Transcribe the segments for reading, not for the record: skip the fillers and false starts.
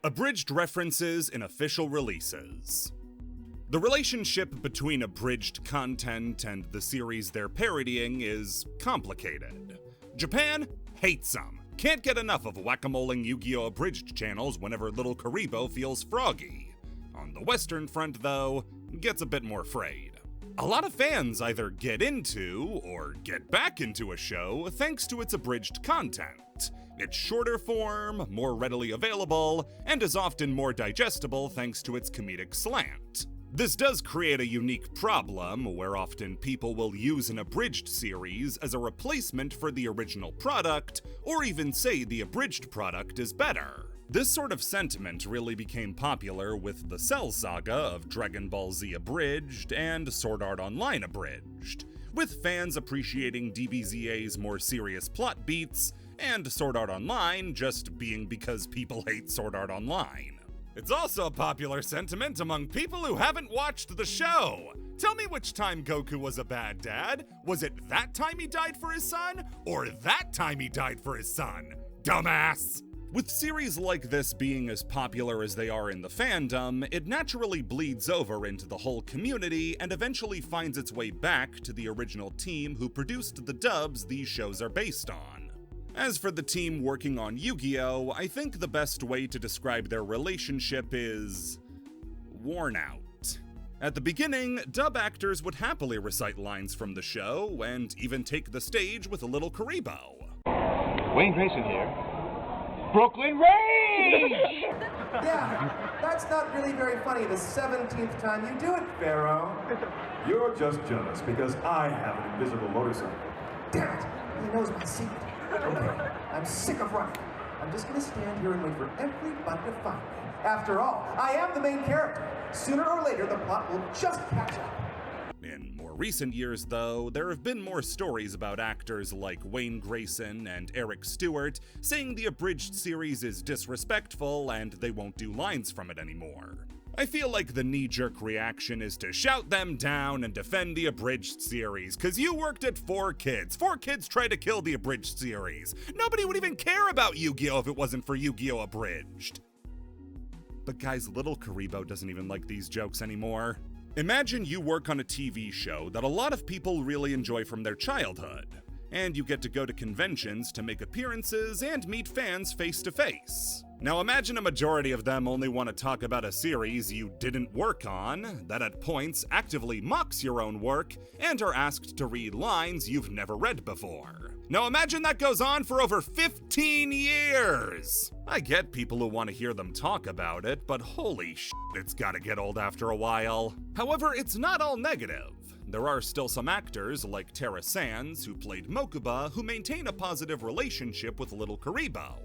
Abridged references in official releases. The relationship between abridged content and the series they're parodying is complicated. Japan hates them. Can't get enough of whack-a-moling Yu-Gi-Oh! Abridged channels whenever little Karibo feels froggy. On the Western front, though, gets a bit more frayed. A lot of fans either get into or get back into a show thanks to its abridged content. It's shorter form, more readily available, and is often more digestible thanks to its comedic slant. This does create a unique problem, where often people will use an abridged series as a replacement for the original product, or even say the abridged product is better. This sort of sentiment really became popular with the Cell Saga of Dragon Ball Z Abridged and Sword Art Online Abridged, with fans appreciating DBZA's more serious plot beats, and Sword Art Online just being because people hate Sword Art Online. It's also a popular sentiment among people who haven't watched the show. Tell me which time Goku was a bad dad. Was it that time he died for his son, or that time he died for his son? Dumbass! With series like this being as popular as they are in the fandom, it naturally bleeds over into the whole community and eventually finds its way back to the original team who produced the dubs these shows are based on. As for the team working on Yugioh, I think the best way to describe their relationship is worn out. At the beginning, dub actors would happily recite lines from the show and even take the stage with a little Karibo. Wayne Grayson here. Brooklyn Rage! Yeah, that's not really very funny the 17th time you do it, Pharaoh. You're just jealous because I have an invisible motorcycle. Damn it, he knows my secret. Okay, I'm sick of running. I'm just gonna stand here and wait for everybody to find me. After all, I am the main character. Sooner or later, the plot will just catch up. In more recent years, though, there have been more stories about actors like Wayne Grayson and Eric Stewart saying the abridged series is disrespectful and they won't do lines from it anymore. I feel like the knee-jerk reaction is to shout them down and defend the abridged series, cause you worked at 4Kids. 4Kids tried to kill the abridged series. Nobody would even care about Yu-Gi-Oh! If it wasn't for Yu-Gi-Oh! Abridged. But guys, little Karibo doesn't even like these jokes anymore. Imagine you work on a TV show that a lot of people really enjoy from their childhood, and you get to go to conventions to make appearances and meet fans face to face. Now imagine a majority of them only want to talk about a series you didn't work on, that at points actively mocks your own work, and are asked to read lines you've never read before. Now imagine that goes on for over 15 years! I get people who want to hear them talk about it, but holy shit, it's gotta get old after a while. However, it's not all negative. There are still some actors, like Tara Sands, who played Mokuba, who maintain a positive relationship with little Karibo.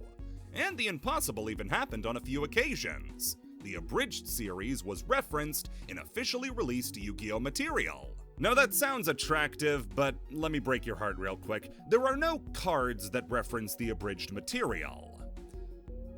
And the impossible even happened on a few occasions. The abridged series was referenced in officially released Yu-Gi-Oh! Material. Now that sounds attractive, but let me break your heart real quick. There are no cards that reference the abridged material.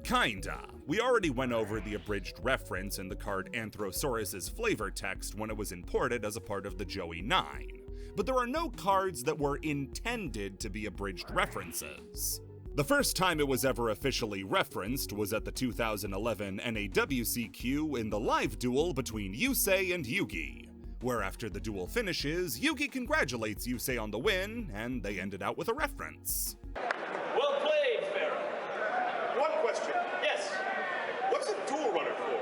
Kinda. We already went over the abridged reference in the card Anthrosaurus's flavor text when it was imported as a part of the Joey 9. But there are no cards that were intended to be abridged references. The first time it was ever officially referenced was at the 2011 NAWCQ in the live duel between Yusei and Yugi, where after the duel finishes, Yugi congratulates Yusei on the win, and they ended out with a reference. Well played, Pharaoh. One question. Yes. What's a dual runner for?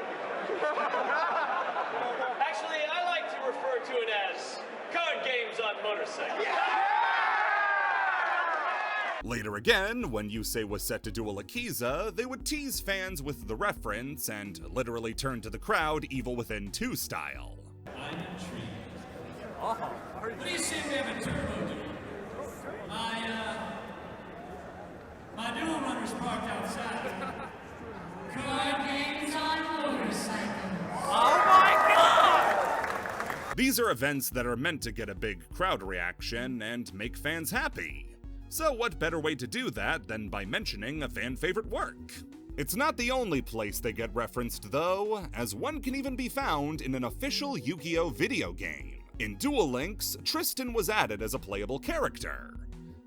Actually, I like to refer to it as card games on motorcycles. Later again, when Yusei was set to duel Akiza, they would tease fans with the reference and literally turn to the crowd Evil Within 2 style. I'm intrigued. What do you say we have a turbo duel? My duel runner's parked outside. Card games on motorcycles. Oh my god! These are events that are meant to get a big crowd reaction and make fans happy. So what better way to do that than by mentioning a fan favorite work? It's not the only place they get referenced though, as one can even be found in an official Yu-Gi-Oh! Video game. In Duel Links, Tristan was added as a playable character.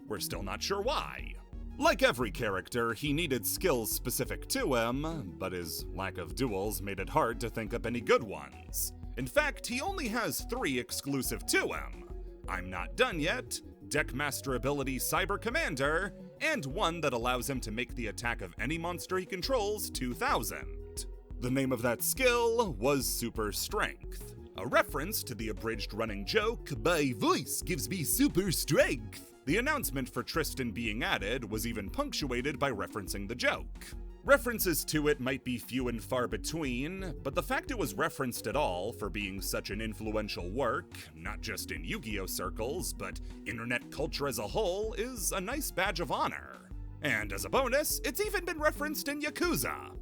We're still not sure why. Like every character, he needed skills specific to him, but his lack of duels made it hard to think up any good ones. In fact, he only has 3 exclusive to him. I'm Not Done Yet, Deckmaster ability Cyber Commander, and one that allows him to make the attack of any monster he controls 2000. The name of that skill was Super Strength, a reference to the abridged running joke, "My voice gives me super strength." The announcement for Tristan being added was even punctuated by referencing the joke. References to it might be few and far between, but the fact it was referenced at all for being such an influential work, not just in Yu-Gi-Oh circles, but internet culture as a whole, is a nice badge of honor. And as a bonus, it's even been referenced in Yakuza.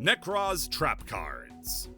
Nekroz Trap Cards.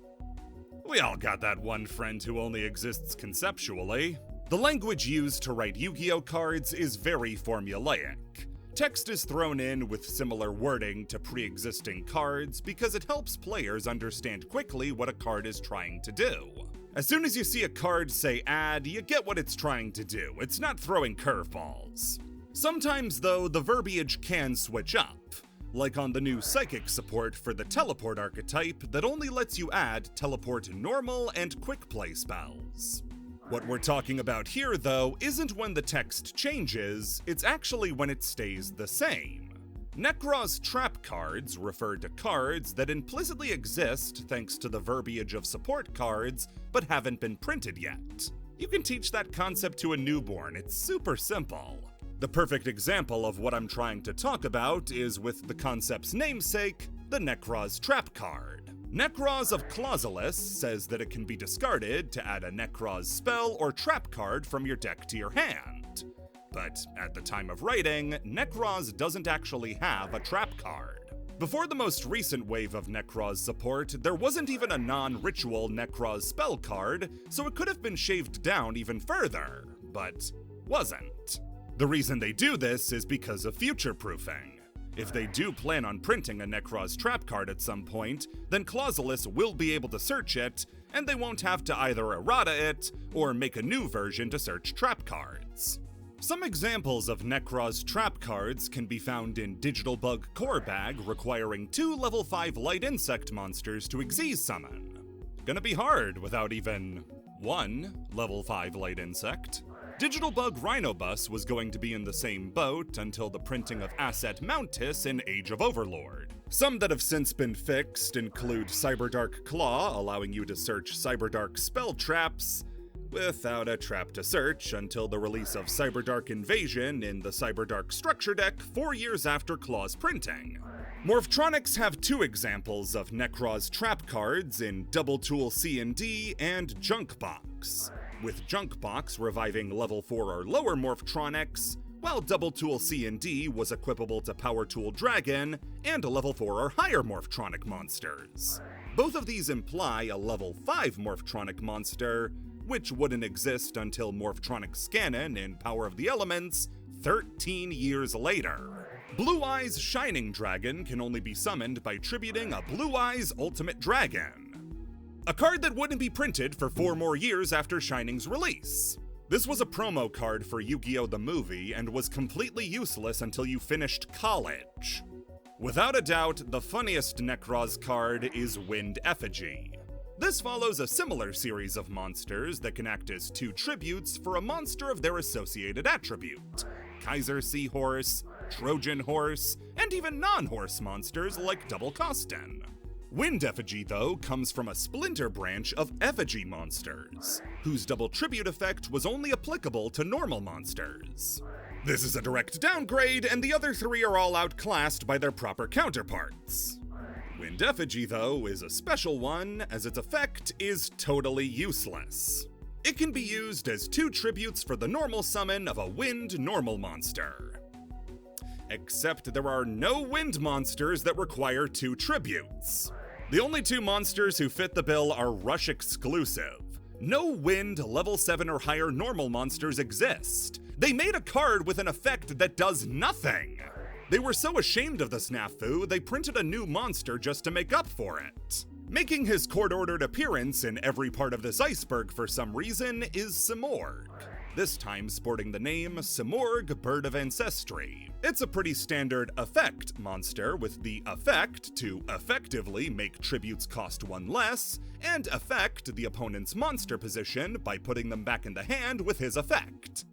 We all got that one friend who only exists conceptually. The language used to write Yu-Gi-Oh cards is very formulaic. Text is thrown in with similar wording to pre-existing cards because it helps players understand quickly what a card is trying to do. As soon as you see a card say add, you get what it's trying to do. It's not throwing curveballs. Sometimes, though, the verbiage can switch up, like on the new Psychic support for the Teleport archetype that only lets you add Teleport normal and quick play spells. What we're talking about here, though, isn't when the text changes, it's actually when it stays the same. Nekroz Trap Cards refer to cards that implicitly exist thanks to the verbiage of support cards, but haven't been printed yet. You can teach that concept to a newborn, it's super simple. The perfect example of what I'm trying to talk about is with the concept's namesake, the Nekroz Trap Card. Nekroz of Clausulus says that it can be discarded to add a Nekroz spell or trap card from your deck to your hand. But at the time of writing, Nekroz doesn't actually have a trap card. Before the most recent wave of Nekroz support, there wasn't even a non-ritual Nekroz spell card, so it could have been shaved down even further, but wasn't. The reason they do this is because of future-proofing. If they do plan on printing a Nekroz trap card at some point, then Clausulus will be able to search it, and they won't have to either errata it or make a new version to search trap cards. Some examples of Nekroz trap cards can be found in Digital Bug Core Bag, requiring 2 level 5 light insect monsters to Xyz summon. Gonna be hard without even 1 level 5 light insect. Digital Bug Rhinobus was going to be in the same boat until the printing of Asset Mountis in Age of Overlord. Some that have since been fixed include Cyberdark Claw, allowing you to search Cyberdark spell traps without a trap to search until the release of Cyberdark Invasion in the Cyberdark Structure deck 4 years after Claw's printing. Morphtronics have 2 examples of Nekroz trap cards in Double Tool C&D and Junkbox, with Junkbox reviving level 4 or lower Morphtronics, while Double Tool C&D was equipable to Power Tool Dragon and level 4 or higher Morphtronic monsters. Both of these imply a level 5 Morphtronic monster, which wouldn't exist until Morphtronic Scannon in Power of the Elements 13 years later. Blue Eyes Shining Dragon can only be summoned by tributing a Blue Eyes Ultimate Dragon, a card that wouldn't be printed for 4 more years after Shining's release. This was a promo card for Yu-Gi-Oh! The movie and was completely useless until you finished college. Without a doubt, the funniest Nekroz card is Wind Effigy. This follows a similar series of monsters that can act as 2 tributes for a monster of their associated attribute: Kaiser Seahorse, Trojan Horse, and even non-horse monsters like Double Costin. Wind Effigy, though, comes from a splinter branch of Effigy monsters, whose double tribute effect was only applicable to normal monsters. This is a direct downgrade, and the other 3 are all outclassed by their proper counterparts. Wind Effigy, though, is a special one, as its effect is totally useless. It can be used as 2 tributes for the normal summon of a wind normal monster. Except there are no wind monsters that require 2 tributes. The only 2 monsters who fit the bill are Rush exclusive. No wind level 7 or higher normal monsters exist. They made a card with an effect that does nothing. They were so ashamed of the snafu, they printed a new monster just to make up for it. Making his court-ordered appearance in every part of this iceberg for some reason is Simorg. this time sporting the name Simorg, Bird of Ancestry. It's a pretty standard effect monster with the effect to effectively make tributes cost 1 less, and affect the opponent's monster position by putting them back in the hand with his effect.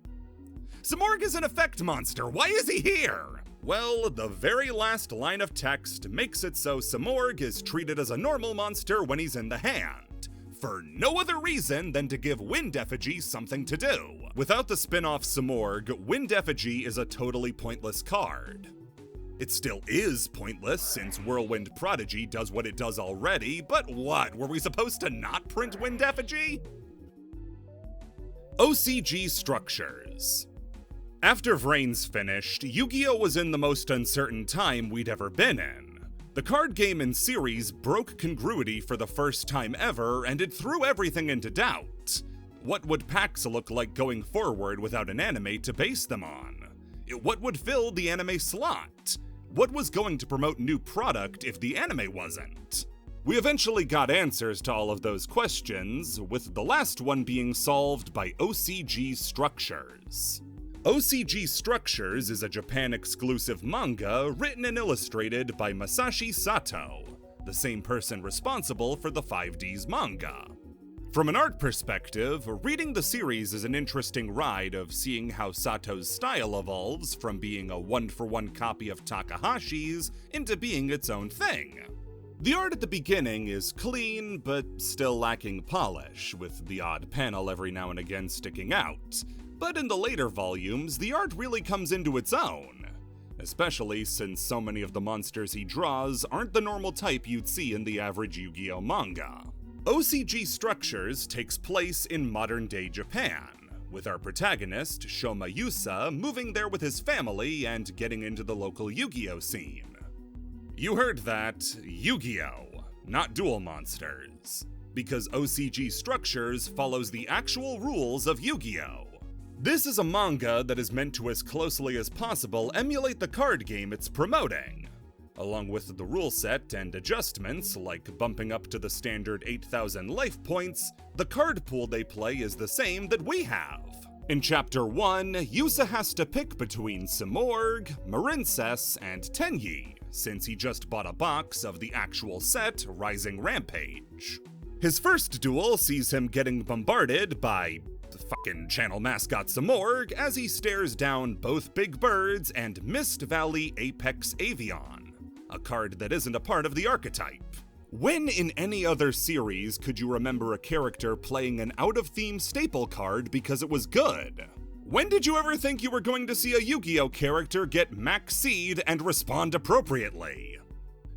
Simorg is an effect monster, why is he here? Well, the very last line of text makes it so Simorg is treated as a normal monster when he's in the hand, for no other reason than to give Wind Effigy something to do. Without the spin-off Simorg, Wind Effigy is a totally pointless card. It still is pointless since Whirlwind Prodigy does what it does already, but what, were we supposed to not print Wind Effigy? OCG Structures. After Vrain's finished, Yugioh was in the most uncertain time we'd ever been in. The card game and series broke congruity for the first time ever, and it threw everything into doubt. What would packs look like going forward without an anime to base them on? What would fill the anime slot? What was going to promote new product if the anime wasn't? We eventually got answers to all of those questions, with the last one being solved by OCG Structures. OCG Structures is a Japan-exclusive manga written and illustrated by Masashi Sato, the same person responsible for the 5Ds manga. From an art perspective, reading the series is an interesting ride of seeing how Sato's style evolves from being a one-for-one copy of Takahashi's into being its own thing. The art at the beginning is clean, but still lacking polish, with the odd panel every now and again sticking out. But in the later volumes, the art really comes into its own, especially since so many of the monsters he draws aren't the normal type you'd see in the average Yu-Gi-Oh manga. OCG Structures takes place in modern-day Japan, with our protagonist, Shoma Yusa, moving there with his family and getting into the local Yu-Gi-Oh scene. You heard that, Yu-Gi-Oh, not Duel monsters, because OCG Structures follows the actual rules of Yu-Gi-Oh! This is a manga that is meant to as closely as possible emulate the card game it's promoting. Along with the rule set and adjustments, like bumping up to the standard 8,000 life points, the card pool they play is the same that we have. In Chapter 1, Yusa has to pick between Simorg, Marincess, and Tenyi, since he just bought a box of the actual set, Rising Rampage. His first duel sees him getting bombarded by fucking channel mascot Simorg as he stares down both Big Birds and Mist Valley Apex Avion, a card that isn't a part of the archetype. When in any other series could you remember a character playing an out-of-theme staple card because it was good? When did you ever think you were going to see a Yu-Gi-Oh character get max seed and respond appropriately?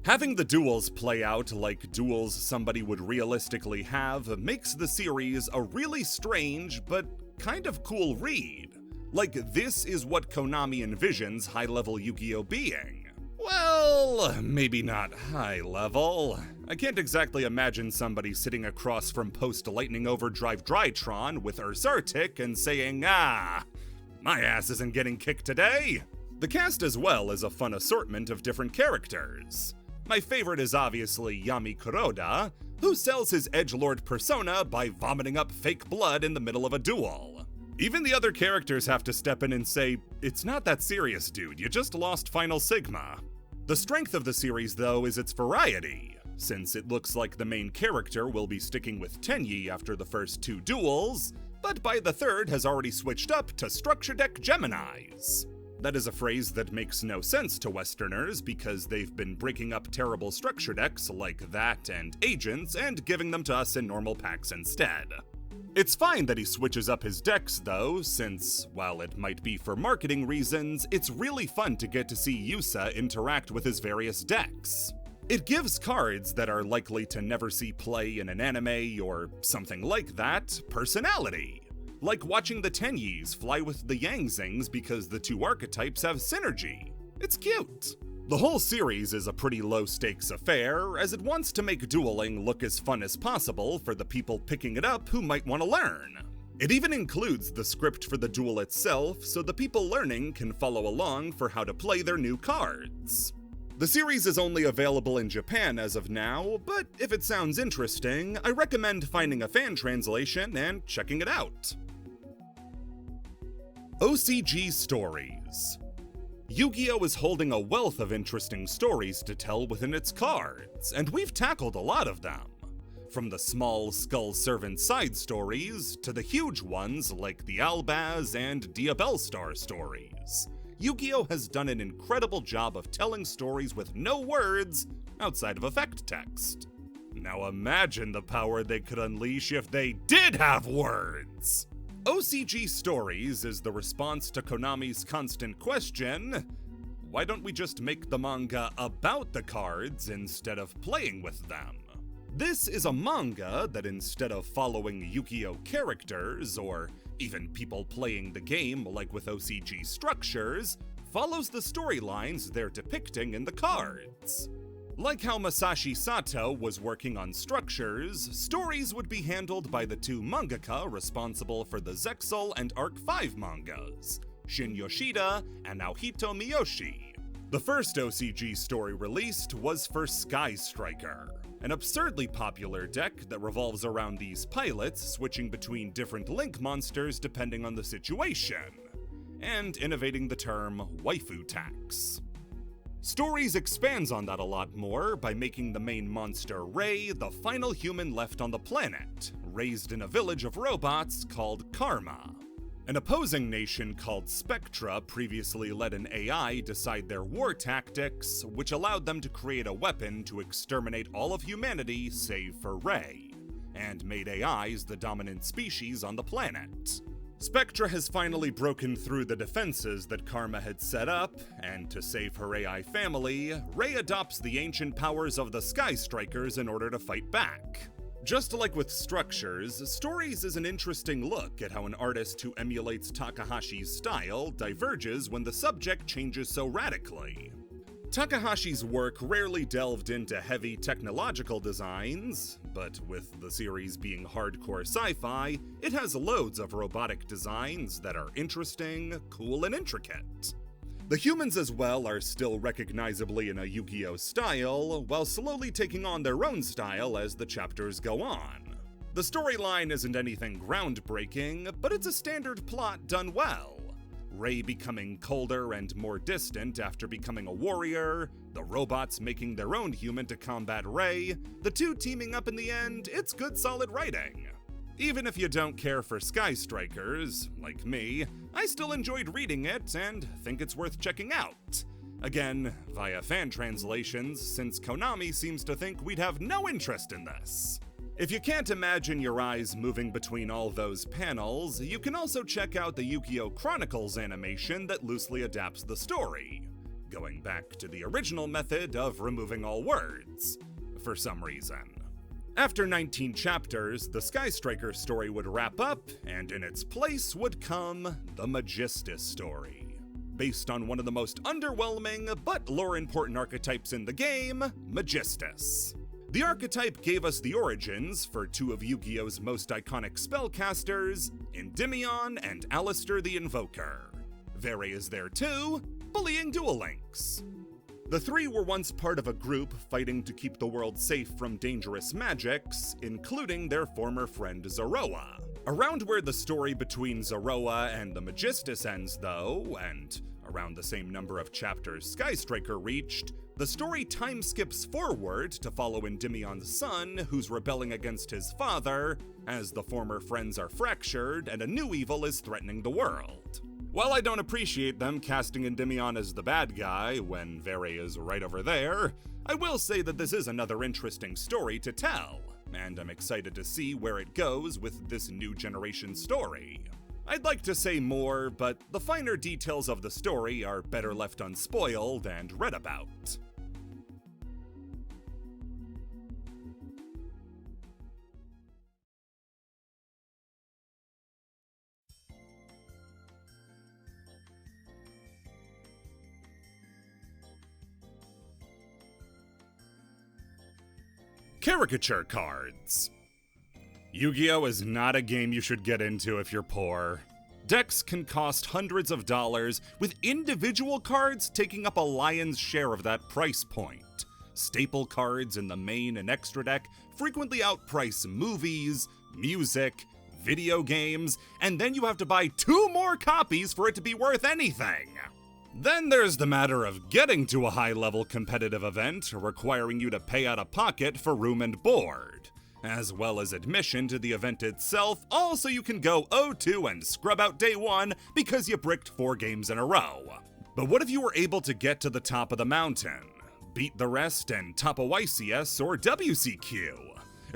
Having the duels play out like duels somebody would realistically have makes the series a really strange but kind of cool read. Like, this is what Konami envisions high-level Yu-Gi-Oh being. Well, maybe not high-level. I can't exactly imagine somebody sitting across from post-Lightning Overdrive Drytron with Ursartic and saying, "Ah, my ass isn't getting kicked today." The cast as well is a fun assortment of different characters. My favorite is obviously Yami Kuroda, who sells his edgelord persona by vomiting up fake blood in the middle of a duel. Even the other characters have to step in and say, "It's not that serious, dude, you just lost Final Sigma." The strength of the series, though, is its variety, since it looks like the main character will be sticking with Tenyi after the first 2 duels, but by the third has already switched up to Structure Deck Geminis. That is a phrase that makes no sense to Westerners because they've been breaking up terrible structure decks like that and Agents and giving them to us in normal packs instead. It's fine that he switches up his decks though, since, while it might be for marketing reasons, it's really fun to get to see Yusa interact with his various decks. It gives cards that are likely to never see play in an anime or something like that personality. Like watching the Tenyis fly with the Yangzings because the 2 archetypes have synergy. It's cute. The whole series is a pretty low-stakes affair, as it wants to make dueling look as fun as possible for the people picking it up who might want to learn. It even includes the script for the duel itself, so the people learning can follow along for how to play their new cards. The series is only available in Japan as of now, but if it sounds interesting, I recommend finding a fan translation and checking it out. OCG Stories. Yugioh is holding a wealth of interesting stories to tell within its cards, and we've tackled a lot of them. From the small Skull Servant side stories, to the huge ones like the Albaz and Diabellstar stories. Yugioh has done an incredible job of telling stories with no words outside of effect text. Now imagine the power they could unleash if they did have words! OCG Stories is the response to Konami's constant question, why don't we just make the manga about the cards instead of playing with them? This is a manga that instead of following Yu-Gi-Oh characters, or even people playing the game like with OCG Structures, follows the storylines they're depicting in the cards. Like how Masashi Sato was working on Structures, stories would be handled by the two mangaka responsible for the Zexal and Arc 5 mangas, Shin Yoshida and Naohito Miyoshi. The first OCG story released was for Sky Striker, an absurdly popular deck that revolves around these pilots switching between different Link monsters depending on the situation, and innovating the term waifu tax. Stories expands on that a lot more by making the main monster Rei the final human left on the planet, raised in a village of robots called Karma. An opposing nation called Spectra previously let an AI decide their war tactics, which allowed them to create a weapon to exterminate all of humanity save for Rei, and made AIs the dominant species on the planet. Spectra has finally broken through the defenses that Karma had set up, and to save her AI family, Rei adopts the ancient powers of the Sky Strikers in order to fight back. Just like with Structures, Stories is an interesting look at how an artist who emulates Takahashi's style diverges when the subject changes so radically. Takahashi's work rarely delved into heavy technological designs, but with the series being hardcore sci-fi, it has loads of robotic designs that are interesting, cool, and intricate. The humans as well are still recognizably in a Yu-Gi-Oh style, while slowly taking on their own style as the chapters go on. The storyline isn't anything groundbreaking, but it's a standard plot done well. Rei becoming colder and more distant after becoming a warrior, the robots making their own human to combat Rei, the two teaming up in the end, it's good solid writing. Even if you don't care for Sky Strikers, like me, I still enjoyed reading it and think it's worth checking out. Again, via fan translations, since Konami seems to think we'd have no interest in this. If you can't imagine your eyes moving between all those panels, you can also check out the Yu-Gi-Oh! Chronicles animation that loosely adapts the story, going back to the original method of removing all words, for some reason. After 19 chapters, the Sky Striker story would wrap up, and in its place would come the Magistus story. Based on one of the most underwhelming but lore-important archetypes in the game, Magistus. The archetype gave us the origins for two of Yu-Gi-Oh's most iconic spellcasters, Endymion and Alistair the Invoker. Vere is there too, bullying Duel Links. The three were once part of a group fighting to keep the world safe from dangerous magics, including their former friend Zoroa. Around where the story between Zoroa and the Magistus ends though, and around the same number of chapters Sky Striker reached, the story time skips forward to follow Endymion's son, who's rebelling against his father, as the former friends are fractured and a new evil is threatening the world. While I don't appreciate them casting Endymion as the bad guy when Vere is right over there, I will say that this is another interesting story to tell, and I'm excited to see where it goes with this new generation story. I'd like to say more, but the finer details of the story are better left unspoiled and read about. Caricature Cards. Yu-Gi-Oh! Is not a game you should get into if you're poor. Decks can cost hundreds of dollars, with individual cards taking up a lion's share of that price point. Staple cards in the main and extra deck frequently outprice movies, music, video games, and then you have to buy 2 more copies for it to be worth anything. Then there's the matter of getting to a high-level competitive event, requiring you to pay out of pocket for room and board, as well as admission to the event itself, all so you can go 0-2 and scrub out day 1 because you bricked 4 games in a row. But what if you were able to get to the top of the mountain, beat the rest, and top a YCS or WCQ?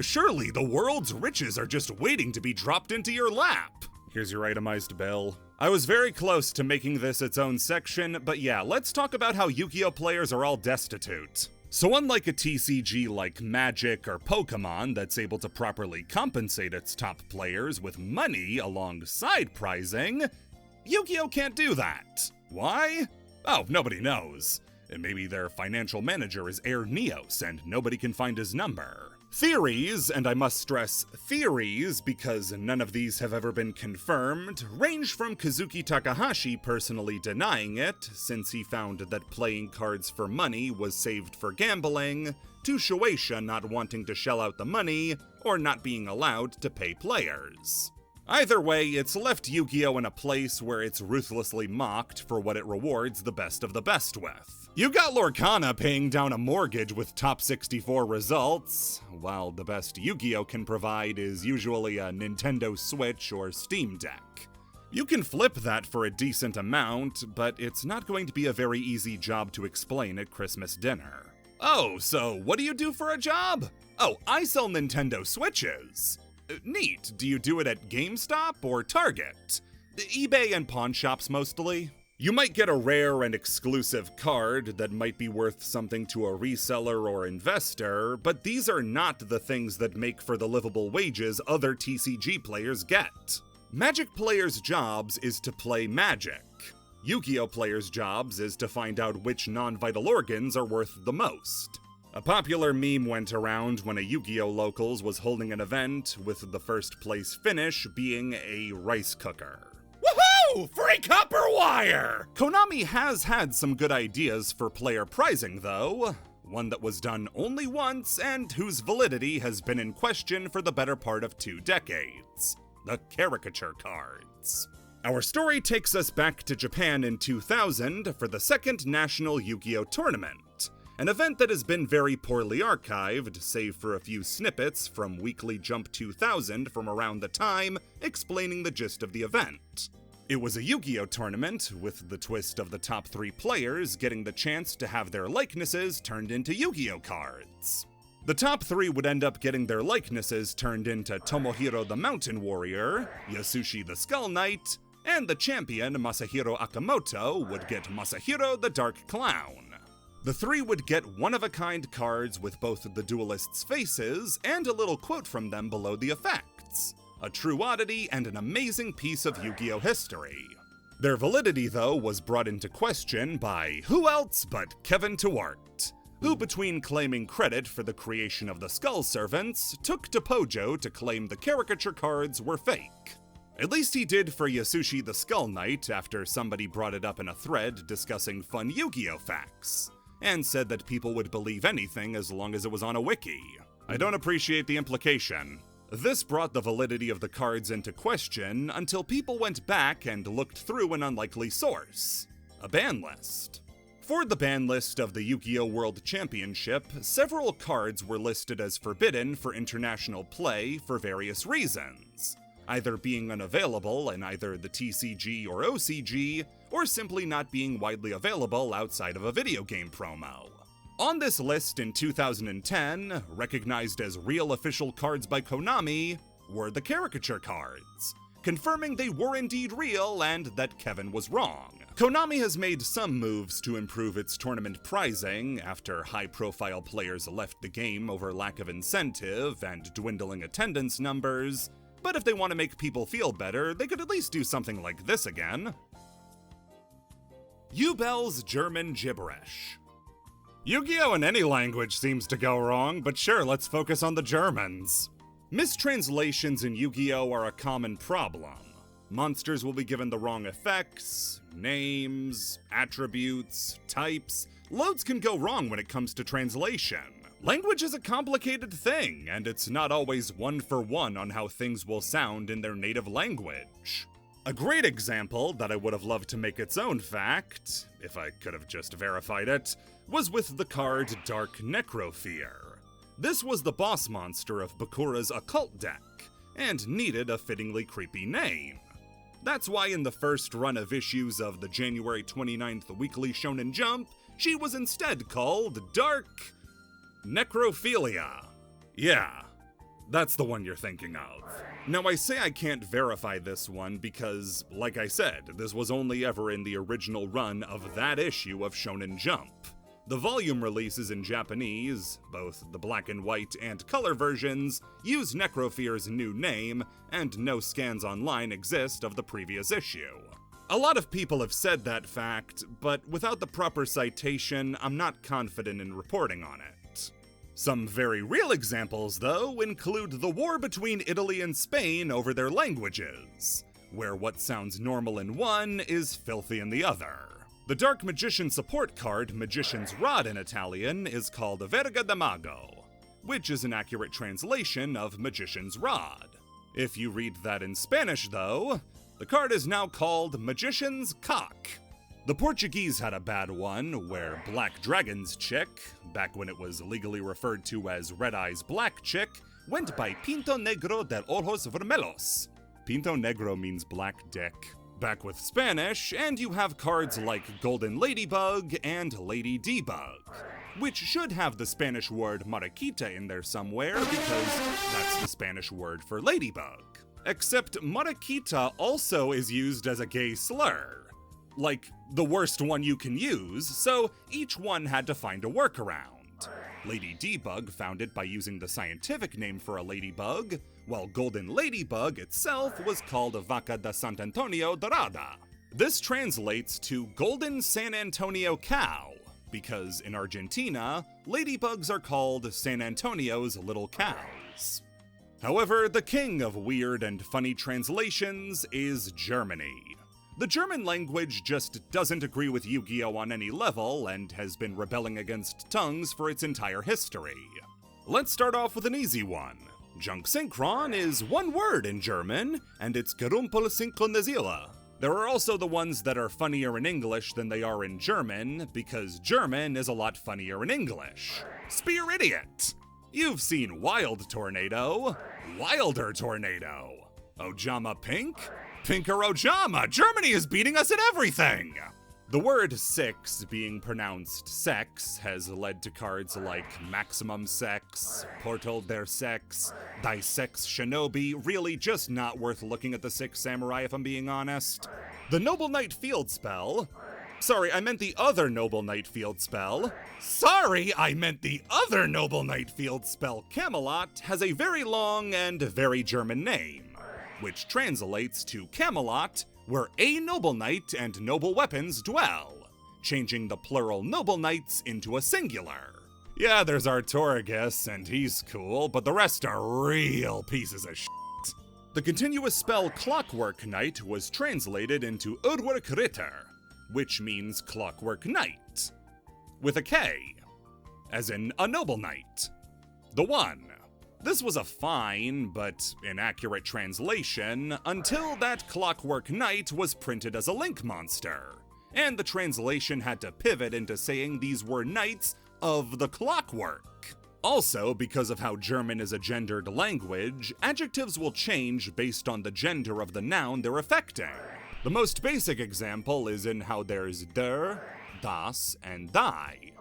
Surely the world's riches are just waiting to be dropped into your lap. Here's your itemized bill. I was very close to making this its own section, but yeah, let's talk about how Yu-Gi-Oh players are all destitute. So unlike a TCG like Magic or Pokemon that's able to properly compensate its top players with money alongside prizing, Yu-Gi-Oh can't do that. Why? Oh, nobody knows. Maybe their financial manager is Air Neos and nobody can find his number. Theories, and I must stress theories because none of these have ever been confirmed, range from Kazuki Takahashi personally denying it, since he found that playing cards for money was saved for gambling, to Shueisha not wanting to shell out the money, or not being allowed to pay players. Either way, it's left Yu-Gi-Oh in a place where it's ruthlessly mocked for what it rewards the best of the best with. You got Lorcana paying down a mortgage with top 64 results, while the best Yu-Gi-Oh can provide is usually a Nintendo Switch or Steam Deck. You can flip that for a decent amount, but it's not going to be a very easy job to explain at Christmas dinner. Oh, so what do you do for a job? Oh, I sell Nintendo Switches. Neat. Do you do it at GameStop or Target? eBay and pawn shops mostly. You might get a rare and exclusive card that might be worth something to a reseller or investor, but these are not the things that make for the livable wages other TCG players get. Magic players' jobs is to play Magic. Yu-Gi-Oh players' jobs is to find out which non-vital organs are worth the most. A popular meme went around when a Yu-Gi-Oh Locals was holding an event, with the first place finish being a rice cooker. Woohoo! Free copper wire! Konami has had some good ideas for player prizing though. One that was done only once and whose validity has been in question for the better part of 2 decades. The Caricature Cards. Our story takes us back to Japan in 2000 for the second National Yu-Gi-Oh Tournament. An event that has been very poorly archived, save for a few snippets from Weekly Jump 2000 from around the time, explaining the gist of the event. It was a Yu-Gi-Oh tournament, with the twist of the top 3 players getting the chance to have their likenesses turned into Yu-Gi-Oh cards. The top 3 would end up getting their likenesses turned into Tomohiro the Mountain Warrior, Yasushi the Skull Knight, and the champion Masahiro Akamoto would get Masahiro the Dark Clown. The 3 would get one-of-a-kind cards with both the duelists' faces and a little quote from them below the effects. A true oddity and an amazing piece of Yu-Gi-Oh history. Their validity, though, was brought into question by who else but Kevin Tewart, who, between claiming credit for the creation of the Skull Servants, took to Pojo to claim the Caricature Cards were fake. At least he did for Yasushi the Skull Knight after somebody brought it up in a thread discussing fun Yu-Gi-Oh facts, and said that people would believe anything as long as it was on a wiki. I don't appreciate the implication. This brought the validity of the cards into question until people went back and looked through an unlikely source: a ban list. For the ban list of the Yu-Gi-Oh! World Championship, several cards were listed as forbidden for international play for various reasons, either being unavailable in either the TCG or OCG, or simply not being widely available outside of a video game promo. On this list in 2010, recognized as real official cards by Konami, were the Caricature Cards, confirming they were indeed real and that Kevin was wrong. Konami has made some moves to improve its tournament prizing after high-profile players left the game over lack of incentive and dwindling attendance numbers, but if they want to make people feel better, they could at least do something like this again. Yubel's German Gibberish. Yu-Gi-Oh! In any language seems to go wrong, but sure, let's focus on the Germans. Mistranslations in Yu-Gi-Oh! Are a common problem. Monsters will be given the wrong effects, names, attributes, types. Loads can go wrong when it comes to translation. Language is a complicated thing, and it's not always one for one on how things will sound in their native language. A great example that I would have loved to make its own fact, if I could have just verified it, was with the card Dark Necrofear. This was the boss monster of Bakura's occult deck, and needed a fittingly creepy name. That's why in the first run of issues of the January 29th Weekly Shonen Jump, she was instead called Dark Necrophilia. Yeah, that's the one you're thinking of. Now I say I can't verify this one because, like I said, this was only ever in the original run of that issue of Shonen Jump. The volume releases in Japanese, both the black and white and color versions, use Necrofear's new name, and no scans online exist of the previous issue. A lot of people have said that fact, but without the proper citation, I'm not confident in reporting on it. Some very real examples, though, include the war between Italy and Spain over their languages, where what sounds normal in one is filthy in the other. The Dark Magician support card, Magician's Rod in Italian, is called Verga da Mago, which is an accurate translation of Magician's Rod. If you read that in Spanish, though, the card is now called Magician's Cock. The Portuguese had a bad one, where Black Dragon's chick, back when it was legally referred to as Red Eye's Black Chick, went by Pinto Negro de Ojos Vermelhos. Pinto Negro means black dick. Back with Spanish, and you have cards like Golden Ladybug and Lady Debug, which should have the Spanish word Mariquita in there somewhere because that's the Spanish word for ladybug. Except Mariquita also is used as a gay slur. Like, the worst one you can use, so each one had to find a workaround. Lady Debug found it by using the scientific name for a ladybug, while Golden Ladybug itself was called Vaca de San Antonio Dorada. This translates to Golden San Antonio Cow, because in Argentina, ladybugs are called San Antonio's little cows. However, the king of weird and funny translations is Germany. The German language just doesn't agree with Yu-Gi-Oh! On any level, and has been rebelling against tongues for its entire history. Let's start off with an easy one. Junk Synchron is one word in German, and it's Gerumpelsynchronisierung. There are also the ones that are funnier in English than they are in German, because German is a lot funnier in English. Spear Idiot! You've seen Wild Tornado, Wilder Tornado, Ojama Pink, Pinker Ojama! Germany is beating us at everything! The word six being pronounced sex has led to cards like Maximum Sex, Portal der Sex, Die Sex Shinobi, really just not worth looking at the Six Samurai if I'm being honest. The Noble Knight Field Spell. Sorry, I meant the other Noble Knight Field Spell. Camelot has a very long and very German name, which translates to Camelot, where a noble knight and noble weapons dwell, changing the plural noble knights into a singular. Yeah, there's Artorigus, and he's cool, but the rest are real pieces of shit. The continuous spell Clockwork Knight was translated into Udwerk Ritter, which means Clockwork Knight, with a K, as in a noble knight. The One. This was a fine, but inaccurate translation until that Clockwork Knight was printed as a Link monster, and the translation had to pivot into saying these were knights of the clockwork. Also, because of how German is a gendered language, adjectives will change based on the gender of the noun they're affecting. The most basic example is in how there's der, das, and die,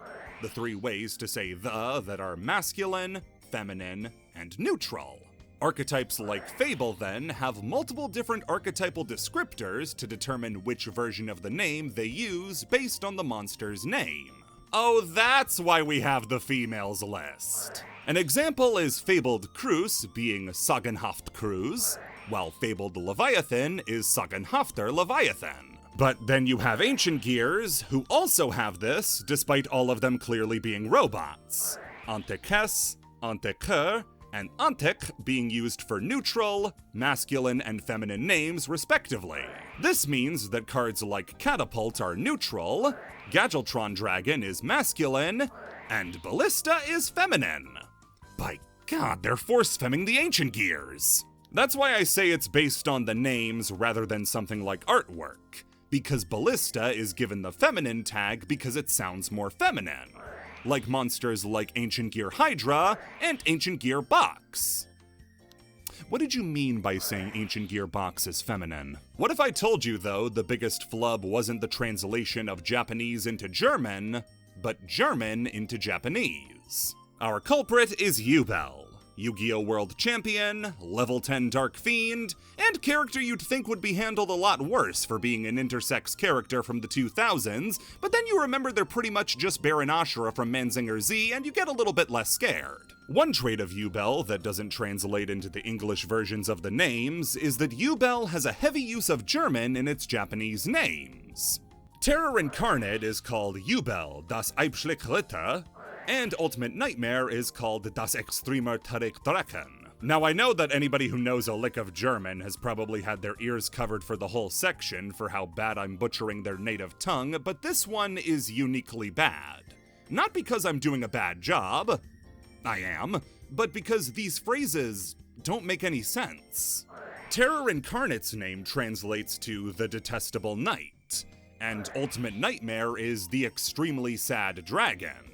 the three ways to say the that are masculine, feminine, and neutral. Archetypes like Fable, then, have multiple different archetypal descriptors to determine which version of the name they use based on the monster's name. Oh, that's why we have the females list. An example is Fabled Cruz being Sagenhaft Cruz, while Fabled Leviathan is Sagenhafter Leviathan. But then you have Ancient Gears, who also have this, despite all of them clearly being robots. Antekes, Anteker, and Antek being used for neutral, masculine, and feminine names, respectively. This means that cards like Catapult are neutral, Gadgetron Dragon is masculine, And Ballista is feminine. By God, they're force-femming the Ancient Gears. That's why I say it's based on the names rather than something like artwork, because Ballista is given the feminine tag because it sounds more feminine, like monsters like Ancient Gear Hydra and Ancient Gear Box. What did you mean by saying Ancient Gear Box is feminine? What if I told you, though, the biggest flub wasn't the translation of Japanese into German, but German into Japanese? Our culprit is Yubel, Yu-Gi-Oh! World Champion, level 10 Dark Fiend, and character you'd think would be handled a lot worse for being an intersex character from the 2000s, but then you remember they're pretty much just Baron Ashura from Manzinger Z, and you get a little bit less scared. One trait of Yubel that doesn't translate into the English versions of the names is that Yubel has a heavy use of German in its Japanese names. Terror Incarnate is called Yubel, das Eibschlick and Ultimate Nightmare is called Das Extremer Tarek Drachen. Now I know that anybody who knows a lick of German has probably had their ears covered for the whole section for how bad I'm butchering their native tongue, but this one is uniquely bad. Not because I'm doing a bad job, I am, but because these phrases don't make any sense. Terror Incarnate's name translates to the Detestable Knight, and Ultimate Nightmare is the Extremely Sad Dragon.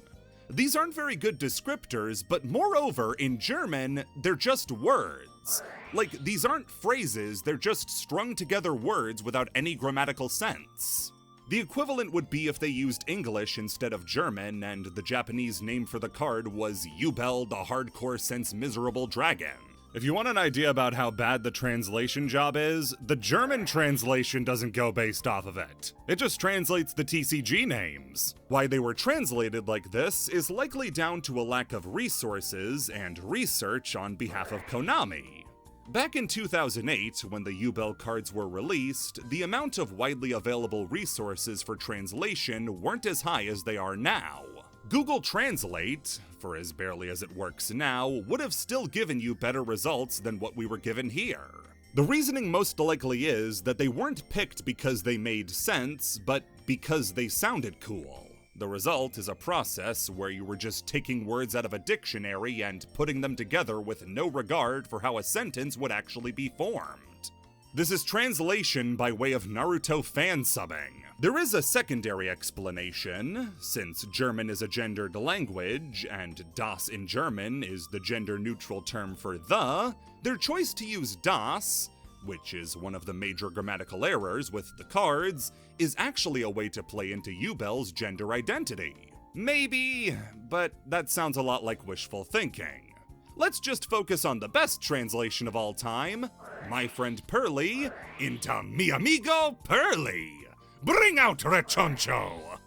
These aren't very good descriptors, but moreover, in German, they're just words. Like, these aren't phrases, they're just strung together words without any grammatical sense. The equivalent would be if they used English instead of German, and the Japanese name for the card was Yubel the Hardcore Sense Miserable Dragon. If you want an idea about how bad the translation job is, the German translation doesn't go based off of it. It just translates the TCG names. Why they were translated like this is likely down to a lack of resources and research on behalf of Konami. Back in 2008, when the Yubel cards were released, the amount of widely available resources for translation weren't as high as they are now. Google Translate, for as barely as it works now, would have still given you better results than what we were given here. The reasoning most likely is that they weren't picked because they made sense, but because they sounded cool. The result is a process where you were just taking words out of a dictionary and putting them together with no regard for how a sentence would actually be formed. This is translation by way of Naruto fan-subbing. There is a secondary explanation. Since German is a gendered language, and das in German is the gender-neutral term for the, their choice to use das, which is one of the major grammatical errors with the cards, is actually a way to play into Yubel's gender identity. Maybe, but that sounds a lot like wishful thinking. Let's just focus on the best translation of all time, My Friend Pearly into Mi Amigo Pearly. Bring out Rechoncho!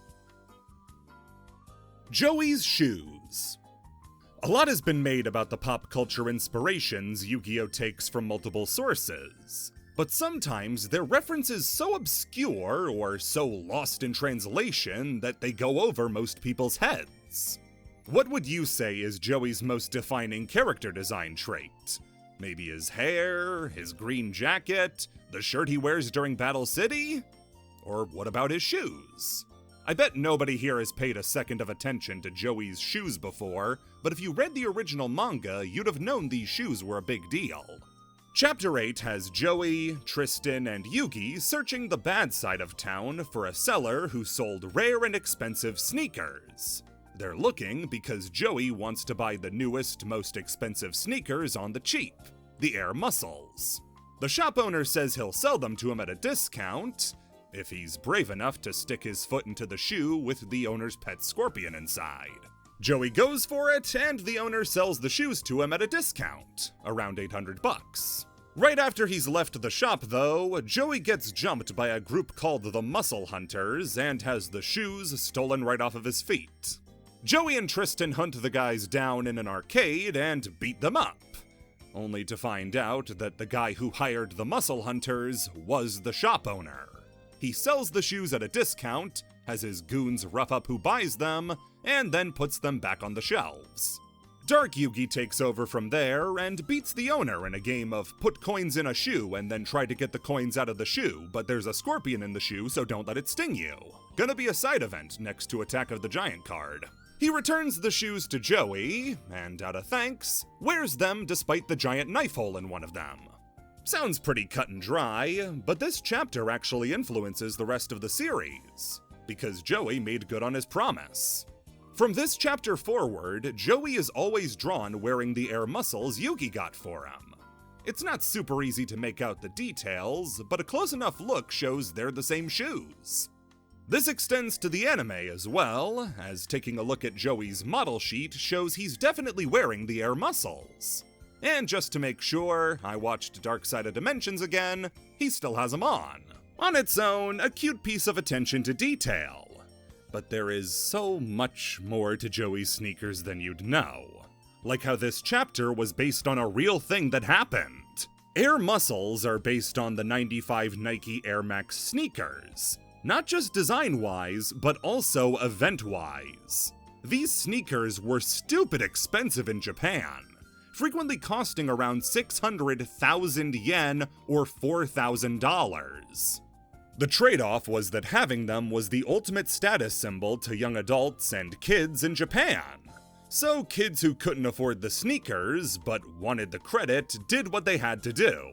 Joey's Shoes. A lot has been made about the pop culture inspirations Yu-Gi-Oh! Takes from multiple sources, but sometimes their references so obscure or so lost in translation that they go over most people's heads. What would you say is Joey's most defining character design trait? Maybe his hair, his green jacket, the shirt he wears during Battle City? Or what about his shoes? I bet nobody here has paid a second of attention to Joey's shoes before, but if you read the original manga, you'd have known these shoes were a big deal. Chapter 8 has Joey, Tristan, and Yugi searching the bad side of town for a seller who sold rare and expensive sneakers. They're looking because Joey wants to buy the newest, most expensive sneakers on the cheap, the Air Muscles. The shop owner says he'll sell them to him at a discount, if he's brave enough to stick his foot into the shoe with the owner's pet scorpion inside. Joey goes for it, and the owner sells the shoes to him at a discount, around $800. Right after he's left the shop, though, Joey gets jumped by a group called the Muscle Hunters and has the shoes stolen right off of his feet. Joey and Tristan hunt the guys down in an arcade and beat them up, only to find out that the guy who hired the Muscle Hunters was the shop owner. He sells the shoes at a discount, has his goons rough up who buys them, and then puts them back on the shelves. Dark Yugi takes over from there and beats the owner in a game of put coins in a shoe and then try to get the coins out of the shoe, but there's a scorpion in the shoe, so don't let it sting you. Gonna be a side event next to Attack of the Giant card. He returns the shoes to Joey, and out of thanks, wears them despite the giant knife hole in one of them. Sounds pretty cut and dry, but this chapter actually influences the rest of the series, because Joey made good on his promise. From this chapter forward, Joey is always drawn wearing the air muscles Yugi got for him. It's not super easy to make out the details, but a close enough look shows they're the same shoes. This extends to the anime as well, as taking a look at Joey's model sheet shows he's definitely wearing the air muscles. And just to make sure, I watched Dark Side of Dimensions again, he still has them on. On its own, a cute piece of attention to detail. But there is so much more to Joey's sneakers than you'd know. Like how this chapter was based on a real thing that happened. Air muscles are based on the '95 Nike Air Max sneakers. Not just design-wise, but also event-wise. These sneakers were stupid expensive in Japan, frequently costing around 600,000 yen or $4,000. The trade-off was that having them was the ultimate status symbol to young adults and kids in Japan. So kids who couldn't afford the sneakers, but wanted the credit, did what they had to do.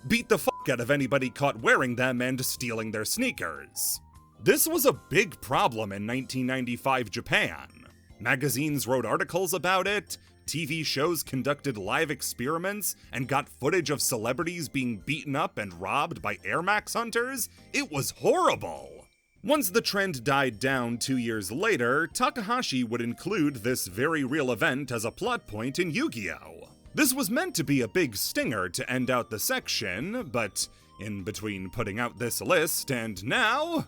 Beat the fuck out of anybody caught wearing them and stealing their sneakers. This was a big problem in 1995 Japan. Magazines wrote articles about it, TV shows conducted live experiments and got footage of celebrities being beaten up and robbed by Air Max hunters. It was horrible. Once the trend died down 2 years later, Takahashi would include this very real event as a plot point in Yugioh. This was meant to be a big stinger to end out the section, but in between putting out this list and now,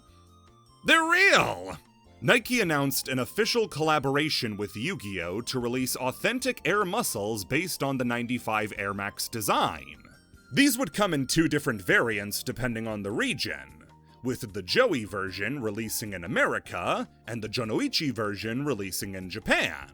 they're real! Nike announced an official collaboration with Yugioh to release authentic air muscles based on the '95 Air Max design. These would come in 2 different variants depending on the region, with the Joey version releasing in America and the Jonoichi version releasing in Japan,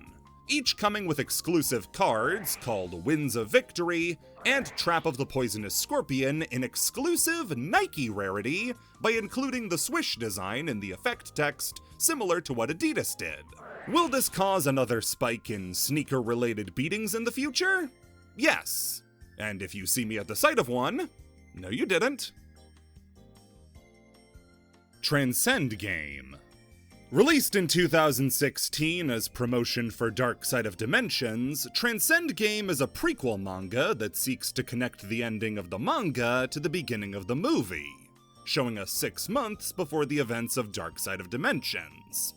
each coming with exclusive cards called Winds of Victory and Trap of the Poisonous Scorpion in exclusive Nike rarity by including the swish design in the effect text similar to what Adidas did. Will this cause another spike in sneaker-related beatings in the future? Yes. And if you see me at the sight of one, no you didn't. Transcend Game. Released in 2016 as promotion for Dark Side of Dimensions, Transcend Game is a prequel manga that seeks to connect the ending of the manga to the beginning of the movie, showing us 6 months before the events of Dark Side of Dimensions.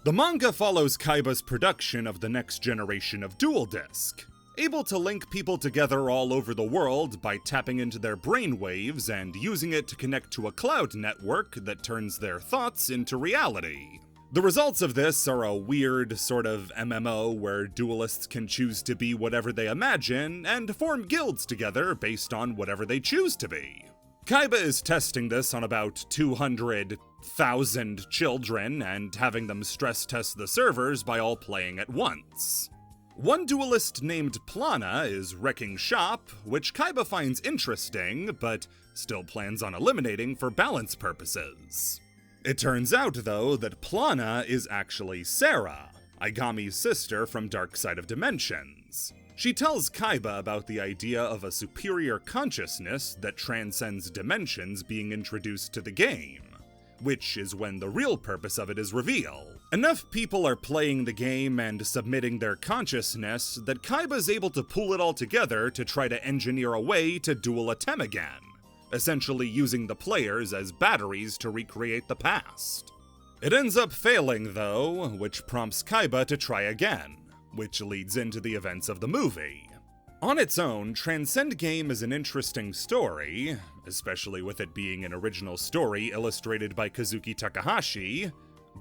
The manga follows Kaiba's production of the next generation of Duel Disk, able to link people together all over the world by tapping into their brainwaves and using it to connect to a cloud network that turns their thoughts into reality. The results of this are a weird sort of MMO where duelists can choose to be whatever they imagine and form guilds together based on whatever they choose to be. Kaiba is testing this on about 200,000 children and having them stress test the servers by all playing at once. One duelist named Plana is wrecking shop, which Kaiba finds interesting, but still plans on eliminating for balance purposes. It turns out, though, that Plana is actually Sarah, Aigami's sister from Dark Side of Dimensions. She tells Kaiba about the idea of a superior consciousness that transcends dimensions being introduced to the game, which is when the real purpose of it is revealed. Enough people are playing the game and submitting their consciousness that Kaiba's able to pull it all together to try to engineer a way to duel a Temughan, essentially using the players as batteries to recreate the past. It ends up failing, though, which prompts Kaiba to try again, which leads into the events of the movie. On its own, Transcend Game is an interesting story, especially with it being an original story illustrated by Kazuki Takahashi,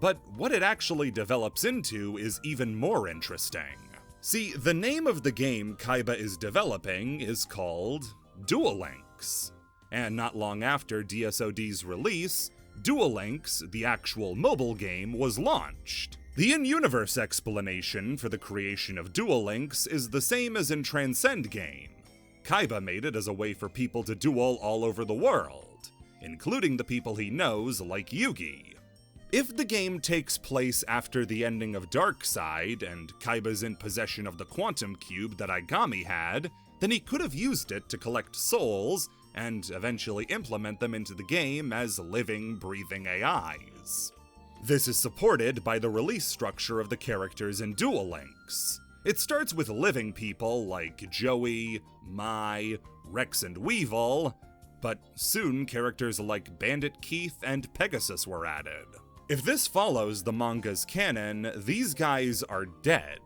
but what it actually develops into is even more interesting. See, the name of the game Kaiba is developing is called Duel Links, and not long after DSOD's release, Duel Links, the actual mobile game, was launched. The in-universe explanation for the creation of Duel Links is the same as in Transcend Game. Kaiba made it as a way for people to duel all over the world, including the people he knows like Yugi. If the game takes place after the ending of Darkside, and Kaiba's in possession of the quantum cube that Aigami had, then he could have used it to collect souls, and eventually implement them into the game as living, breathing AIs. This is supported by the release structure of the characters in Duel Links. It starts with living people like Joey, Mai, Rex, and Weevil, but soon characters like Bandit Keith and Pegasus were added. If this follows the manga's canon, these guys are dead.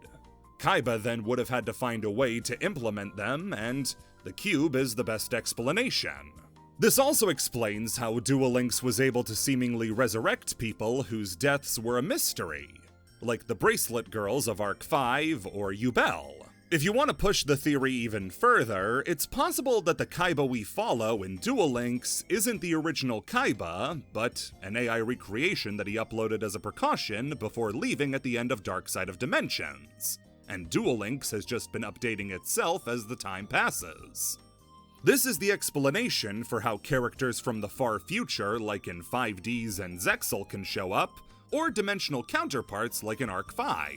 Kaiba then would have had to find a way to implement them, and the cube is the best explanation. This also explains how Duel Links was able to seemingly resurrect people whose deaths were a mystery, like the Bracelet Girls of Arc 5 or Yubel. If you want to push the theory even further, it's possible that the Kaiba we follow in Duel Links isn't the original Kaiba, but an AI recreation that he uploaded as a precaution before leaving at the end of Darkside of Dimensions, and Duel Links has just been updating itself as the time passes. This is the explanation for how characters from the far future, like in 5Ds and Zexal, can show up, or dimensional counterparts like in Arc 5.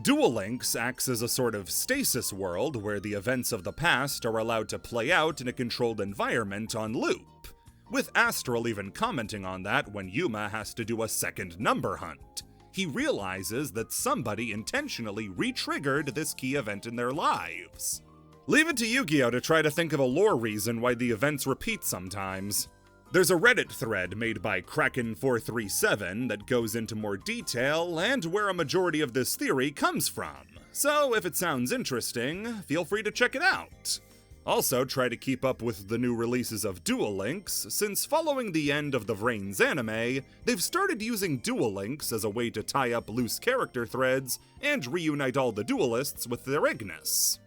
Duel Links acts as a sort of stasis world where the events of the past are allowed to play out in a controlled environment on loop, with Astral even commenting on that when Yuma has to do a second number hunt. He realizes that somebody intentionally re-triggered this key event in their lives. Leave it to Yugioh to try to think of a lore reason why the events repeat sometimes. There's a Reddit thread made by Kraken437 that goes into more detail and where a majority of this theory comes from, so if it sounds interesting, feel free to check it out. Also, try to keep up with the new releases of Duel Links, since following the end of the Vrains anime, they've started using Duel Links as a way to tie up loose character threads and reunite all the duelists with their Ignis.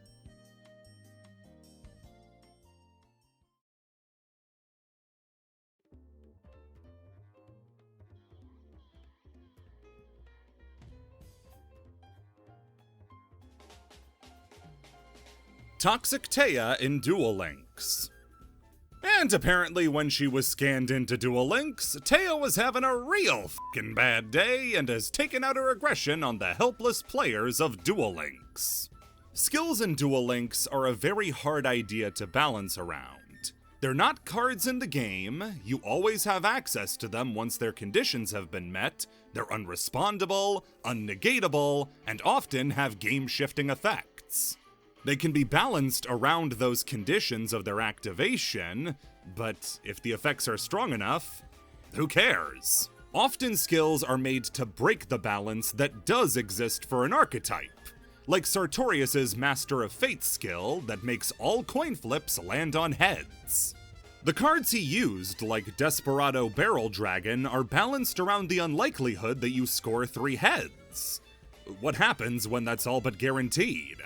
Toxic Taya in Duel Links. And apparently when she was scanned into Duel Links, Taya was having a real fucking bad day and has taken out her aggression on the helpless players of Duel Links. Skills in Duel Links are a very hard idea to balance around. They're not cards in the game, you always have access to them once their conditions have been met, they're unrespondable, unnegatable, and often have game-shifting effects. They can be balanced around those conditions of their activation, but if the effects are strong enough, who cares? Often skills are made to break the balance that does exist for an archetype, like Sartorius's Master of Fate skill that makes all coin flips land on heads. The cards he used, like Desperado Barrel Dragon, are balanced around the unlikelihood that you score 3 heads. What happens when that's all but guaranteed?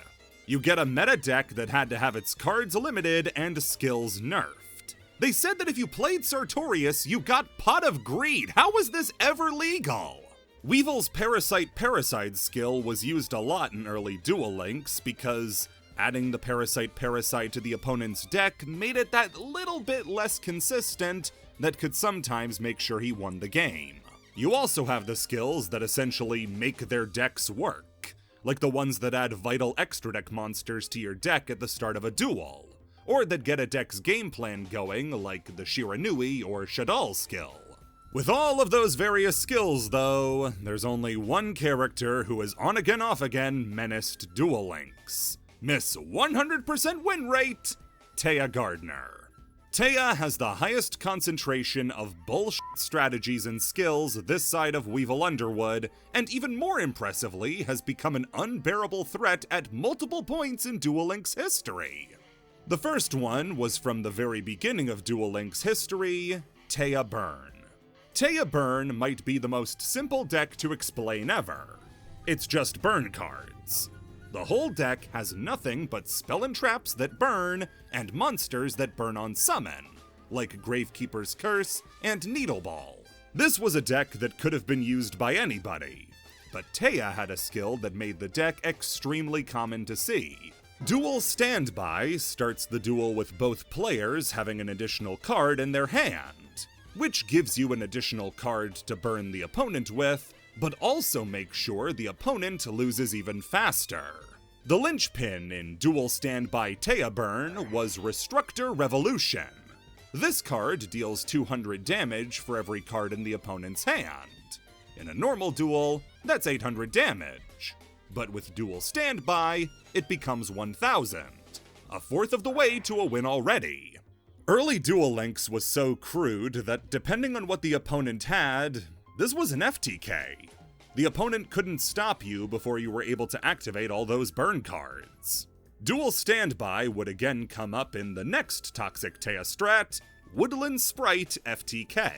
You get a meta deck that had to have its cards limited and skills nerfed. They said that if you played Sartorius, you got Pot of Greed. How was this ever legal? Weevil's Parasite skill was used a lot in early Duel Links because adding the Parasite to the opponent's deck made it that little bit less consistent that could sometimes make sure he won the game. You also have the skills that essentially make their decks work, like the ones that add vital extra deck monsters to your deck at the start of a duel, or that get a deck's game plan going, like the Shiranui or Shadal skill. With all of those various skills, though, there's only one character who is on-again, off-again menaced Duel Links. Miss 100% win rate, Taya Gardner. Taya has the highest concentration of bullshit strategies and skills this side of Weevil Underwood, and even more impressively has become an unbearable threat at multiple points in Duel Links history. The first one was from the very beginning of Duel Links history, Taya Burn. Taya Burn might be the most simple deck to explain ever. It's just burn cards. The whole deck has nothing but spell and traps that burn, and monsters that burn on summon, like Gravekeeper's Curse and Needleball. This was a deck that could have been used by anybody, but Taya had a skill that made the deck extremely common to see. Duel Standby starts the duel with both players having an additional card in their hand. which gives you an additional card to burn the opponent with, but also makes sure the opponent loses even faster. The linchpin in Duel Standby Taya Burn was Restructor Revolution. This card deals 200 damage for every card in the opponent's hand. In a normal duel, that's 800 damage. But with Duel Standby, it becomes 1000, a fourth of the way to a win already. Early Duel Links was so crude that depending on what the opponent had, this was an FTK. The opponent couldn't stop you before you were able to activate all those burn cards. Duel Standby would again come up in the next Toxic Taya strat, Woodland Sprite FTK.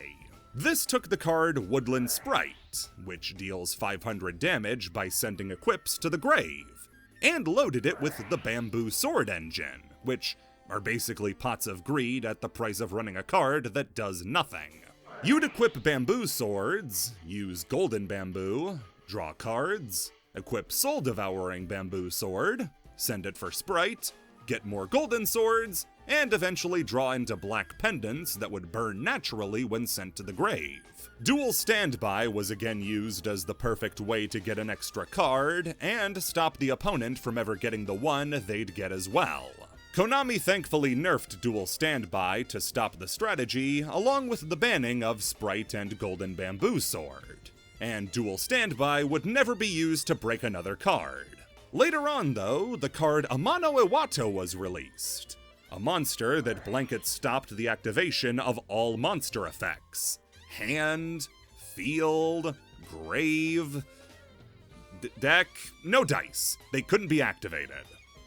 This took the card Woodland Sprite, which deals 500 damage by sending equips to the grave, and loaded it with the Bamboo Sword engine, which are basically pots of greed at the price of running a card that does nothing. You'd equip Bamboo Swords, use Golden Bamboo, draw cards, equip Soul Devouring Bamboo Sword, send it for Sprite, get more Golden Swords, and eventually draw into black pendants that would burn naturally when sent to the grave. Duel Standby was again used as the perfect way to get an extra card, and stop the opponent from ever getting the one they'd get as well. Konami thankfully nerfed Duel Standby to stop the strategy, along with the banning of Sprite and Golden Bamboo Sword, and Duel Standby would never be used to break another card. Later on, though, the card Amano Iwato was released, a monster that blanket stopped the activation of all monster effects. Hand, field, grave, deck, no dice. They couldn't be activated.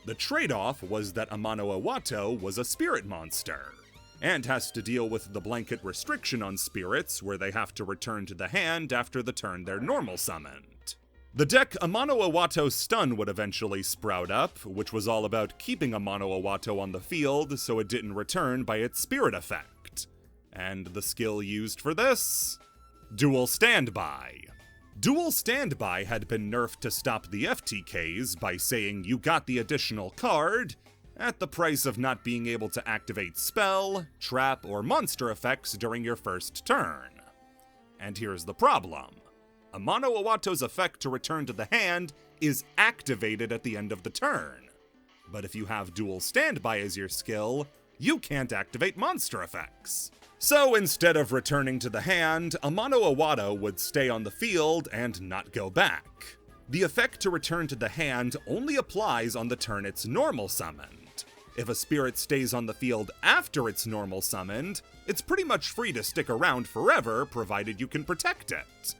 The trade-off was that Amano Iwato was a spirit monster, and has to deal with the blanket restriction on spirits where they have to return to the hand after the turn they're normal summoned. The deck Amano Iwato Stun would eventually sprout up, which was all about keeping Amano Iwato on the field so it didn't return by its spirit effect. And the skill used for this? Duel Standby. Duel Standby had been nerfed to stop the FTKs by saying you got the additional card at the price of not being able to activate spell, trap, or monster effects during your first turn. And here's the problem. Amano Iwato's effect to return to the hand is activated at the end of the turn. But if you have Duel Standby as your skill, you can't activate monster effects. So instead of returning to the hand, Amano Iwato would stay on the field and not go back. The effect to return to the hand only applies on the turn it's normal summoned. If a spirit stays on the field after it's normal summoned, it's pretty much free to stick around forever provided you can protect it.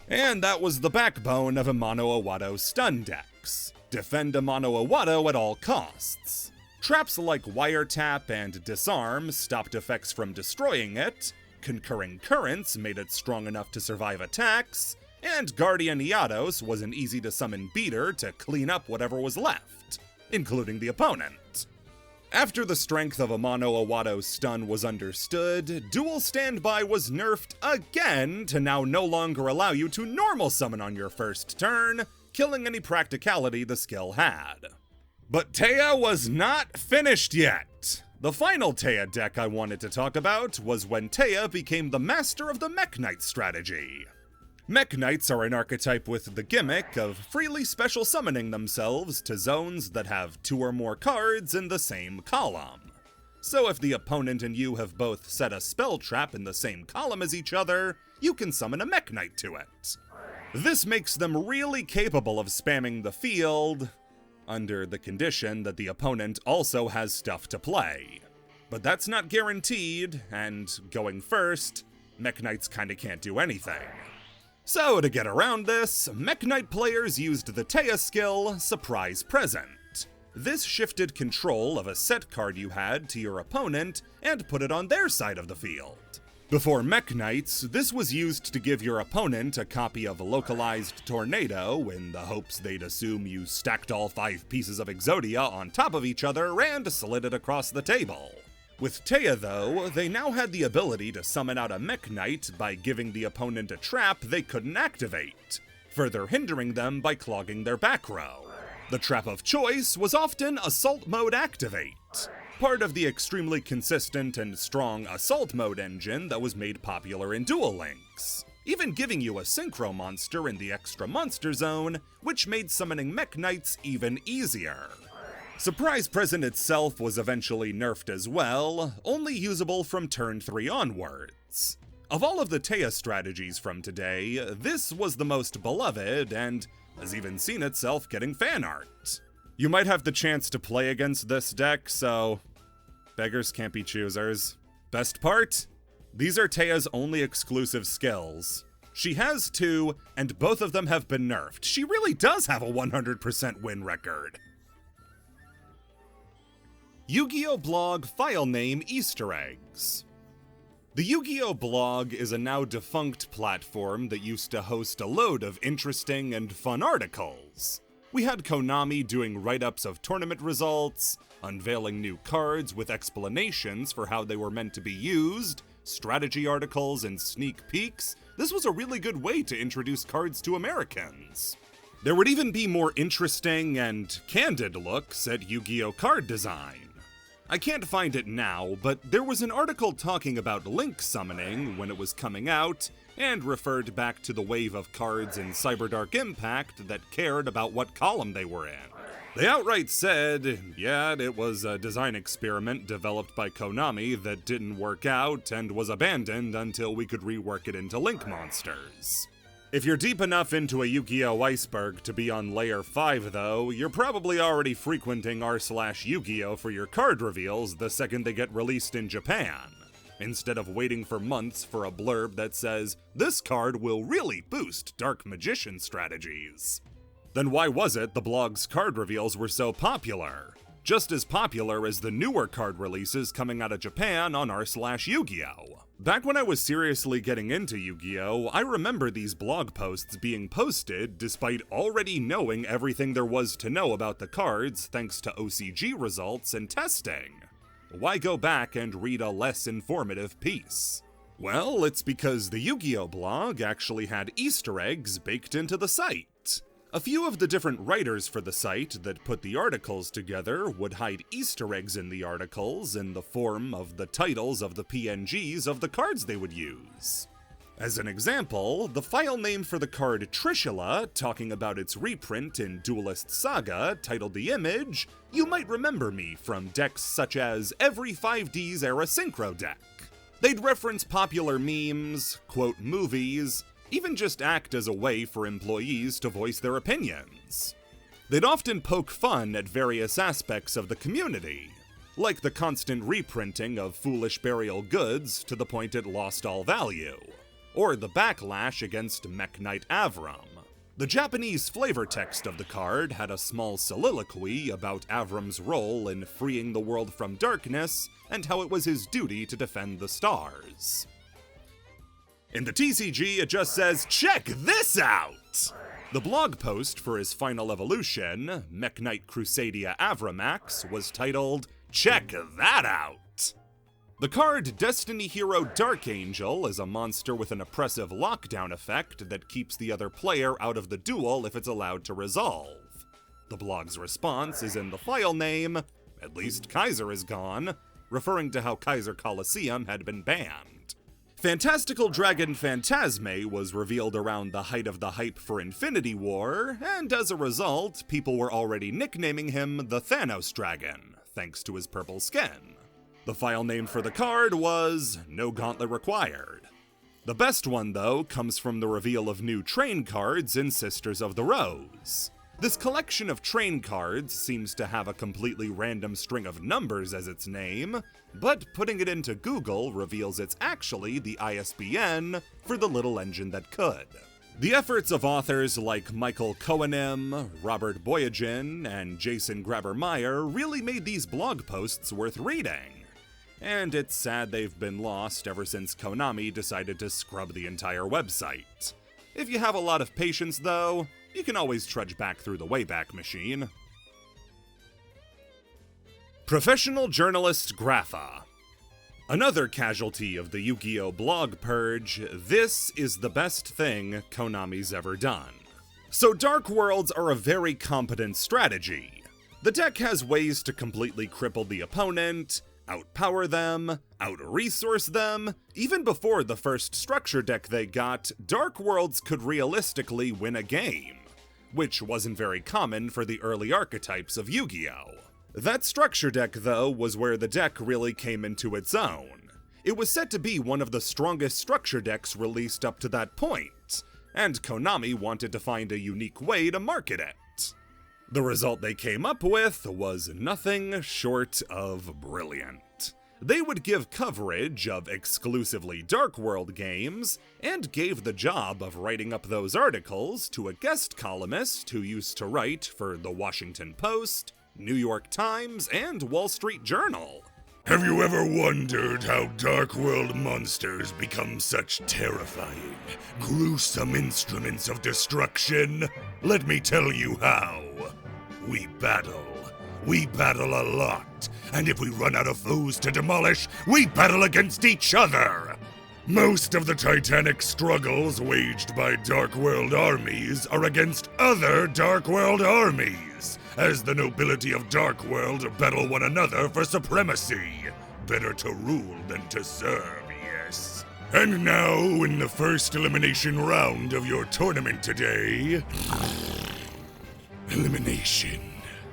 And that was the backbone of Amano Iwato's stun decks. Defend Amano Iwato at all costs. Traps like Wiretap and Disarm stopped effects from destroying it, Concurring Currents made it strong enough to survive attacks, and Guardian Iados was an easy-to-summon beater to clean up whatever was left, including the opponent. After the strength of Amano Iwato's stun was understood, Duel Standby was nerfed again to now no longer allow you to normal summon on your first turn, killing any practicality the skill had. But Taya was not finished yet. The final Taya deck I wanted to talk about was when Taya became the master of the Mech Knight strategy. Mech Knights are an archetype with the gimmick of freely special summoning themselves to zones that have 2 or more cards in the same column. So if the opponent and you have both set a spell trap in the same column as each other, you can summon a Mech Knight to it. This makes them really capable of spamming the field, under the condition that the opponent also has stuff to play. But that's not guaranteed, and going first, Mech Knights kinda can't do anything. So to get around this, Mech Knight players used the Taya skill, Surprise Present. This shifted control of a set card you had to your opponent and put it on their side of the field. Before Mech Knights, this was used to give your opponent a copy of Localized Tornado in the hopes they'd assume you stacked all 5 pieces of Exodia on top of each other and slid it across the table. With Taya though, they now had the ability to summon out a Mech Knight by giving the opponent a trap they couldn't activate, further hindering them by clogging their back row. The trap of choice was often Assault Mode Activate. part of the extremely consistent and strong Assault Mode engine that was made popular in Duel Links, even giving you a Synchro monster in the extra monster zone, which made summoning Mech Knights even easier. Surprise Present itself was eventually nerfed as well, only usable from turn 3 onwards. Of all of the Teia strategies from today, this was the most beloved and has even seen itself getting fan art. You might have the chance to play against this deck, so beggars can't be choosers. Best part? These are Teia's only exclusive skills. She has 2, and both of them have been nerfed. She really does have a 100% win record. Yugioh blog file name Easter eggs. The Yugioh blog is a now defunct platform that used to host a load of interesting and fun articles. We had Konami doing write-ups of tournament results, unveiling new cards with explanations for how they were meant to be used, strategy articles, and sneak peeks. This was a really good way to introduce cards to Americans. There would even be more interesting and candid looks at Yu-Gi-Oh card design. I can't find it now, but there was an article talking about Link summoning when it was coming out, and referred back to the wave of cards in Cyberdark Impact that cared about what column they were in. They outright said, yeah, it was a design experiment developed by Konami that didn't work out and was abandoned until we could rework it into Link monsters. If you're deep enough into a Yu-Gi-Oh! Iceberg to be on Layer 5 though, you're probably already frequenting r/Yugioh for your card reveals the second they get released in Japan, instead of waiting for months for a blurb that says, this card will really boost Dark Magician strategies. Then why was it the blog's card reveals were so popular? Just as popular as the newer card releases coming out of Japan on r/Yugioh. Back when I was seriously getting into Yu-Gi-Oh, I remember these blog posts being posted despite already knowing everything there was to know about the cards thanks to OCG results and testing. Why go back and read a less informative piece? Well, it's because the Yu-Gi-Oh blog actually had Easter eggs baked into the site. A few of the different writers for the site that put the articles together would hide Easter eggs in the articles in the form of the titles of the PNGs of the cards they would use. As an example, the file name for the card Trishula, talking about its reprint in Duelist Saga, titled The Image, you might remember me from decks such as Every 5D's era Synchro deck. They'd reference popular memes, quote movies, even just act as a way for employees to voice their opinions. They'd often poke fun at various aspects of the community, like the constant reprinting of foolish burial goods to the point it lost all value, or the backlash against Mech Knight Avram. The Japanese flavor text of the card had a small soliloquy about Avram's role in freeing the world from darkness and how it was his duty to defend the stars. In the TCG, it just says, check this out! The blog post for his final evolution, Mech Knight Crusadia Avramax, was titled, check that out! The card Destiny Hero Dark Angel is a monster with an oppressive lockdown effect that keeps the other player out of the duel if it's allowed to resolve. The blog's response is in the file name, at least Kaiser is gone, referring to how Kaiser Coliseum had been banned. Fantastical Dragon Phantasme was revealed around the height of the hype for Infinity War, and as a result, people were already nicknaming him the Thanos Dragon, thanks to his purple skin. The file name for the card was No Gauntlet Required. The best one, though, comes from the reveal of new train cards in Sisters of the Rose. This collection of train cards seems to have a completely random string of numbers as its name, but putting it into Google reveals it's actually the ISBN for the little engine that could. The efforts of authors like Michael Cohenim, Robert Boyajian, and Jason Graber-Meyer really made these blog posts worth reading. And it's sad they've been lost ever since Konami decided to scrub the entire website. If you have a lot of patience, though, you can always trudge back through the Wayback Machine. Professional journalist Grapha. Another casualty of the Yu-Gi-Oh! Blog purge, this is the best thing Konami's ever done. So Dark Worlds are a very competent strategy. The deck has ways to completely cripple the opponent, outpower them, out-resource them. Even before the first structure deck they got, Dark Worlds could realistically win a game, which wasn't very common for the early archetypes of Yu-Gi-Oh! That structure deck, though, was where the deck really came into its own. It was said to be one of the strongest structure decks released up to that point, and Konami wanted to find a unique way to market it. The result they came up with was nothing short of brilliant. They would give coverage of exclusively Dark World games, and gave the job of writing up those articles to a guest columnist who used to write for The Washington Post, New York Times, and Wall Street Journal. Have you ever wondered how Dark World monsters become such terrifying, gruesome instruments of destruction? Let me tell you how. We battle. We battle a lot, and if we run out of foes to demolish, we battle against each other. Most of the titanic struggles waged by Dark World armies are against other Dark World armies, as the nobility of Dark World battle one another for supremacy. Better to rule than to serve, yes. And now, in the first elimination round of your tournament today... Elimination.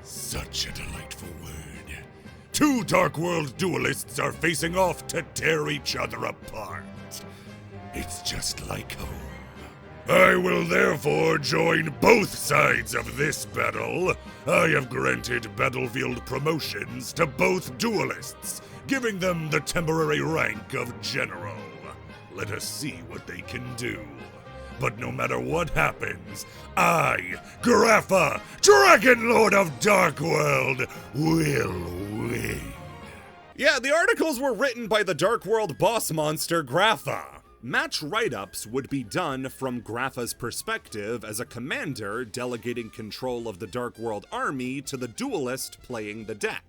Such a delightful word. Two Dark World duelists are facing off to tear each other apart. It's just like home. I will therefore join both sides of this battle. I have granted battlefield promotions to both duelists, giving them the temporary rank of General. Let us see what they can do. But no matter what happens, I, Grapha, Dragon Lord of Dark World, will win. Yeah, the articles were written by the Dark World boss monster, Grapha. Match write-ups would be done from Grapha's perspective as a commander delegating control of the Dark World army to the duelist playing the deck.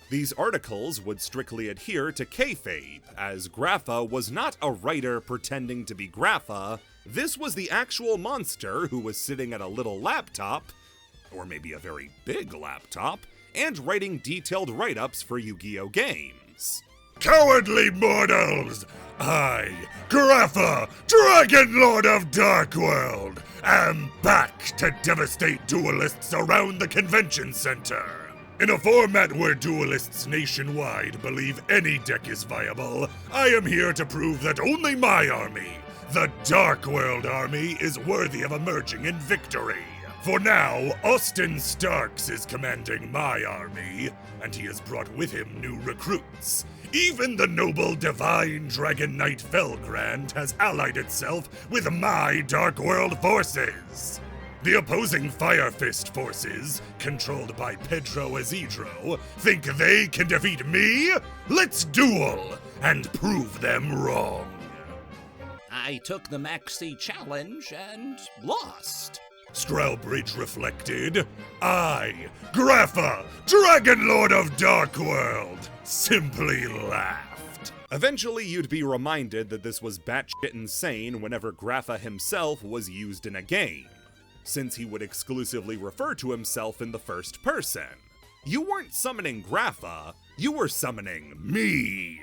These articles would strictly adhere to kayfabe, as Grapha was not a writer pretending to be Grapha. This was the actual monster who was sitting at a little laptop, or maybe a very big laptop, and writing detailed write-ups for Yu-Gi-Oh! Games. Cowardly mortals! I, Grapha, Dragon Lord of Dark World, am back to devastate duelists around the convention center. In a format where duelists nationwide believe any deck is viable, I am here to prove that only my army, the Dark World army, is worthy of emerging in victory. For now, Austin Starks is commanding my army, and he has brought with him new recruits. Even the noble Divine Dragon Knight Felgrand has allied itself with my Dark World forces. The opposing Fire Fist forces, controlled by Pedro Isidro, think they can defeat me? Let's duel and prove them wrong. I took the Maxi challenge and lost. Strawbridge reflected. I, Grapha, Dragon Lord of Dark World, simply laughed. Eventually, you'd be reminded that this was batshit insane whenever Grapha himself was used in a game, since he would exclusively refer to himself in the first person. You weren't summoning Grapha, you were summoning me.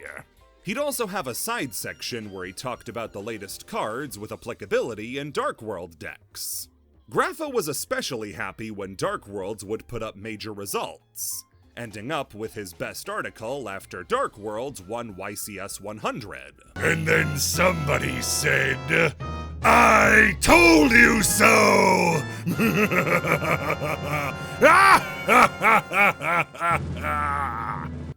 He'd also have a side section where he talked about the latest cards with applicability in Dark World decks. Grapha was especially happy when Dark Worlds would put up major results, ending up with his best article after Dark Worlds won YCS 100. And then somebody said, I told you so!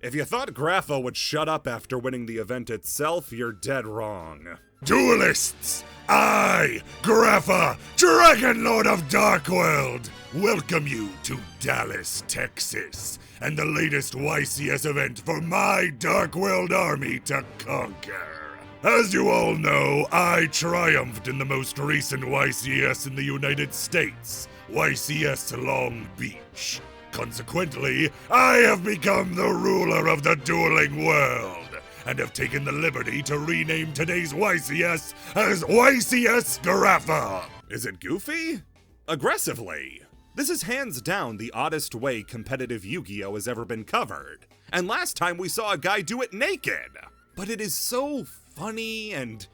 If you thought Grapha would shut up after winning the event itself, you're dead wrong. Duelists! I, Grapha, Dragon Lord of Dark World, welcome you to Dallas, Texas, and the latest YCS event for my Dark World army to conquer. As you all know, I triumphed in the most recent YCS in the United States, YCS Long Beach. Consequently, I have become the ruler of the dueling world, and have taken the liberty to rename today's YCS as YCS Grapha. Is it goofy? Aggressively. This is hands down the oddest way competitive Yugioh has ever been covered, and last time we saw a guy do it naked! But it is so funny and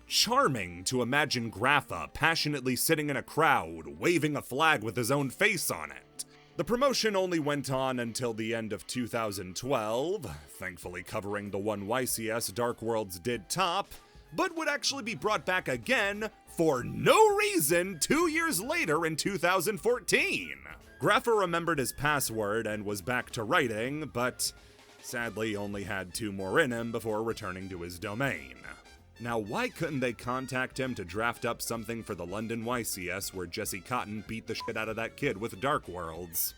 charming to imagine Grapha passionately sitting in a crowd, waving a flag with his own face on it. The promotion only went on until the end of 2012, thankfully covering the one YCS Dark Worlds did top, but would actually be brought back again for no reason 2 years later in 2014. Grapha remembered his password and was back to writing, but sadly only had 2 more in him before returning to his domain. Now, why couldn't they contact him to draft up something for the London YCS where Jesse Cotton beat the shit out of that kid with Dark Worlds?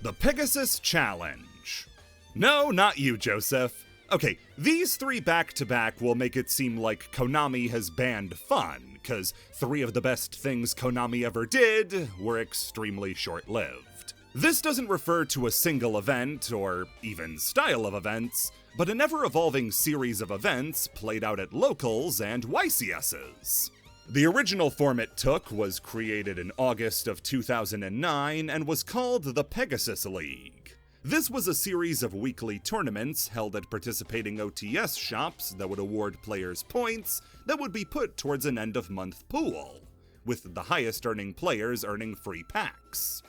The Pegasus Challenge. No, not you, Joseph. Okay, these 3 back-to-back will make it seem like Konami has banned fun, cause 3 of the best things Konami ever did were extremely short-lived. This doesn't refer to a single event, or even style of events, but an ever-evolving series of events played out at locals and YCSs. The original form it took was created in August of 2009 and was called the Pegasus League. This was a series of weekly tournaments held at participating OTS shops that would award players points that would be put towards an end-of-month pool, with the highest-earning players earning free packs.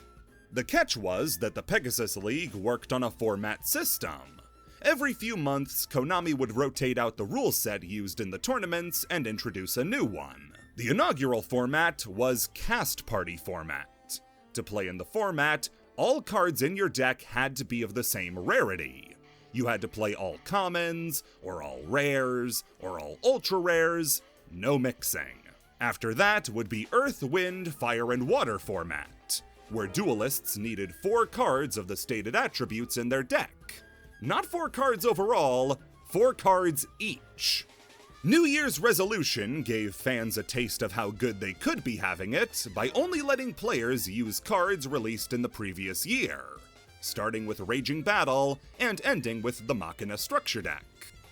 The catch was that the Pegasus League worked on a format system. Every few months, Konami would rotate out the rule set used in the tournaments and introduce a new one. The inaugural format was Cast Party format. To play in the format, all cards in your deck had to be of the same rarity. You had to play all commons, or all rares, or all ultra rares, no mixing. After that would be Earth, Wind, Fire, and Water format, where duelists needed 4 cards of the stated attributes in their deck. Not 4 cards overall, 4 cards each. New Year's resolution gave fans a taste of how good they could be having it by only letting players use cards released in the previous year, starting with Raging Battle and ending with the Machina Structure deck.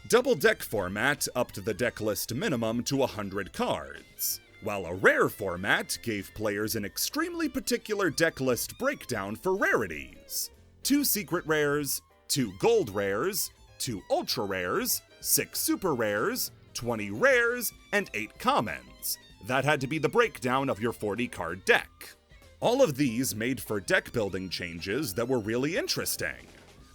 Double deck format upped the deck list minimum to 100 cards, while a rare format gave players an extremely particular deck list breakdown for rarities. 2 secret rares, 2 gold rares, 2 ultra rares, 6 super rares, 20 rares, and 8 commons. That had to be the breakdown of your 40-card deck. All of these made for deck building changes that were really interesting.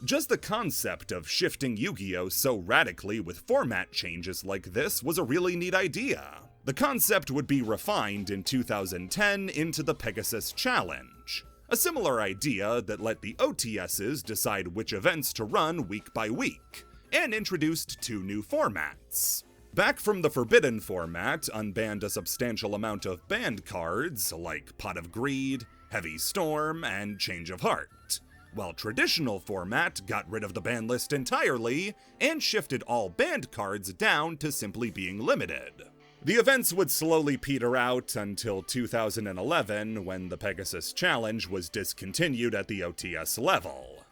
Just the concept of shifting Yu-Gi-Oh! So radically with format changes like this was a really neat idea. The concept would be refined in 2010 into the Pegasus Challenge, a similar idea that let the OTSs decide which events to run week by week, and introduced 2 new formats. Back from the Forbidden format unbanned a substantial amount of banned cards like Pot of Greed, Heavy Storm, and Change of Heart, while Traditional format got rid of the ban list entirely and shifted all banned cards down to simply being limited. The events would slowly peter out until 2011, when the Pegasus Challenge was discontinued at the OTS level.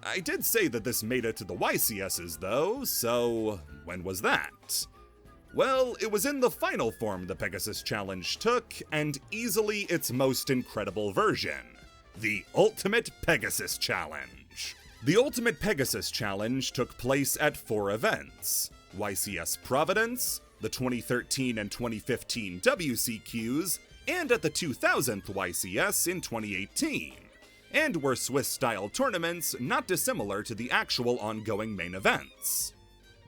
I did say that this made it to the YCSs though, so when was that? Well, it was in the final form the Pegasus Challenge took, and easily its most incredible version, the Ultimate Pegasus Challenge. The Ultimate Pegasus Challenge took place at 4 events: YCS Providence, the 2013 and 2015 WCQs, and at the 2000th YCS in 2018, and were Swiss-style tournaments not dissimilar to the actual ongoing main events.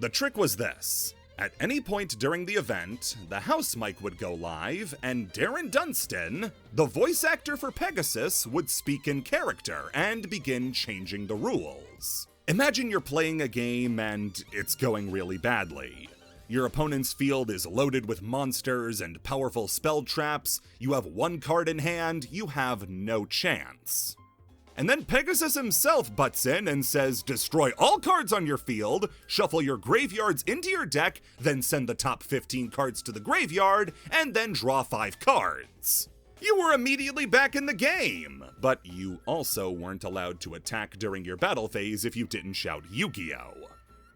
The trick was this: at any point during the event, the house mic would go live, and Darren Dunstan, the voice actor for Pegasus, would speak in character and begin changing the rules. Imagine you're playing a game and it's going really badly. Your opponent's field is loaded with monsters and powerful spell traps, you have 1 card in hand, you have no chance. And then Pegasus himself butts in and says, destroy all cards on your field, shuffle your graveyards into your deck, then send the top 15 cards to the graveyard, and then draw 5 cards. You were immediately back in the game, but you also weren't allowed to attack during your battle phase if you didn't shout Yugioh.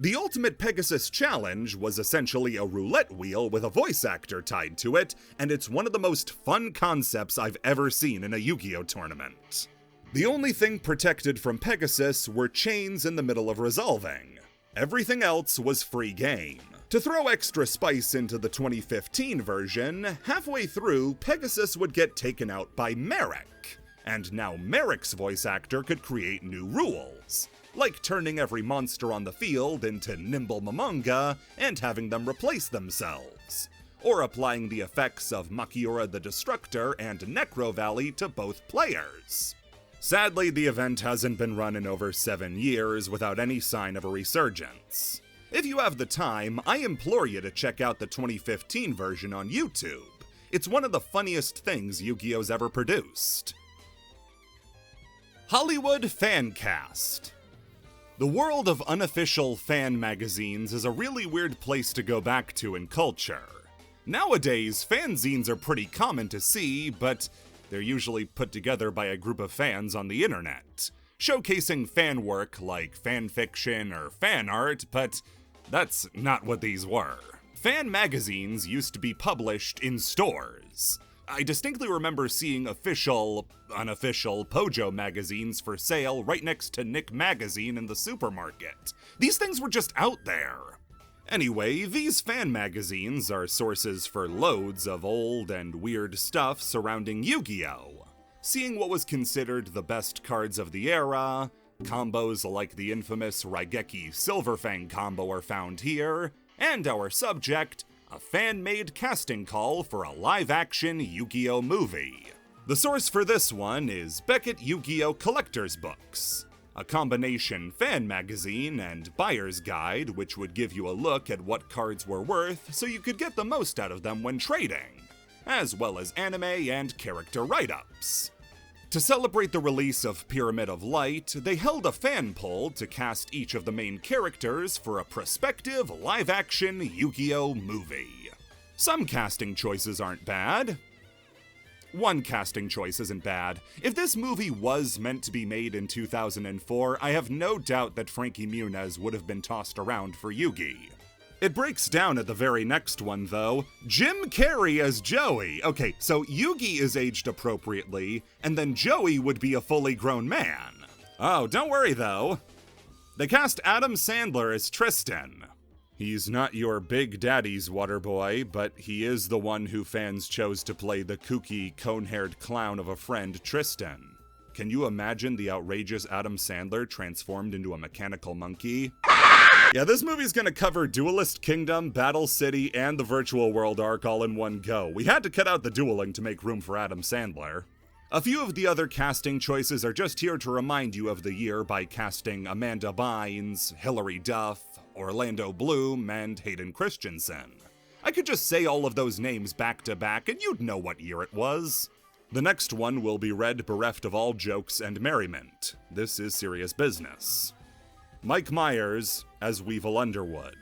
The Ultimate Pegasus Challenge was essentially a roulette wheel with a voice actor tied to it, and it's one of the most fun concepts I've ever seen in a Yu-Gi-Oh tournament. The only thing protected from Pegasus were chains in the middle of resolving. Everything else was free game. To throw extra spice into the 2015 version, halfway through, Pegasus would get taken out by Marik, and now Marik's voice actor could create new rules, like turning every monster on the field into nimble Momonga and having them replace themselves, or applying the effects of Makiura the Destructor and Nekro Valley to both players. Sadly, the event hasn't been run in over 7 years without any sign of a resurgence. If you have the time, I implore you to check out the 2015 version on YouTube. It's one of the funniest things Yu-Gi-Oh's ever produced. Hollywood Fancast. The world of unofficial fan magazines is a really weird place to go back to in culture. Nowadays, fanzines are pretty common to see, but they're usually put together by a group of fans on the internet, showcasing fan work like fanfiction or fan art, but that's not what these were. Fan magazines used to be published in stores. I distinctly remember seeing official, unofficial Pojo magazines for sale right next to Nick Magazine in the supermarket. These things were just out there. Anyway, these fan magazines are sources for loads of old and weird stuff surrounding Yu-Gi-Oh! Seeing what was considered the best cards of the era, combos like the infamous Raigeki Silverfang combo are found here, and our subject, a fan-made casting call for a live-action Yu-Gi-Oh! Movie. The source for this one is Beckett Yu-Gi-Oh! Collector's Books, a combination fan magazine and buyer's guide which would give you a look at what cards were worth so you could get the most out of them when trading, as well as anime and character write-ups. To celebrate the release of Pyramid of Light, they held a fan poll to cast each of the main characters for a prospective live-action Yu-Gi-Oh! Movie. Some casting choices aren't bad. One casting choice isn't bad. If this movie was meant to be made in 2004, I have no doubt that Frankie Muniz would have been tossed around for Yugi. It breaks down at the very next one, though. Jim Carrey as Joey. Okay, so Yugi is aged appropriately, and then Joey would be a fully grown man. Oh, don't worry, though. They cast Adam Sandler as Tristan. He's not your Big Daddy's water boy, but he is the one who fans chose to play the kooky, cone-haired clown of a friend, Tristan. Can you imagine the outrageous Adam Sandler transformed into a mechanical monkey? Yeah, this movie's gonna cover Duelist Kingdom, Battle City, and the Virtual World arc all in one go. We had to cut out the dueling to make room for Adam Sandler. A few of the other casting choices are just here to remind you of the year by casting Amanda Bynes, Hilary Duff, Orlando Bloom, and Hayden Christensen. I could just say all of those names back to back and you'd know what year it was. The next one will be read bereft of all jokes and merriment. This is serious business. Mike Myers as Weevil Underwood.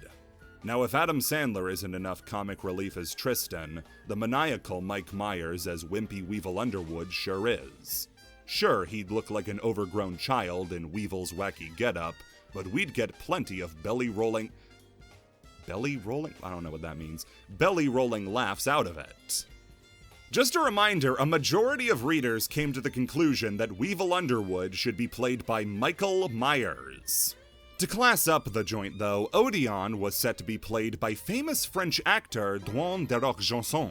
Now, if Adam Sandler isn't enough comic relief as Tristan, the maniacal Mike Myers as Wimpy Weevil Underwood sure is. Sure, he'd look like an overgrown child in Weevil's wacky getup, but we'd get plenty of belly-rolling? I don't know what that means. Belly-rolling laughs out of it. Just a reminder, a majority of readers came to the conclusion that Weevil Underwood should be played by Michael Myers. To class up the joint, though, Odeon was set to be played by famous French actor Dwayne de Roquejanson.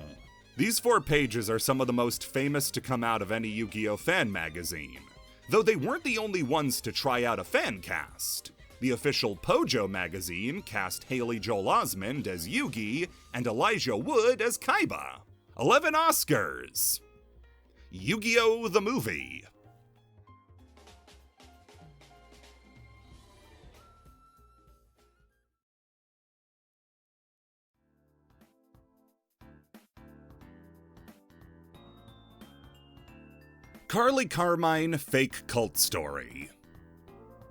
These 4 pages are some of the most famous to come out of any Yu-Gi-Oh! Fan magazine, though they weren't the only ones to try out a fan cast. The official Pojo magazine cast Haley Joel Osment as Yugi and Elijah Wood as Kaiba. 11 Oscars! Yu-Gi-Oh! The Movie. Carly Carmine Fake Cult Story.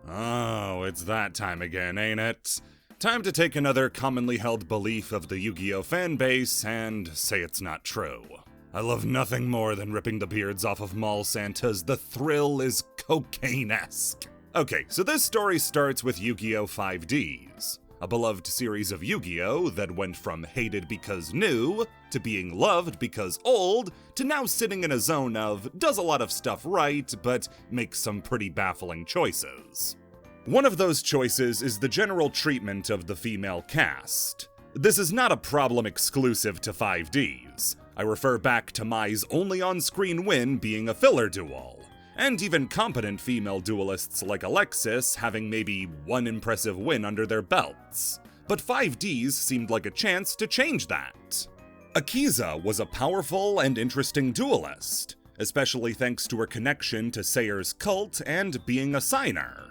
Oh, it's that time again, ain't it? Time to take another commonly held belief of the Yu-Gi-Oh! Fanbase and say it's not true. I love nothing more than ripping the beards off of mall Santas. The thrill is cocaine-esque. Okay, so this story starts with Yu-Gi-Oh! 5Ds. a beloved series of Yu-Gi-Oh! That went from hated because new, to being loved because old, to now sitting in a zone of does a lot of stuff right, but makes some pretty baffling choices. One of those choices is the general treatment of the female cast. This is not a problem exclusive to 5Ds. I refer back to Mai's only on-screen win being a filler duel, and even competent female duelists like Alexis having maybe one impressive win under their belts. But 5Ds seemed like a chance to change that. Akiza was a powerful and interesting duelist, especially thanks to her connection to Sayer's cult and being a signer.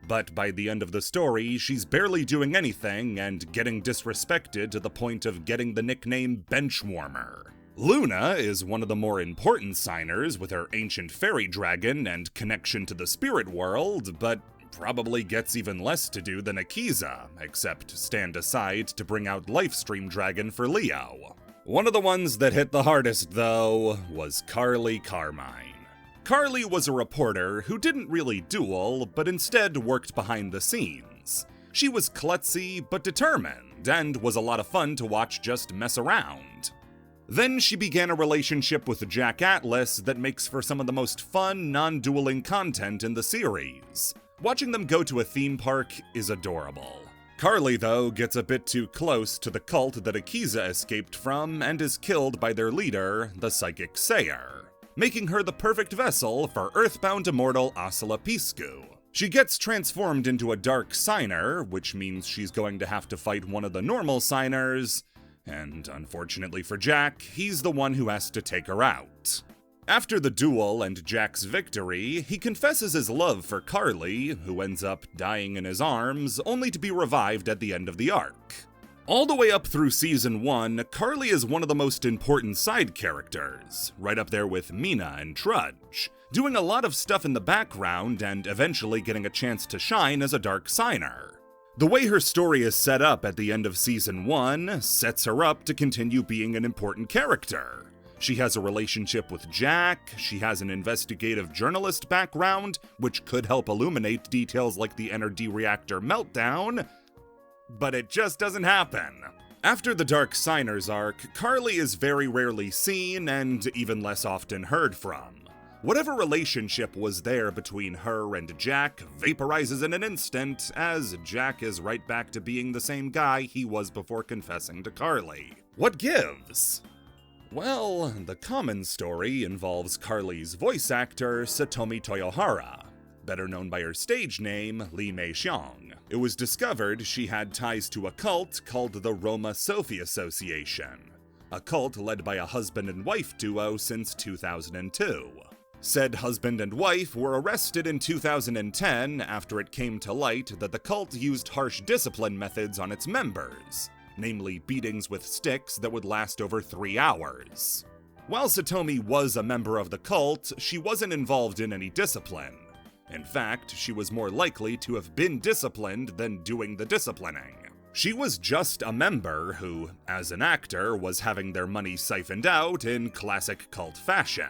But by the end of the story, she's barely doing anything and getting disrespected to the point of getting the nickname Benchwarmer. Luna is one of the more important signers with her ancient fairy dragon and connection to the spirit world, but probably gets even less to do than Akiza, except stand aside to bring out Lifestream Dragon for Leo. One of the ones that hit the hardest, though, was Carmine. Carly was a reporter who didn't really duel, but instead worked behind the scenes. She was klutzy but determined, and was a lot of fun to watch just mess around. Then she began a relationship with Jack Atlas that makes for some of the most fun, non-dueling content in the series. Watching them go to a theme park is adorable. Carly, though, gets a bit too close to the cult that Akiza escaped from and is killed by their leader, the Psychic Sayer, making her the perfect vessel for Earthbound immortal Asala Piscu. She gets transformed into a dark signer, which means she's going to have to fight one of the normal signers, and unfortunately for Jack, he's the one who has to take her out. After the duel and Jack's victory, he confesses his love for Carly, who ends up dying in his arms, only to be revived at the end of the arc. All the way up through Season 1, Carly is one of the most important side characters, right up there with Mina and Trudge, doing a lot of stuff in the background and eventually getting a chance to shine as a dark signer. The way her story is set up at the end of Season 1 sets her up to continue being an important character. She has a relationship with Jack, she has an investigative journalist background, which could help illuminate details like the NRD reactor meltdown, but it just doesn't happen. After the Dark Signers arc, Carly is very rarely seen and even less often heard from. Whatever relationship was there between her and Jack vaporizes in an instant, as Jack is right back to being the same guy he was before confessing to Carly. What gives? Well, the common story involves Carly's voice actor, Satomi Toyohara, better known by her stage name, Lee Mei-xiong. It was discovered she had ties to a cult called the Roma Sophie Association, a cult led by a husband and wife duo since 2002. Said husband and wife were arrested in 2010 after it came to light that the cult used harsh discipline methods on its members, namely beatings with sticks that would last over 3 hours. While Satomi was a member of the cult, she wasn't involved in any discipline. In fact, she was more likely to have been disciplined than doing the disciplining. She was just a member who, as an actor, was having their money siphoned out in classic cult fashion.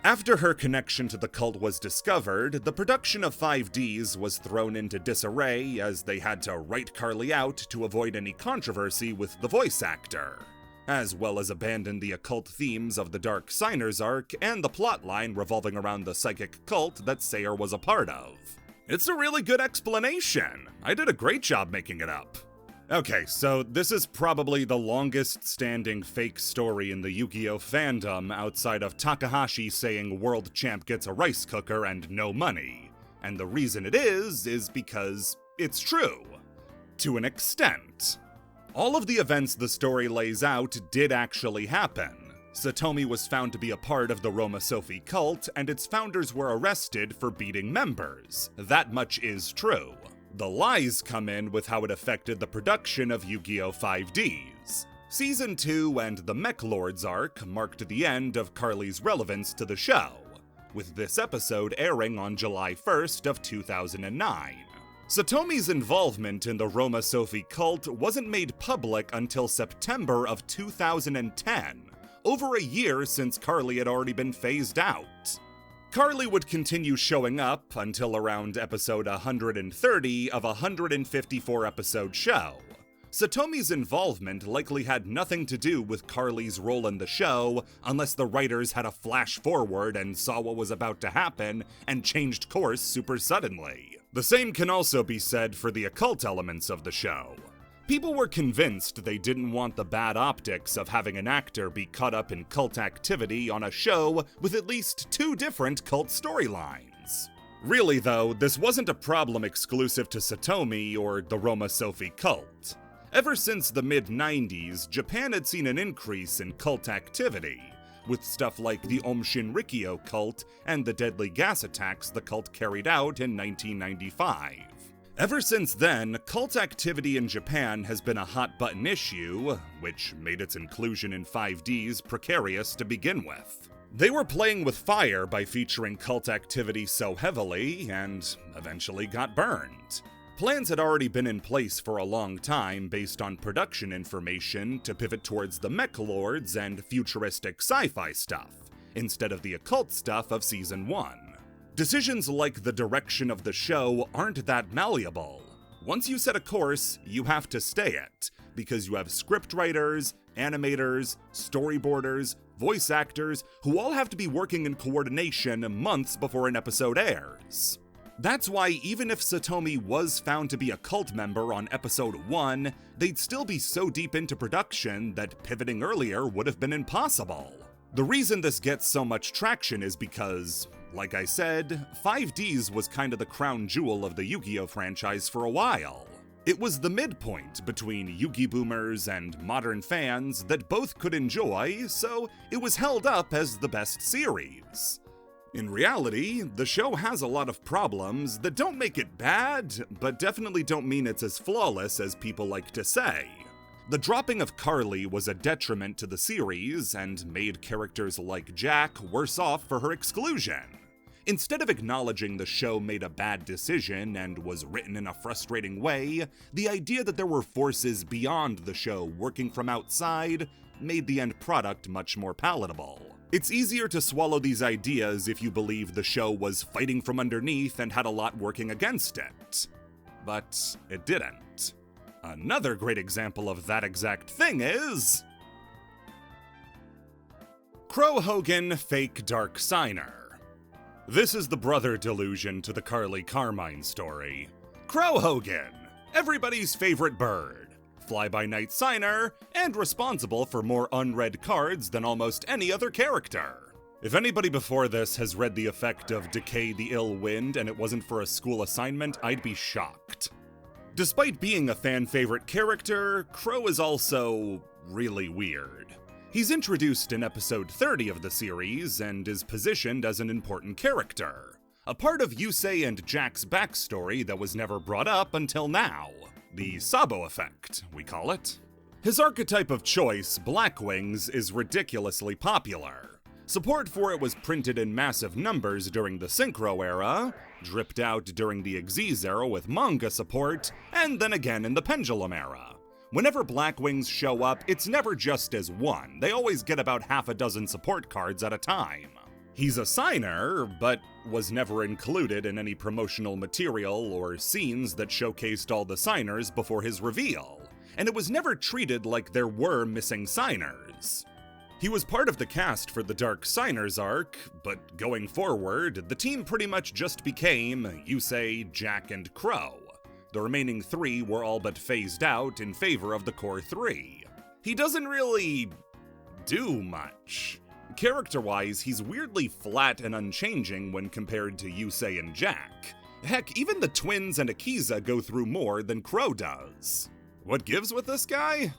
After her connection to the cult was discovered, the production of 5Ds was thrown into disarray as they had to write Carly out to avoid any controversy with the voice actor, as well as abandon the occult themes of the Dark Signers arc and the plotline revolving around the psychic cult that Sayer was a part of. It's a really good explanation. I did a great job making it up. Okay, so this is probably the longest standing fake story in the Yu-Gi-Oh fandom outside of Takahashi saying world champ gets a rice cooker and no money. And the reason it is because it's true. To an extent. All of the events the story lays out did actually happen. Satomi was found to be a part of the Roma Sophie cult, and its founders were arrested for beating members. That much is true. The lies come in with how it affected the production of Yu-Gi-Oh! 5Ds. Season 2 and the Mech Lords arc marked the end of Carly's relevance to the show, with this episode airing on July 1st of 2009. Satomi's involvement in the Roma Sophie cult wasn't made public until September of 2010, over a year since Carly had already been phased out. Carly would continue showing up until around episode 130 of a 154-episode show, Satomi's involvement likely had nothing to do with Carly's role in the show, unless the writers had a flash forward and saw what was about to happen and changed course super suddenly. The same can also be said for the occult elements of the show. People were convinced they didn't want the bad optics of having an actor be caught up in cult activity on a show with at least 2 different cult storylines. Really though, this wasn't a problem exclusive to Satomi or the Roma Sophie cult. Ever since the mid-90s, Japan had seen an increase in cult activity, with stuff like the Om Shinrikyo cult and the deadly gas attacks the cult carried out in 1995. Ever since then, cult activity in Japan has been a hot-button issue, which made its inclusion in 5Ds precarious to begin with. They were playing with fire by featuring cult activity so heavily, and eventually got burned. Plans had already been in place for a long time based on production information to pivot towards the mech lords and futuristic sci-fi stuff, instead of the occult stuff of Season 1. Decisions like the direction of the show aren't that malleable. Once you set a course, you have to stay it, because you have scriptwriters, animators, storyboarders, voice actors, who all have to be working in coordination months before an episode airs. That's why even if Satomi was found to be a cult member on episode 1, they'd still be so deep into production that pivoting earlier would have been impossible. The reason this gets so much traction is because, like I said, 5Ds was kind of the crown jewel of the Yugioh franchise for a while. It was the midpoint between Yugi boomers and modern fans that both could enjoy, so it was held up as the best series. In reality, the show has a lot of problems that don't make it bad, but definitely don't mean it's as flawless as people like to say. The dropping of Carly was a detriment to the series and made characters like Jack worse off for her exclusion. Instead of acknowledging the show made a bad decision and was written in a frustrating way, the idea that there were forces beyond the show working from outside made the end product much more palatable. It's easier to swallow these ideas if you believe the show was fighting from underneath and had a lot working against it. But it didn't. Another great example of that exact thing is Crow Hogan Fake Dark Signer. This is the brother delusion to the Carly Carmine story. Crow Hogan, everybody's favorite bird. Fly-by-night signer, and responsible for more unread cards than almost any other character. If anybody before this has read The Effect of Decay the Ill Wind and it wasn't for a school assignment, I'd be shocked. Despite being a fan-favorite character, Crow is also really weird. He's introduced in episode 30 of the series and is positioned as an important character, a part of Yusei and Jack's backstory that was never brought up until now. The Sabo effect, we call it. His archetype of choice, Black Wings, is ridiculously popular. Support for it was printed in massive numbers during the Synchro era, dripped out during the Xyz era with manga support, and then again in the Pendulum era. Whenever Black Wings show up, it's never just as one, they always get about half a dozen support cards at a time. He's a signer, but was never included in any promotional material or scenes that showcased all the signers before his reveal, and it was never treated like there were missing signers. He was part of the cast for the Dark Signers arc, but going forward, the team pretty much just became Yusei, Jack, and Crow. The remaining 3 were all but phased out in favor of the core 3. He doesn't really do much. Character-wise, he's weirdly flat and unchanging when compared to Yusei and Jack. Heck, even the twins and Akiza go through more than Crow does. What gives with this guy?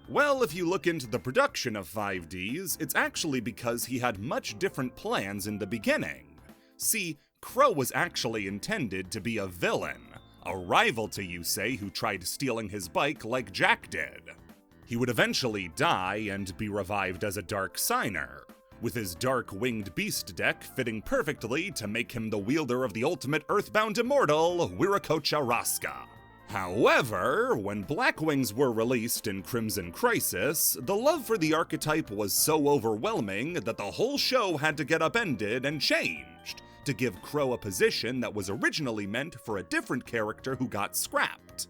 Well, if you look into the production of 5Ds, it's actually because he had much different plans in the beginning. See, Crow was actually intended to be a villain, a rival to Yusei who tried stealing his bike like Jack did. He would eventually die and be revived as a Dark Signer, with his Dark Winged Beast deck fitting perfectly to make him the wielder of the ultimate Earthbound Immortal, Wiracocha Raska. However, when Black Wings were released in Crimson Crisis, the love for the archetype was so overwhelming that the whole show had to get upended and changed, to give Crow a position that was originally meant for a different character who got scrapped.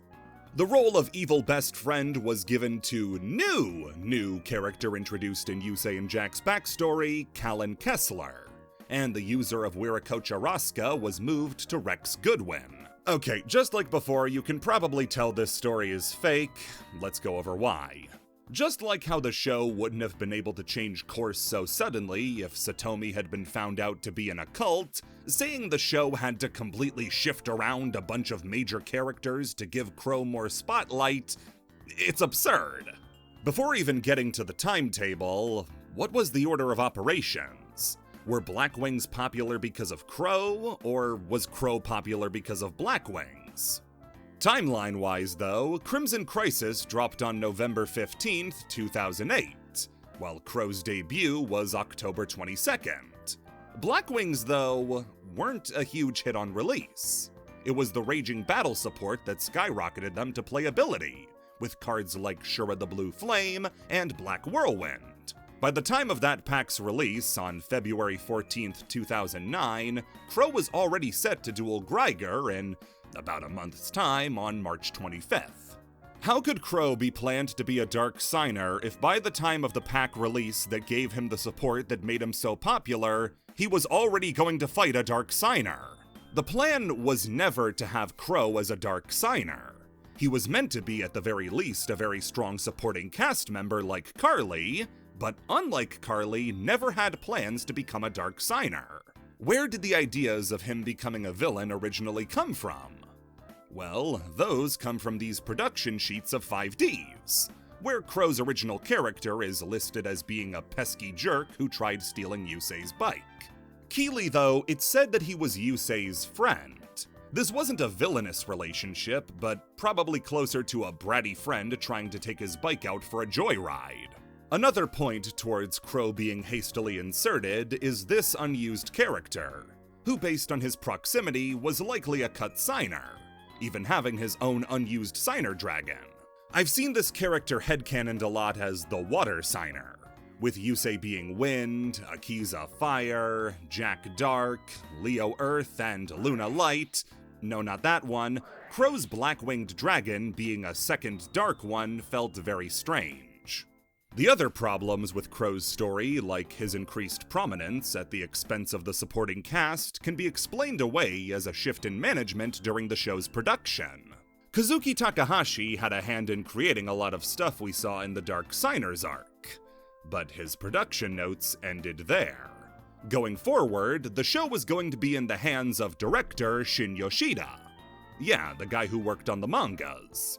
The role of evil best friend was given to new character introduced in Yusei and Jack's backstory, Callan Kessler, and the user of Wiracocha Raska was moved to Rex Goodwin. Okay, just like before, you can probably tell this story is fake. Let's go over why. Just like how the show wouldn't have been able to change course so suddenly if Satomi had been found out to be an occult, saying the show had to completely shift around a bunch of major characters to give Crow more spotlight, it's absurd. Before even getting to the timetable, what was the order of operations? Were Blackwings popular because of Crow, or was Crow popular because of Blackwings? Timeline-wise, though, Crimson Crisis dropped on November 15th, 2008, while Crow's debut was October 22nd. Blackwings, though, weren't a huge hit on release. It was the raging battle support that skyrocketed them to playability, with cards like Shura the Blue Flame and Black Whirlwind. By the time of that pack's release on February 14th, 2009, Crow was already set to duel Greiger in about a month's time on March 25th. How could Crow be planned to be a Dark Signer if by the time of the pack release that gave him the support that made him so popular, he was already going to fight a Dark Signer? The plan was never to have Crow as a Dark Signer. He was meant to be at the very least a very strong supporting cast member like Carly, but unlike Carly, never had plans to become a Dark Signer. Where did the ideas of him becoming a villain originally come from? Well, those come from these production sheets of 5Ds, where Crow's original character is listed as being a pesky jerk who tried stealing Yusei's bike. Keely, though, it said that he was Yusei's friend. This wasn't a villainous relationship, but probably closer to a bratty friend trying to take his bike out for a joyride. Another point towards Crow being hastily inserted is this unused character, who based on his proximity was likely a cut signer, even having his own unused signer dragon. I've seen this character headcanoned a lot as the water signer, with Yusei being wind, Akiza fire, Jack dark, Leo earth, and Luna light. No, not that one. Crow's black-winged dragon being a second dark one felt very strange. The other problems with Crow's story, like his increased prominence at the expense of the supporting cast, can be explained away as a shift in management during the show's production. Kazuki Takahashi had a hand in creating a lot of stuff we saw in the Dark Signers arc, but his production notes ended there. Going forward, the show was going to be in the hands of director Shin Yoshida. Yeah, the guy who worked on the mangas.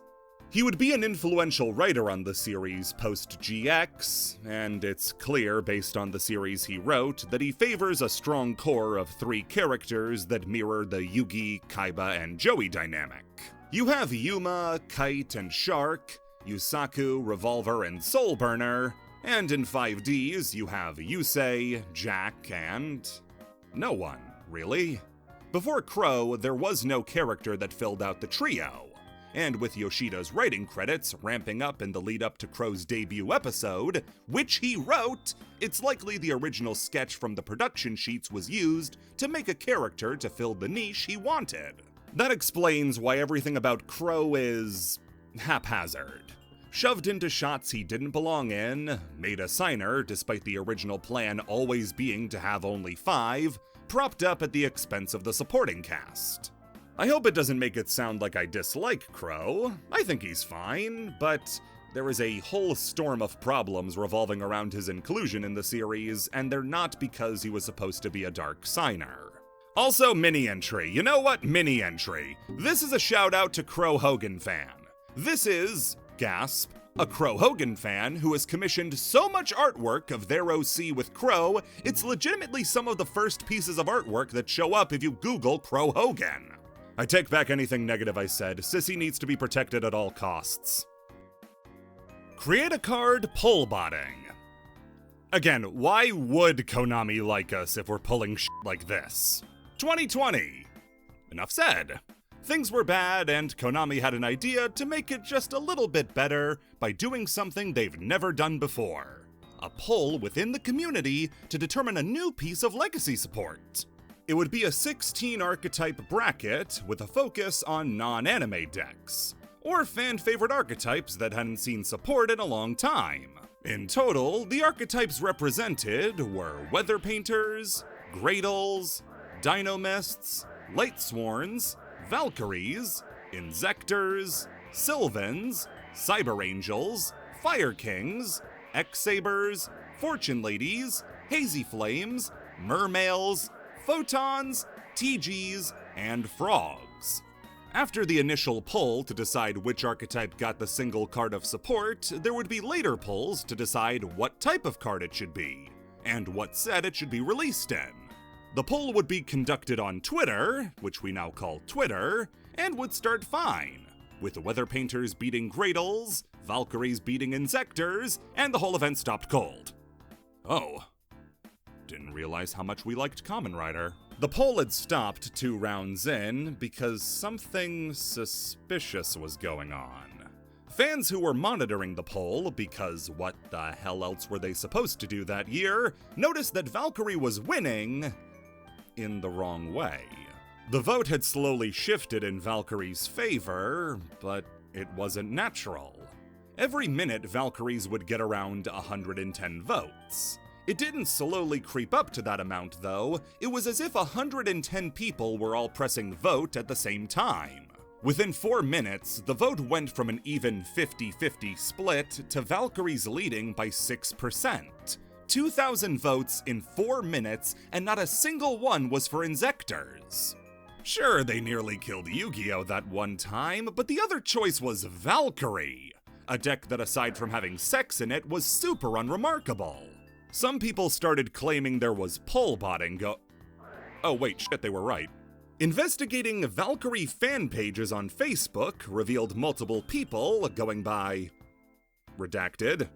He would be an influential writer on the series post-GX, and it's clear based on the series he wrote that he favors a strong core of 3 characters that mirror the Yugi, Kaiba, and Joey dynamic. You have Yuma, Kite, and Shark, Yusaku, Revolver, and Soulburner, and in 5Ds you have Yusei, Jack, and no one, really. Before Crow, there was no character that filled out the trio. And with Yoshida's writing credits ramping up in the lead up to Crow's debut episode, which he wrote, it's likely the original sketch from the production sheets was used to make a character to fill the niche he wanted. That explains why everything about Crow is haphazard. Shoved into shots he didn't belong in, made a signer despite the original plan always being to have only 5, propped up at the expense of the supporting cast. I hope it doesn't make it sound like I dislike Crow. I think he's fine, but there is a whole storm of problems revolving around his inclusion in the series, and they're not because he was supposed to be a Dark Signer. Also, mini-entry. You know what? Mini-entry. This is a shout-out to Crow Hogan fan. This is, gasp, a Crow Hogan fan who has commissioned so much artwork of their OC with Crow, it's legitimately some of the first pieces of artwork that show up if you Google Crow Hogan. I take back anything negative I said. Sissy needs to be protected at all costs. Create a card pull botting. Again, why would Konami like us if we're pulling shit like this? 2020. Enough said. Things were bad, and Konami had an idea to make it just a little bit better by doing something they've never done before. A poll within the community to determine a new piece of legacy support. It would be a 16 archetype bracket with a focus on non-anime decks, or fan-favorite archetypes that hadn't seen support in a long time. In total, the archetypes represented were Weather Painters, Gradles, Dinomists, Lightsworns, Valkyries, Insectors, Sylvans, Cyber Angels, Fire Kings, X-Sabers, Fortune Ladies, Hazy Flames, Mermails, Photons, TGs, and Frogs. After the initial poll to decide which archetype got the single card of support, there would be later polls to decide what type of card it should be, and what set it should be released in. The poll would be conducted on Twitter, which we now call Twitter, and would start fine, with the Weather Painters beating Gradles, Valkyries beating Insectors, and the whole event stopped cold. Oh. Didn't realize how much we liked Kamen Rider. The poll had stopped 2 rounds in because something suspicious was going on. Fans who were monitoring the poll, because what the hell else were they supposed to do that year, noticed that Valkyrie was winning in the wrong way. The vote had slowly shifted in Valkyrie's favor, but it wasn't natural. Every minute, Valkyries would get around 110 votes. It didn't slowly creep up to that amount, though. It was as if 110 people were all pressing vote at the same time. Within 4 minutes, the vote went from an even 50-50 split to Valkyries leading by 6%. 2,000 votes in 4 minutes, and not a single one was for Insectors. Sure, they nearly killed Yugioh that one time, but the other choice was Valkyrie, a deck that aside from having sex in it was super unremarkable. Some people started claiming there was poll botting Oh wait, shit, they were right. Investigating Valkyrie fan pages on Facebook revealed multiple people, going by redacted,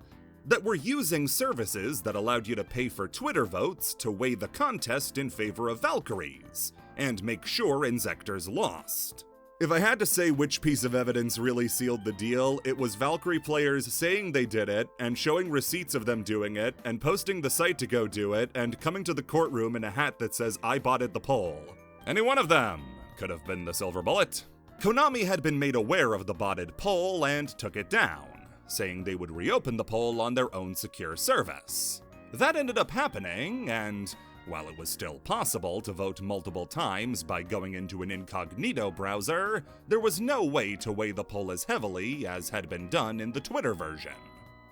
that were using services that allowed you to pay for Twitter votes to weigh the contest in favor of Valkyries, and make sure Insectors lost. If I had to say which piece of evidence really sealed the deal, it was Valkyrie players saying they did it, and showing receipts of them doing it, and posting the site to go do it, and coming to the courtroom in a hat that says I botted the poll. Any one of them could have been the silver bullet. Konami had been made aware of the botted poll and took it down, saying they would reopen the poll on their own secure service. That ended up happening, and while it was still possible to vote multiple times by going into an incognito browser, there was no way to weigh the poll as heavily as had been done in the Twitter version.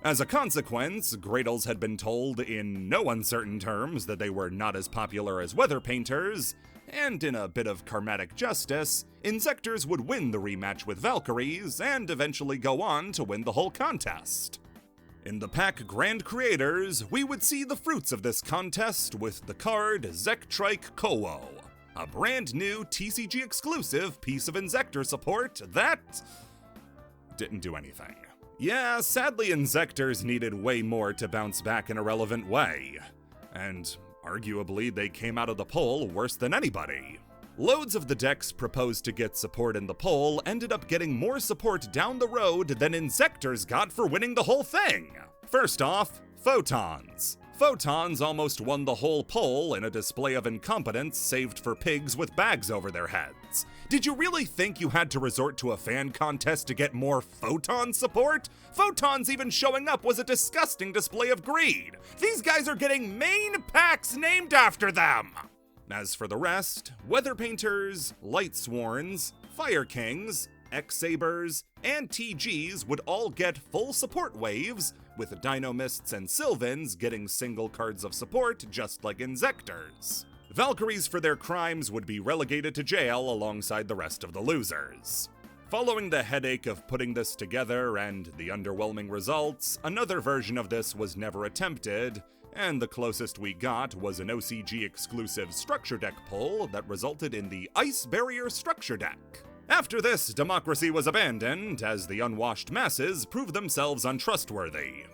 As a consequence, Gradles had been told in no uncertain terms that they were not as popular as Weather Painters, and in a bit of karmatic justice, Insectors would win the rematch with Valkyries and eventually go on to win the whole contest. In the pack Grand Creators, we would see the fruits of this contest with the card Zektrike Kowo, a brand new TCG exclusive piece of Insector support that didn't do anything. Yeah, sadly Insectors needed way more to bounce back in a relevant way, and arguably they came out of the poll worse than anybody. Loads of the decks proposed to get support in the poll ended up getting more support down the road than Insectors got for winning the whole thing. First off, Photons. Photons almost won the whole poll in a display of incompetence saved for pigs with bags over their heads. Did you really think you had to resort to a fan contest to get more Photon support? Photons even showing up was a disgusting display of greed. These guys are getting main packs named after them! As for the rest, Weather Painters, Lightsworns, Fire Kings, X-Sabers, and TGs would all get full support waves, with Dinomists and Sylvans getting single cards of support just like Insectors. Valkyries for their crimes would be relegated to jail alongside the rest of the losers. Following the headache of putting this together and the underwhelming results, another version of this was never attempted, and the closest we got was an OCG exclusive structure deck poll that resulted in the Ice Barrier structure deck. After this, democracy was abandoned as the unwashed masses proved themselves untrustworthy.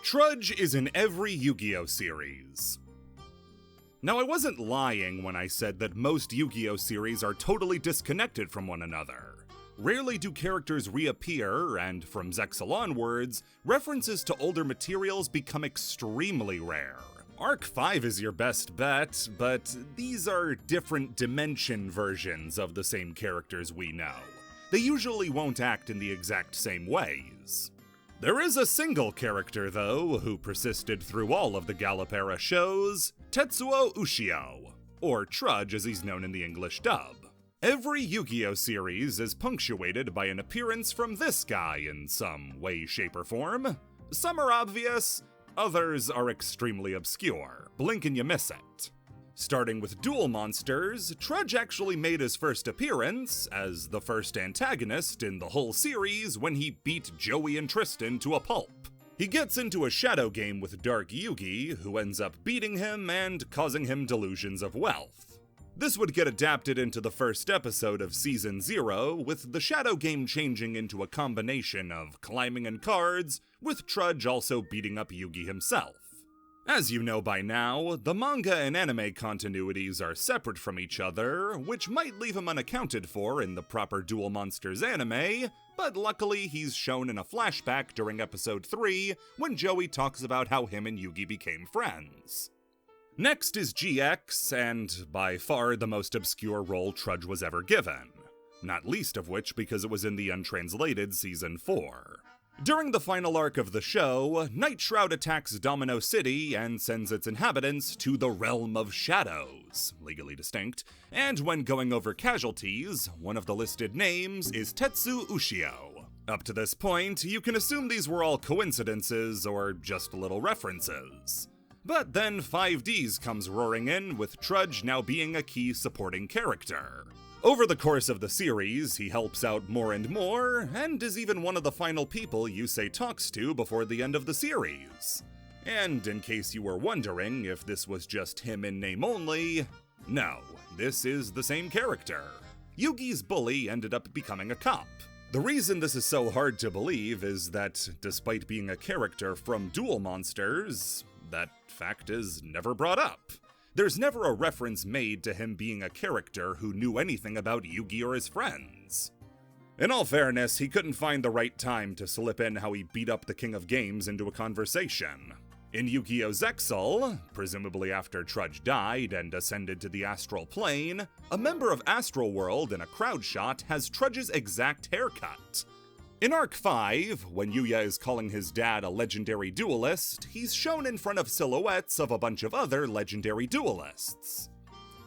Trudge is in every Yu-Gi-Oh series. Now, I wasn't lying when I said that most Yu-Gi-Oh series are totally disconnected from one another. Rarely do characters reappear, and from Zexal onwards, references to older materials become extremely rare. Arc 5 is your best bet, but these are different dimension versions of the same characters we know. They usually won't act in the exact same ways. There is a single character, though, who persisted through all of the Gallop-era shows, Tetsuo Ushio, or Trudge as he's known in the English dub. Every Yu-Gi-Oh series is punctuated by an appearance from this guy in some way, shape, or form. Some are obvious, others are extremely obscure. Blink and you miss it. Starting with Duel Monsters, Trudge actually made his first appearance as the first antagonist in the whole series when he beat Joey and Tristan to a pulp. He gets into a shadow game with Dark Yugi, who ends up beating him and causing him delusions of wealth. This would get adapted into the first episode of Season 0, with the shadow game changing into a combination of climbing and cards, with Trudge also beating up Yugi himself. As you know by now, the manga and anime continuities are separate from each other, which might leave him unaccounted for in the proper Duel Monsters anime, but luckily he's shown in a flashback during episode 3, when Joey talks about how him and Yugi became friends. Next is GX, and by far the most obscure role Trudge was ever given, not least of which because it was in the untranslated Season 4. During the final arc of the show, Night Shroud attacks Domino City and sends its inhabitants to the Realm of Shadows, legally distinct, and when going over casualties, one of the listed names is Tetsu Ushio. Up to this point, you can assume these were all coincidences or just little references. But then 5Ds comes roaring in, with Trudge now being a key supporting character. Over the course of the series, he helps out more and more, and is even one of the final people Yusei talks to before the end of the series. And in case you were wondering if this was just him in name only, no, this is the same character. Yugi's bully ended up becoming a cop. The reason this is so hard to believe is that, despite being a character from Duel Monsters, that fact is never brought up. There's never a reference made to him being a character who knew anything about Yugi or his friends. In all fairness, he couldn't find the right time to slip in how he beat up the King of Games into a conversation. In Yu-Gi-Oh! Zexal, presumably after Trudge died and ascended to the astral plane, a member of Astral World in a crowd shot has Trudge's exact haircut. In Arc 5, when Yuya is calling his dad a legendary duelist, he's shown in front of silhouettes of a bunch of other legendary duelists.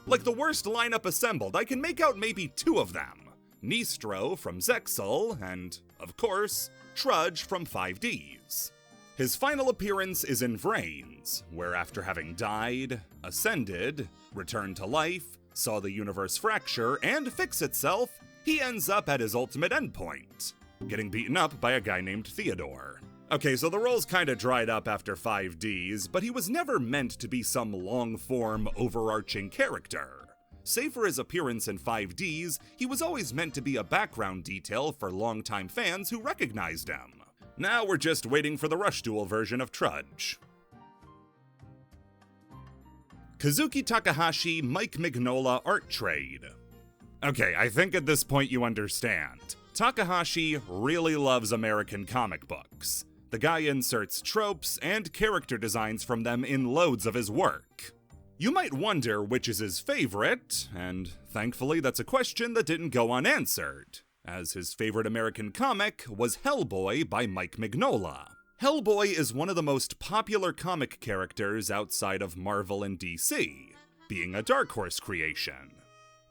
Like the worst lineup assembled, I can make out maybe 2 of them. Nistro from Zexal, and, of course, Trudge from 5Ds. His final appearance is in Vrains, where after having died, ascended, returned to life, saw the universe fracture and fix itself, he ends up at his ultimate endpoint, getting beaten up by a guy named Theodore. Okay, so the role's kinda dried up after 5Ds, but he was never meant to be some long-form, overarching character. Save for his appearance in 5Ds, he was always meant to be a background detail for longtime fans who recognized him. Now we're just waiting for the Rush Duel version of Trudge. Kazuki Takahashi Mike Mignola Art Trade. Okay, I think at this point you understand. Takahashi really loves American comic books. The guy inserts tropes and character designs from them in loads of his work. You might wonder which is his favorite, and thankfully that's a question that didn't go unanswered, as his favorite American comic was Hellboy by Mike Mignola. Hellboy is one of the most popular comic characters outside of Marvel and DC, being a Dark Horse creation.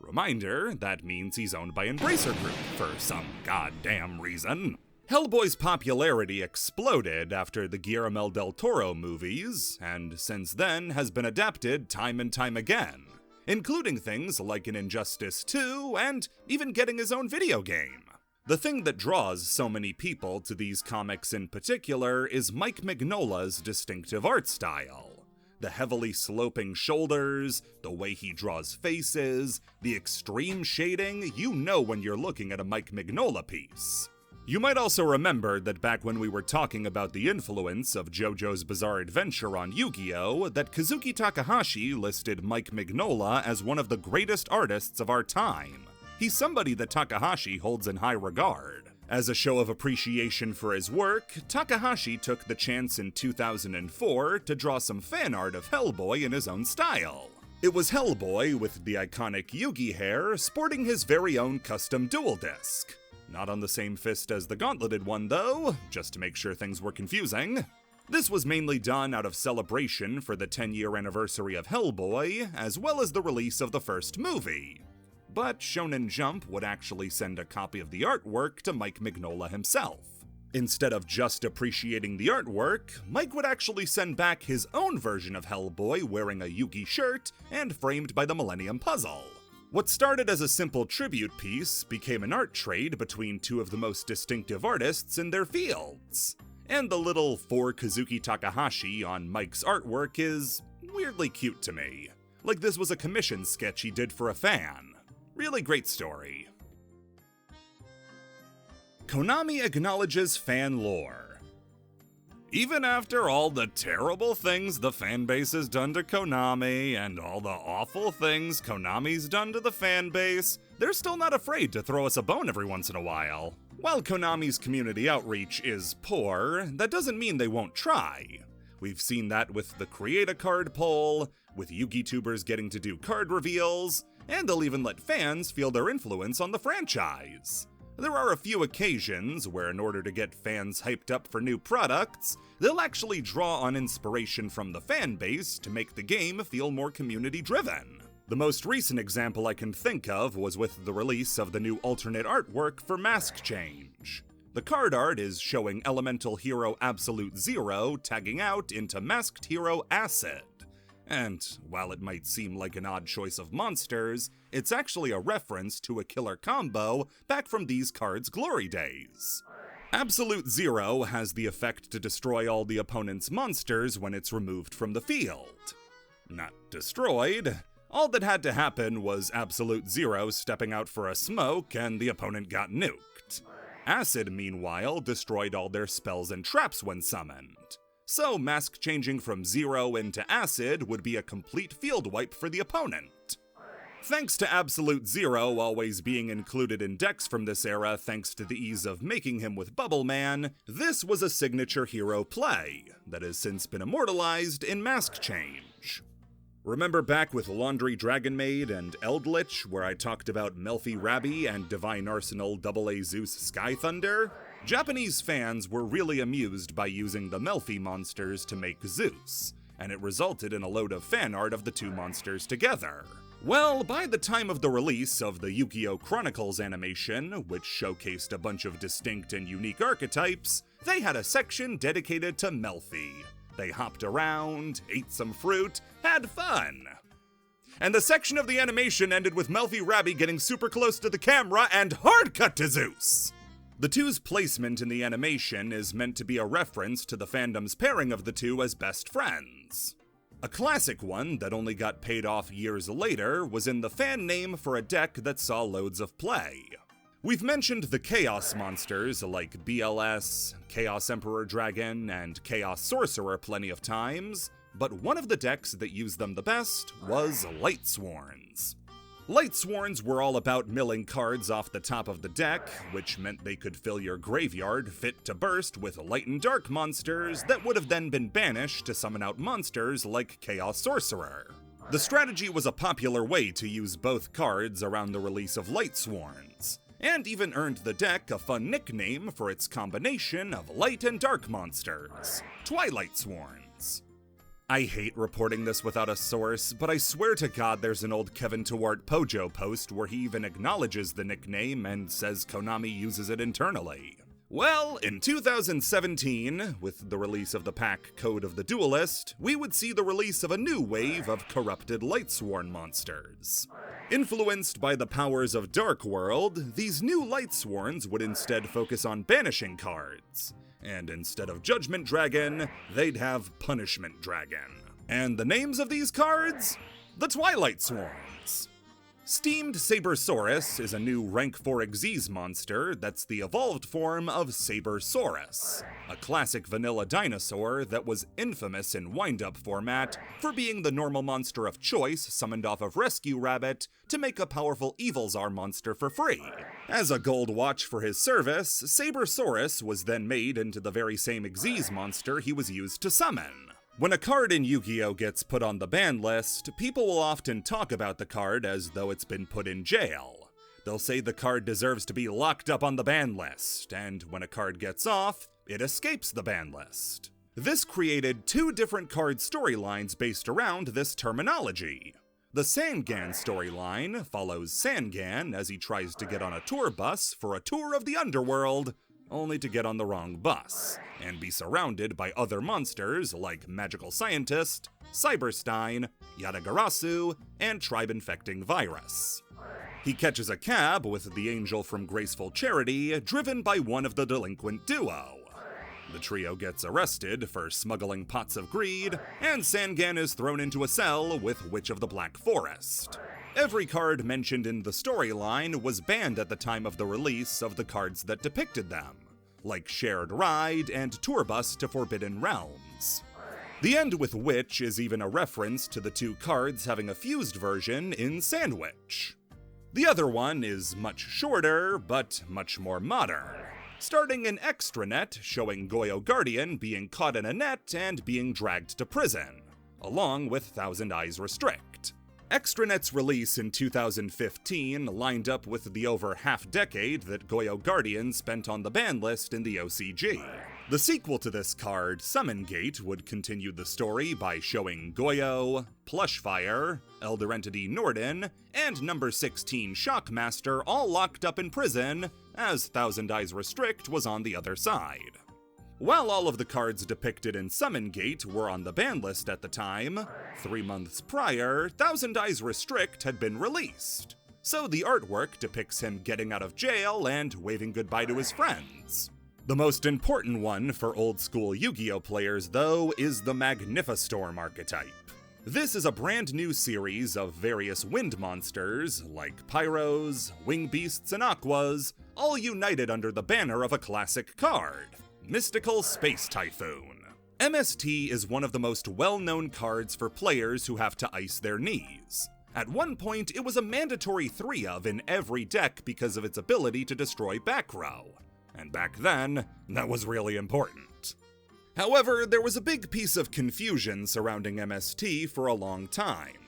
Reminder, that means he's owned by Embracer Group for some goddamn reason. Hellboy's popularity exploded after the Guillermo del Toro movies, and since then has been adapted time and time again, including things like in Injustice 2 and even getting his own video game. The thing that draws so many people to these comics in particular is Mike Mignola's distinctive art style. The heavily sloping shoulders, the way he draws faces, the extreme shading, you know when you're looking at a Mike Mignola piece. You might also remember that back when we were talking about the influence of JoJo's Bizarre Adventure on Yu-Gi-Oh!, that Kazuki Takahashi listed Mike Mignola as one of the greatest artists of our time. he's somebody that Takahashi holds in high regard. As a show of appreciation for his work, Takahashi took the chance in 2004 to draw some fan art of Hellboy in his own style. It was Hellboy with the iconic Yugi hair sporting his very own custom Duel disc. Not on the same fist as the gauntleted one though, just to make sure things were confusing. This was mainly done out of celebration for the 10-year anniversary of Hellboy, as well as the release of the first movie. But Shonen Jump would actually send a copy of the artwork to Mike Mignola himself. Instead of just appreciating the artwork, Mike would actually send back his own version of Hellboy wearing a Yugi shirt and framed by the Millennium Puzzle. What started as a simple tribute piece became an art trade between two of the most distinctive artists in their fields. And the little "For Kazuki Takahashi" on Mike's artwork is weirdly cute to me. Like this was a commission sketch he did for a fan. Really great story. Konami acknowledges fan lore. Even after all the terrible things the fanbase has done to Konami, and all the awful things Konami's done to the fanbase, they're still not afraid to throw us a bone every once in a while. While Konami's community outreach is poor, that doesn't mean they won't try. We've seen that with the Create a Card poll, with Yugi-tubers getting to do card reveals, and they'll even let fans feel their influence on the franchise. There are a few occasions where, in order to get fans hyped up for new products, they'll actually draw on inspiration from the fanbase to make the game feel more community-driven. The most recent example I can think of was with the release of the new alternate artwork for Mask Change. The card art is showing Elemental Hero Absolute Zero tagging out into Masked Hero Acid. And while it might seem like an odd choice of monsters, it's actually a reference to a killer combo back from these cards' glory days. Absolute Zero has the effect to destroy all the opponent's monsters when it's removed from the field. Not destroyed. All that had to happen was Absolute Zero stepping out for a smoke and the opponent got nuked. Acid, meanwhile, destroyed all their spells and traps when summoned. So mask changing from Zero into Acid would be a complete field wipe for the opponent. Thanks to Absolute Zero always being included in decks from this era thanks to the ease of making him with Bubble Man, this was a signature hero play that has since been immortalized in Mask Change. Remember back with Laundry Dragon Maid and Eldritch where I talked about Melfi Rabbi and Divine Arsenal AA Zeus Sky Thunder? Japanese fans were really amused by using the Melfi monsters to make Zeus, and it resulted in a load of fan art of the two monsters together. Well, by the time of the release of the Yugioh Chronicles animation, which showcased a bunch of distinct and unique archetypes, they had a section dedicated to Melfi. They hopped around, ate some fruit, had fun. And the section of the animation ended with Melfi Rabbi getting super close to the camera and hard cut to Zeus! The two's placement in the animation is meant to be a reference to the fandom's pairing of the two as best friends. A classic one that only got paid off years later was in the fan name for a deck that saw loads of play. We've mentioned the Chaos monsters like BLS, Chaos Emperor Dragon, and Chaos Sorcerer plenty of times, but one of the decks that used them the best was Lightsworns. Lightsworns were all about milling cards off the top of the deck, which meant they could fill your graveyard fit to burst with light and dark monsters that would have then been banished to summon out monsters like Chaos Sorcerer. The strategy was a popular way to use both cards around the release of Lightsworns, and even earned the deck a fun nickname for its combination of light and dark monsters, Twilightsworns. I hate reporting this without a source, but I swear to God there's an old Kevin Tewart Pojo post where he even acknowledges the nickname and says Konami uses it internally. Well, in 2017, with the release of the pack Code of the Duelist, we would see the release of a new wave of corrupted Lightsworn monsters. Influenced by the powers of Dark World, these new Lightsworns would instead focus on banishing cards. And instead of Judgment Dragon, they'd have Punishment Dragon. And the names of these cards? The Twilight Sworns. Steamed Sabersaurus is a new rank 4 Xyz monster that's the evolved form of Sabersaurus, a classic vanilla dinosaur that was infamous in wind-up format for being the normal monster of choice summoned off of Rescue Rabbit to make a powerful Evilzar monster for free. As a gold watch for his service, Sabersaurus was then made into the very same Xyz monster he was used to summon. When a card in Yu-Gi-Oh gets put on the ban list, people will often talk about the card as though it's been put in jail. They'll say the card deserves to be locked up on the ban list, and when a card gets off, it escapes the ban list. This created two different card storylines based around this terminology. The Sangan storyline follows Sangan as he tries to get on a tour bus for a tour of the underworld, only to get on the wrong bus, and be surrounded by other monsters like Magical Scientist, Cyberstein, Yadagarasu, and Tribe-infecting Virus. He catches a cab with the angel from Graceful Charity, driven by one of the delinquent duo. The trio gets arrested for smuggling pots of greed, and Sangan is thrown into a cell with Witch of the Black Forest. Every card mentioned in the storyline was banned at the time of the release of the cards that depicted them, like Shared Ride and Tour Bus to Forbidden Realms. The end with Witch is even a reference to the two cards having a fused version in Sandwich. The other one is much shorter, but much more modern, starting in Extranet showing Goyo Guardian being caught in a net and being dragged to prison, along with Thousand Eyes Restrict. Extranet's release in 2015 lined up with the over half-decade that Goyo Guardian spent on the ban list in the OCG. The sequel to this card, Summon Gate, would continue the story by showing Goyo, Plushfire, Elder Entity Norden, and number 16 Shockmaster all locked up in prison, as Thousand Eyes Restrict was on the other side. While all of the cards depicted in Summon Gate were on the ban list at the time, 3 months prior, Thousand Eyes Restrict had been released, so the artwork depicts him getting out of jail and waving goodbye to his friends. The most important one for old-school Yu-Gi-Oh players, though, is the Magnificestorm archetype. This is a brand new series of various wind monsters, like Pyros, Wing Beasts, and Aquas, all united under the banner of a classic card, Mystical Space Typhoon. MST is one of the most well-known cards for players who have to ice their knees. At one point, it was a mandatory 3-of in every deck because of its ability to destroy back row. And back then, that was really important. However, there was a big piece of confusion surrounding MST for a long time.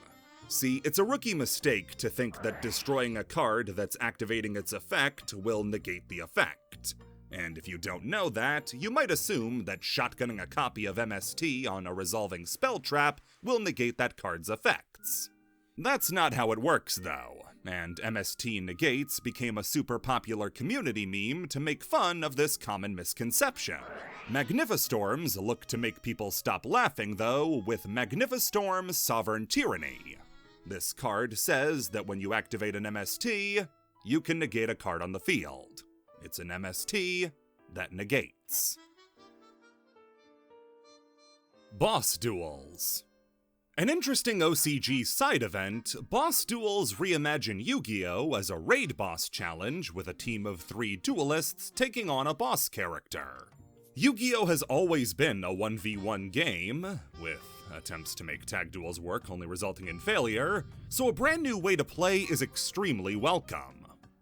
See, it's a rookie mistake to think that destroying a card that's activating its effect will negate the effect. And if you don't know that, you might assume that shotgunning a copy of MST on a resolving spell trap will negate that card's effects. That's not how it works, though, and MST Negates became a super popular community meme to make fun of this common misconception. Magnificestorms look to make people stop laughing, though, with Magnificestorm Sovereign Tyranny. This card says that when you activate an MST, you can negate a card on the field. It's an MST that negates. Boss Duels. An interesting OCG side event, Boss Duels reimagine Yu-Gi-Oh! As a raid boss challenge with a team of 3 duelists taking on a boss character. Yu-Gi-Oh! Has always been a 1v1 game, with attempts to make tag duels work only resulting in failure, so a brand new way to play is extremely welcome.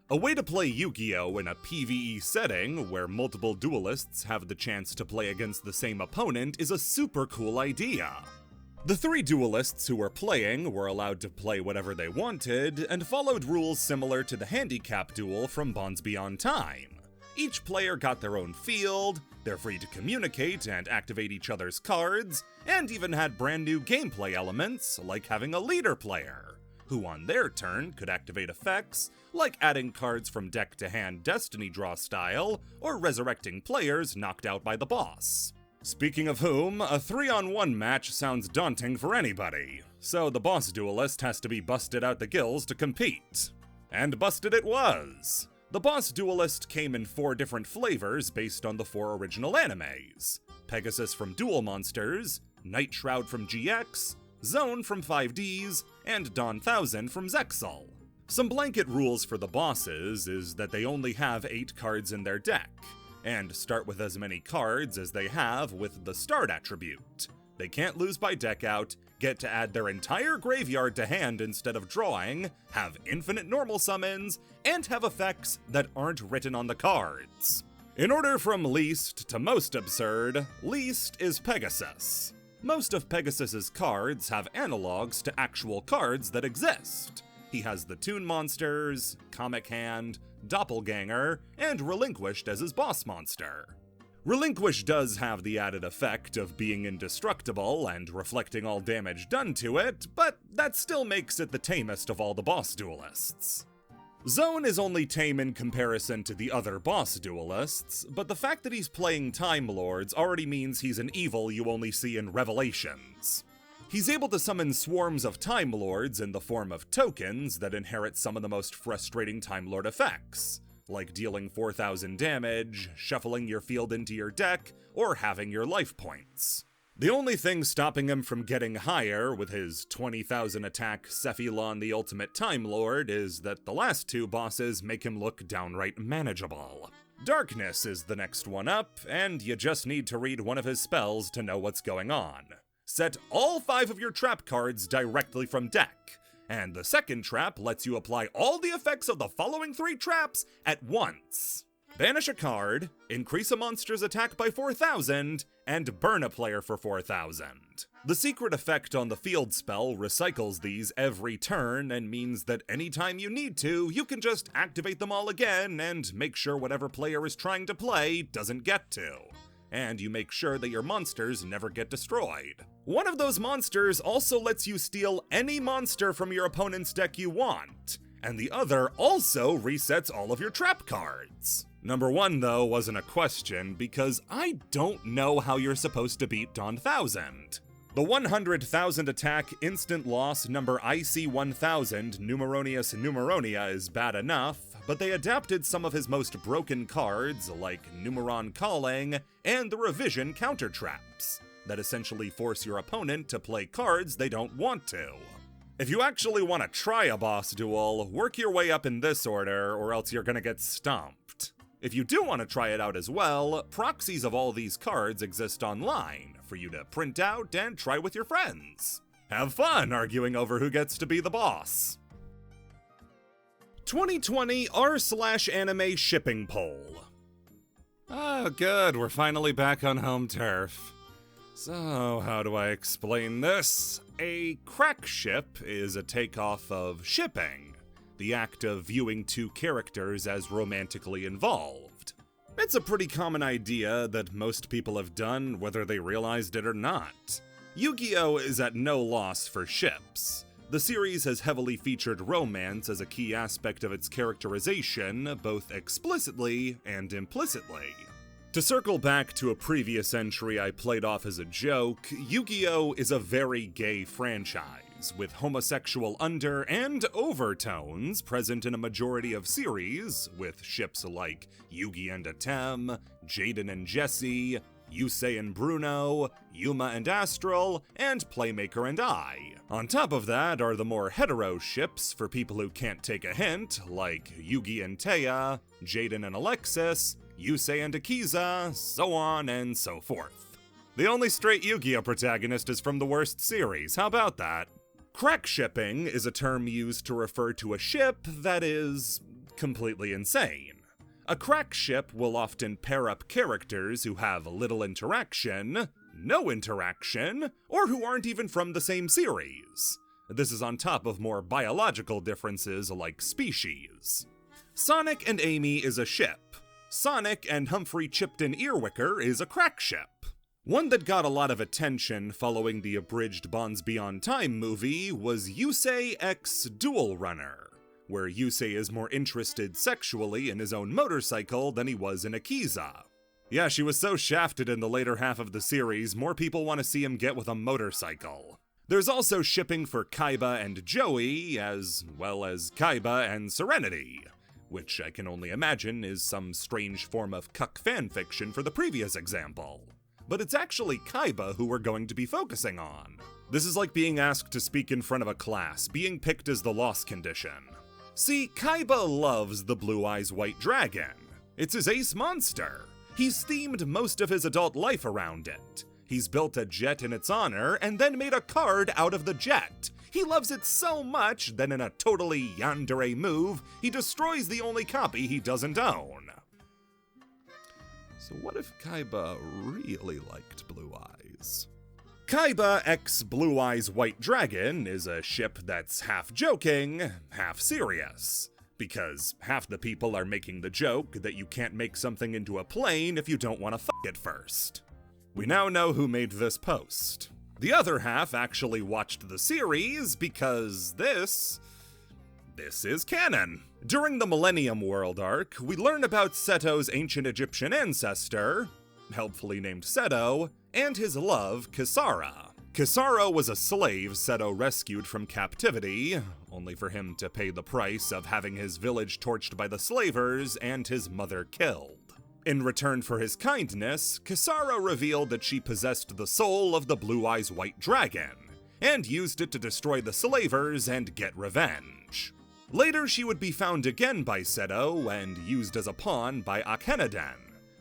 A way to play Yu-Gi-Oh! In a PvE setting, where multiple duelists have the chance to play against the same opponent, is a super cool idea. The 3 duelists who were playing were allowed to play whatever they wanted, and followed rules similar to the handicap duel from Bonds Beyond Time. Each player got their own field, they're free to communicate and activate each other's cards, and even had brand new gameplay elements, like having a leader player, who on their turn could activate effects, like adding cards from deck to hand Destiny Draw style, or resurrecting players knocked out by the boss. Speaking of whom, a 3-on-1 match sounds daunting for anybody, so the boss duelist has to be busted out the gills to compete. And busted it was! The boss duelist came in 4 different flavors based on the 4 original animes. Pegasus from Duel Monsters, Night Shroud from GX, Zone from 5Ds, and Dawn 1000 from Zexal. Some blanket rules for the bosses is that they only have 8 cards in their deck, and start with as many cards as they have with the start attribute. They can't lose by deck out, get to add their entire graveyard to hand instead of drawing, have infinite normal summons, and have effects that aren't written on the cards. In order from least to most absurd, least is Pegasus. Most of Pegasus's cards have analogs to actual cards that exist. He has the Toon Monsters, Comic Hand, Doppelganger, and Relinquished as his boss monster. Relinquish does have the added effect of being indestructible and reflecting all damage done to it, but that still makes it the tamest of all the boss duelists. Zone is only tame in comparison to the other boss duelists, but the fact that he's playing Time Lords already means he's an evil you only see in Revelations. He's able to summon swarms of Time Lords in the form of tokens that inherit some of the most frustrating Time Lord effects, like dealing 4,000 damage, shuffling your field into your deck, or having your life points. The only thing stopping him from getting higher with his 20,000 attack Cephalon the Ultimate Time Lord is that the last 2 bosses make him look downright manageable. Darkness is the next one up, and you just need to read one of his spells to know what's going on. Set all 5 of your trap cards directly from deck, and the second trap lets you apply all the effects of the following 3 traps at once. Banish a card, increase a monster's attack by 4,000, and burn a player for 4,000. The secret effect on the field spell recycles these every turn and means that anytime you need to, you can just activate them all again and make sure whatever player is trying to play doesn't get to. And you make sure that your monsters never get destroyed. One of those monsters also lets you steal any monster from your opponent's deck you want, and the other also resets all of your trap cards. Number 1, though, wasn't a question, because I don't know how you're supposed to beat Dawn 1000. The 100,000 attack instant loss number IC1000 Numeronius Numeronia is bad enough, but they adapted some of his most broken cards, like Numeron Calling and the Revision counter traps, that essentially force your opponent to play cards they don't want to. If you actually want to try a boss duel, work your way up in this order, or else you're gonna get stomped. If you do want to try it out as well, proxies of all these cards exist online for you to print out and try with your friends. Have fun arguing over who gets to be the boss. 2020 r/anime shipping poll. Oh good, we're finally back on home turf. So how do I explain this? A crack ship is a takeoff of shipping, the act of viewing 2 characters as romantically involved. It's a pretty common idea that most people have done, whether they realized it or not. Yugioh is at no loss for ships. The series has heavily featured romance as a key aspect of its characterization, both explicitly and implicitly. To circle back to a previous entry I played off as a joke, Yu-Gi-Oh! Is a very gay franchise, with homosexual under- and overtones present in a majority of series, with ships like Yugi and Atem, Jaden and Jesse, Yusei and Bruno, Yuma and Astral, and Playmaker and I. On top of that are the more hetero ships for people who can't take a hint, like Yugi and Taya, Jaden and Alexis, Yusei and Akiza, so on and so forth. The only straight Yu-Gi-Oh! Protagonist is from the worst series, how about that? Crack shipping is a term used to refer to a ship that is completely insane. A crack ship will often pair up characters who have little interaction, no interaction, or who aren't even from the same series. This is on top of more biological differences like species. Sonic and Amy is a ship. Sonic and Humphrey Chipton Earwicker is a crack ship. One that got a lot of attention following the abridged Bonds Beyond Time movie was Yusei x Duel Runner, where Yusei is more interested sexually in his own motorcycle than he was in Akiza. Yeah, she was so shafted in the later half of the series, more people want to see him get with a motorcycle. There's also shipping for Kaiba and Joey, as well as Kaiba and Serenity, which I can only imagine is some strange form of cuck fanfiction for the previous example. But it's actually Kaiba who we're going to be focusing on. This is like being asked to speak in front of a class, being picked as the loss condition. See, Kaiba loves the Blue Eyes White Dragon. It's his ace monster. He's themed most of his adult life around it. He's built a jet in its honor and then made a card out of the jet. He loves it so much that in a totally yandere move, he destroys the only copy he doesn't own. So what if Kaiba really liked Blue Eyes? Kaiba x Blue Eyes White Dragon is a ship that's half joking, half serious. Because half the people are making the joke that you can't make something into a plane if you don't want to f it first. We now know who made this post. The other half actually watched the series because this is canon. During the Millennium World arc, we learn about Seto's ancient Egyptian ancestor, helpfully named Seto, and his love, Kisara. Kisara was a slave Seto rescued from captivity, only for him to pay the price of having his village torched by the slavers and his mother killed. In return for his kindness, Kisara revealed that she possessed the soul of the Blue Eyes White Dragon, and used it to destroy the slavers and get revenge. Later, she would be found again by Seto and used as a pawn by Akhenaten,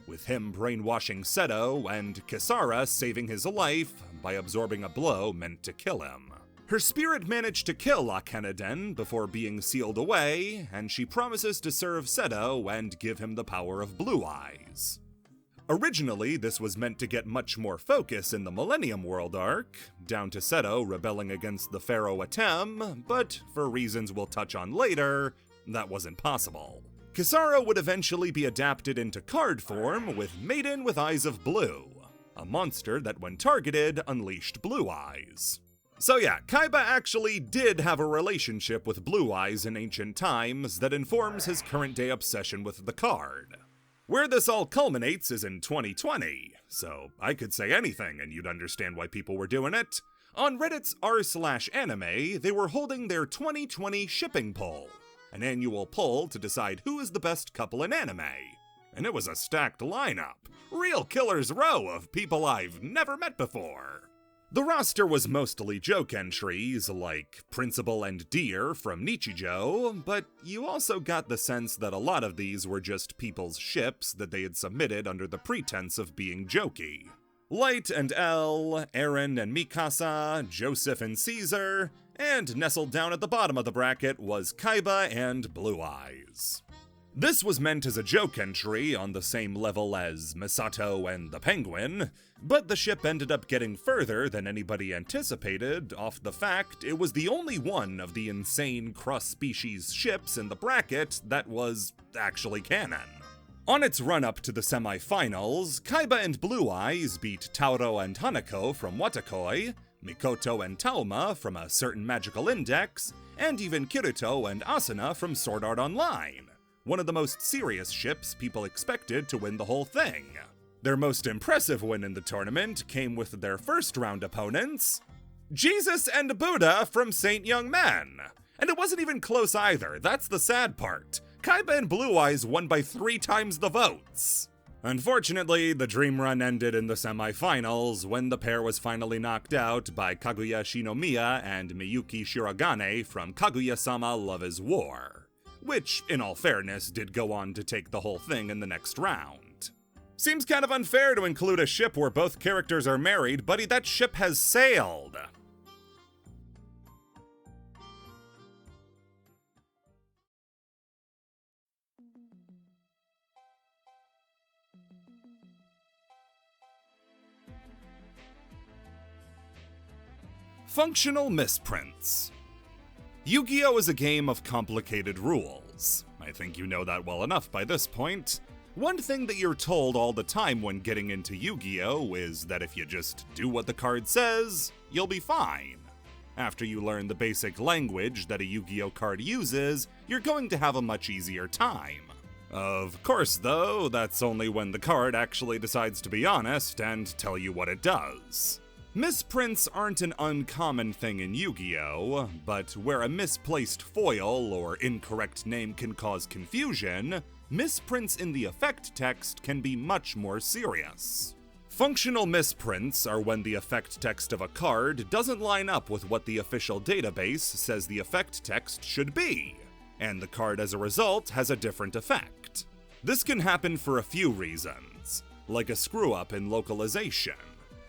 with him brainwashing Seto and Kisara saving his life by absorbing a blow meant to kill him. Her spirit managed to kill Akhenaten before being sealed away, and she promises to serve Seto and give him the power of Blue Eyes. Originally, this was meant to get much more focus in the Millennium World arc, down to Seto rebelling against the Pharaoh Atem, but for reasons we'll touch on later, that wasn't possible. Kisara would eventually be adapted into card form with Maiden with Eyes of Blue, a monster that when targeted unleashed blue eyes. So yeah, Kaiba actually did have a relationship with Blue Eyes in ancient times that informs his current day obsession with the card. Where this all culminates is in 2020, so I could say anything and you'd understand why people were doing it. On Reddit's r/anime, they were holding their 2020 shipping poll, an annual poll to decide who is the best couple in anime. And it was a stacked lineup, real killer's row of people I've never met before. The roster was mostly joke entries like Principal and Deer from Nichijou, but you also got the sense that a lot of these were just people's ships that they had submitted under the pretense of being jokey. Light and L, Aaron and Mikasa, Joseph and Caesar, and nestled down at the bottom of the bracket was Kaiba and Blue Eyes. This was meant as a joke entry on the same level as Misato and the Penguin, but the ship ended up getting further than anybody anticipated off the fact it was the only one of the insane cross-species ships in the bracket that was actually canon. On its run-up to the semi-finals, Kaiba and Blue Eyes beat Tauro and Hanako from Watakoi, Mikoto and Tauma from A Certain Magical Index, and even Kirito and Asuna from Sword Art Online, one of the most serious ships people expected to win the whole thing. Their most impressive win in the tournament came with their first-round opponents, Jesus and Buddha from Saint Young Men. And it wasn't even close either, that's the sad part. Kaiba and Blue Eyes won by 3 times the votes. Unfortunately, the dream run ended in the semifinals when the pair was finally knocked out by Kaguya Shinomiya and Miyuki Shirogane from Kaguya-sama Love is War, which, in all fairness, did go on to take the whole thing in the next round. Seems kind of unfair to include a ship where both characters are married, buddy, that ship has sailed! Functional misprints. Yu-Gi-Oh! Is a game of complicated rules. I think you know that well enough by this point. One thing that you're told all the time when getting into Yu-Gi-Oh! Is that if you just do what the card says, you'll be fine. After you learn the basic language that a Yu-Gi-Oh! Card uses, you're going to have a much easier time. Of course, though, that's only when the card actually decides to be honest and tell you what it does. Misprints aren't an uncommon thing in Yu-Gi-Oh!, but where a misplaced foil or incorrect name can cause confusion, misprints in the effect text can be much more serious. Functional misprints are when the effect text of a card doesn't line up with what the official database says the effect text should be. and the card as a result has a different effect. This can happen for a few reasons, like a screw-up in localization.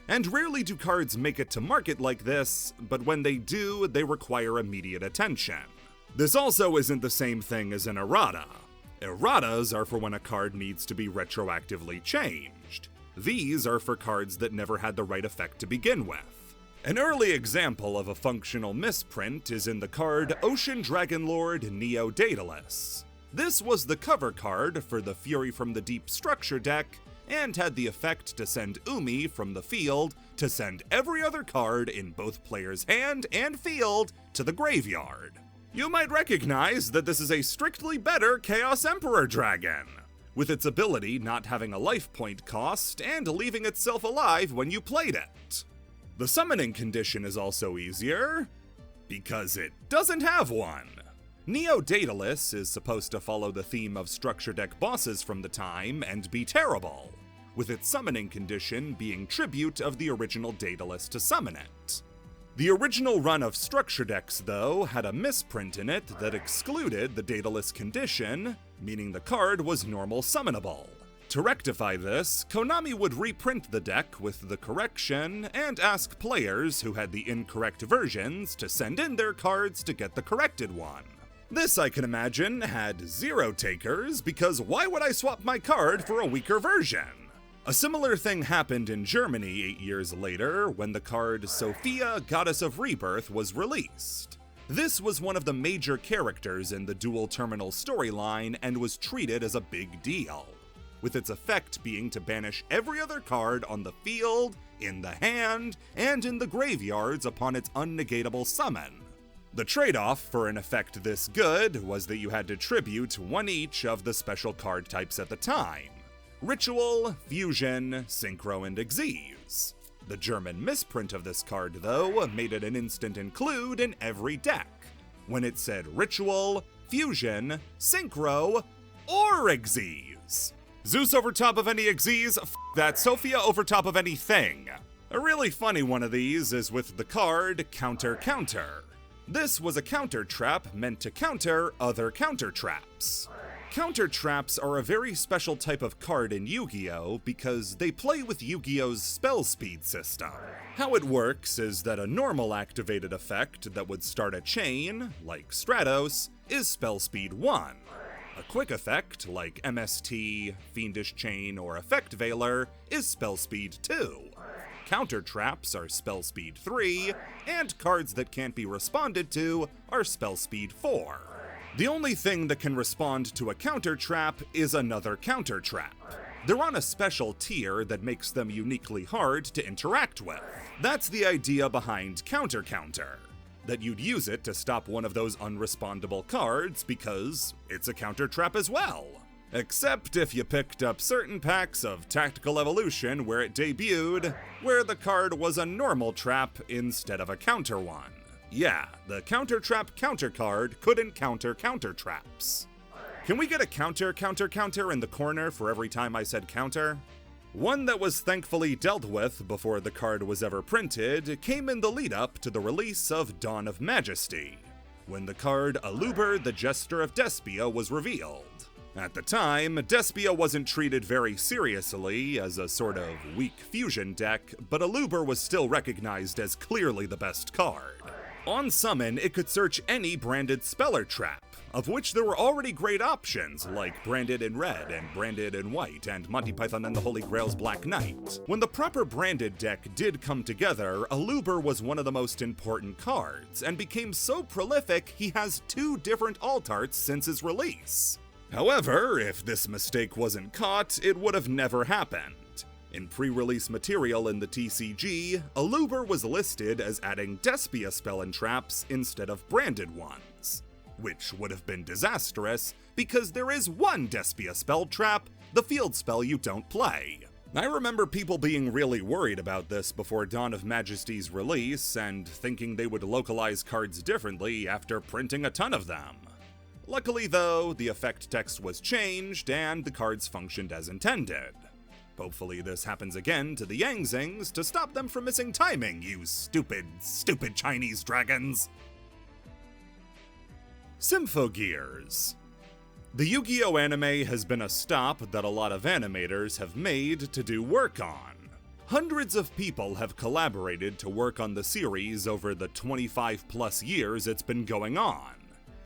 And rarely do cards make it to market like this, but when they do, they require immediate attention. This also isn't the same thing as an errata. Erratas are for when a card needs to be retroactively changed. These are for cards that never had the right effect to begin with. An early example of a functional misprint is in the card Ocean Dragonlord Neo Daedalus. This was the cover card for the Fury from the Deep structure deck, and had the effect to send Umi from the field to send every other card in both player's hand and field to the graveyard. You might recognize that this is a strictly better Chaos Emperor Dragon, with its ability not having a life point cost and leaving itself alive when you played it. The summoning condition is also easier, because it doesn't have one. Neo Daedalus is supposed to follow the theme of structure deck bosses from the time and be terrible, with its summoning condition being tribute of the original Daedalus to summon it. The original run of structure decks, though, had a misprint in it that excluded the Daedalus condition, meaning the card was normal summonable. To rectify this, Konami would reprint the deck with the correction and ask players who had the incorrect versions to send in their cards to get the corrected one. This, I can imagine, had zero takers, because why would I swap my card for a weaker version? A similar thing happened in Germany 8 years later, when the card Sophia, Goddess of Rebirth was released. This was one of the major characters in the Duel Terminal storyline and was treated as a big deal, with its effect being to banish every other card on the field, in the hand, and in the graveyards upon its unnegatable summon. The trade-off for an effect this good was that you had to tribute one each of the special card types at the time: Ritual, Fusion, Synchro, and Xyz. The German misprint of this card, though, made it an instant include in every deck, when it said Ritual, Fusion, Synchro, or Xyz. Zeus over top of any Xyz, that, Sophia over top of anything. A really funny one of these is with the card Counter Counter. This was a counter trap meant to counter other counter traps. Counter traps are a very special type of card in Yu-Gi-Oh! Because they play with Yu-Gi-Oh's spell speed system. How it works is that a normal activated effect that would start a chain, like Stratos, is spell speed 1. A quick effect, like MST, Fiendish Chain, or Effect Veiler, is spell speed 2. Counter traps are spell speed 3, and cards that can't be responded to are spell speed 4. The only thing that can respond to a counter trap is another counter trap. They're on a special tier that makes them uniquely hard to interact with. That's the idea behind Counter Counter, that you'd use it to stop one of those unrespondable cards because it's a counter trap as well. Except if you picked up certain packs of Tactical Evolution where it debuted, where the card was a normal trap instead of a counter one. Yeah, the counter trap counter card couldn't counter counter traps. Can we get a counter counter counter in the corner for every time I said counter? One that was thankfully dealt with before the card was ever printed came in the lead up to the release of Dawn of Majesty, when the card Aluber the Jester of Despia was revealed. At the time, Despia wasn't treated very seriously as a sort of weak fusion deck, but Aluber was still recognized as clearly the best card. On summon, it could search any branded speller trap, of which there were already great options like Branded in Red and Branded in White and Monty Python and the Holy Grail's Black Knight. When the proper branded deck did come together, Aluber was one of the most important cards, and became so prolific he has 2 different alt arts since his release. However, if this mistake wasn't caught, it would have never happened. In pre-release material in the TCG, Aluber was listed as adding Despia spell and traps instead of branded ones, which would have been disastrous because there is one Despia spell trap, the field spell you don't play. I remember people being really worried about this before Dawn of Majesty's release and thinking they would localize cards differently after printing a ton of them. Luckily though, the effect text was changed and the cards functioned as intended. Hopefully this happens again to the Yangzings to stop them from missing timing, you stupid, stupid Chinese dragons! Symphogears. The Yu-Gi-Oh anime has been a stop that a lot of animators have made to do work on. Hundreds of people have collaborated to work on the series over the 25+ years it's been going on.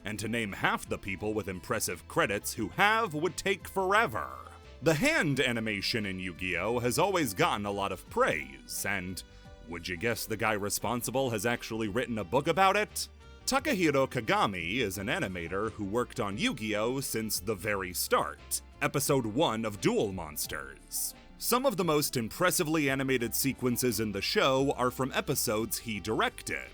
And to name half the people with impressive credits who have would take forever. The hand animation in Yu-Gi-Oh has always gotten a lot of praise, and would you guess the guy responsible has actually written a book about it? Takahiro Kagami is an animator who worked on Yu-Gi-Oh since the very start, episode 1 of Duel Monsters. Some of the most impressively animated sequences in the show are from episodes he directed,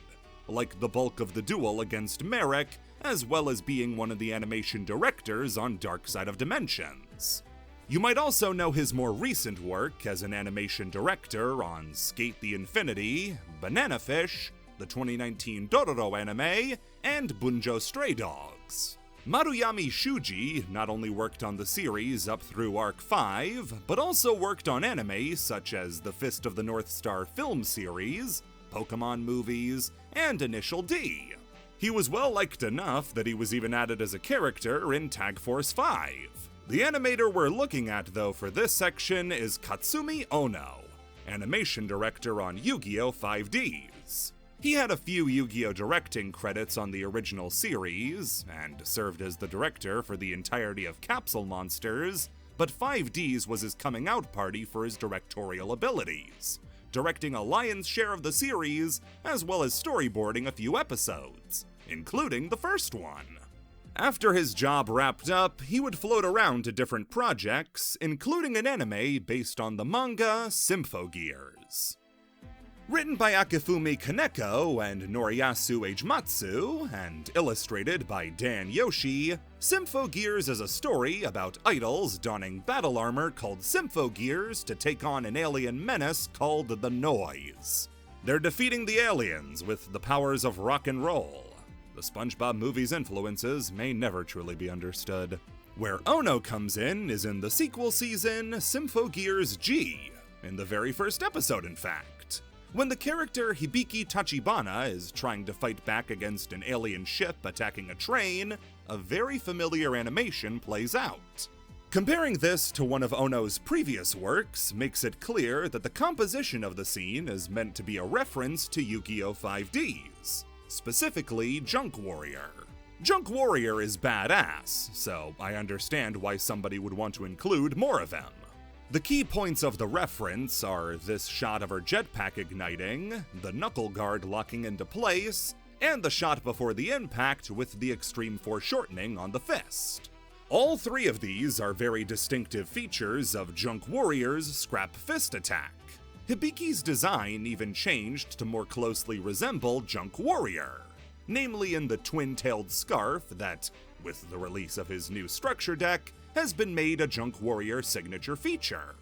like the bulk of the duel against Marik, as well as being one of the animation directors on Dark Side of Dimensions. You might also know his more recent work as an animation director on Skate the Infinity, Banana Fish, the 2019 Dororo anime, and Bunjo Stray Dogs. Maruyami Shuji not only worked on the series up through Arc 5, but also worked on anime such as the Fist of the North Star film series, Pokemon movies, and Initial D. He was well liked enough that he was even added as a character in Tag Force 5. The animator we're looking at though for this section is Katsumi Ono, animation director on Yu-Gi-Oh! 5Ds. He had a few Yu-Gi-Oh! Directing credits on the original series, and served as the director for the entirety of Capsule Monsters, but 5Ds was his coming out party for his directorial abilities, directing a lion's share of the series, as well as storyboarding a few episodes, including the first one. After his job wrapped up, he would float around to different projects, including an anime based on the manga Symphogears. Written by Akifumi Kaneko and Noriyasu Agematsu, and illustrated by Dan Yoshi, Symphogears is a story about idols donning battle armor called Symphogears to take on an alien menace called the Noise. They're defeating the aliens with the powers of rock and roll. The SpongeBob movie's influences may never truly be understood. Where Ono comes in is in the sequel season, Symphogears G, in the very first episode in fact. When the character Hibiki Tachibana is trying to fight back against an alien ship attacking a train, a very familiar animation plays out. Comparing this to one of Ono's previous works makes it clear that the composition of the scene is meant to be a reference to Yu-Gi-Oh! 5Ds, specifically Junk Warrior. Junk Warrior is badass, so I understand why somebody would want to include more of him. The key points of the reference are this shot of her jetpack igniting, the knuckle guard locking into place, and the shot before the impact with the extreme foreshortening on the fist. All three of these are very distinctive features of Junk Warrior's scrap fist attack. Hibiki's design even changed to more closely resemble Junk Warrior, namely in the twin-tailed scarf that, with the release of his new structure deck, has been made a Junk Warrior signature feature.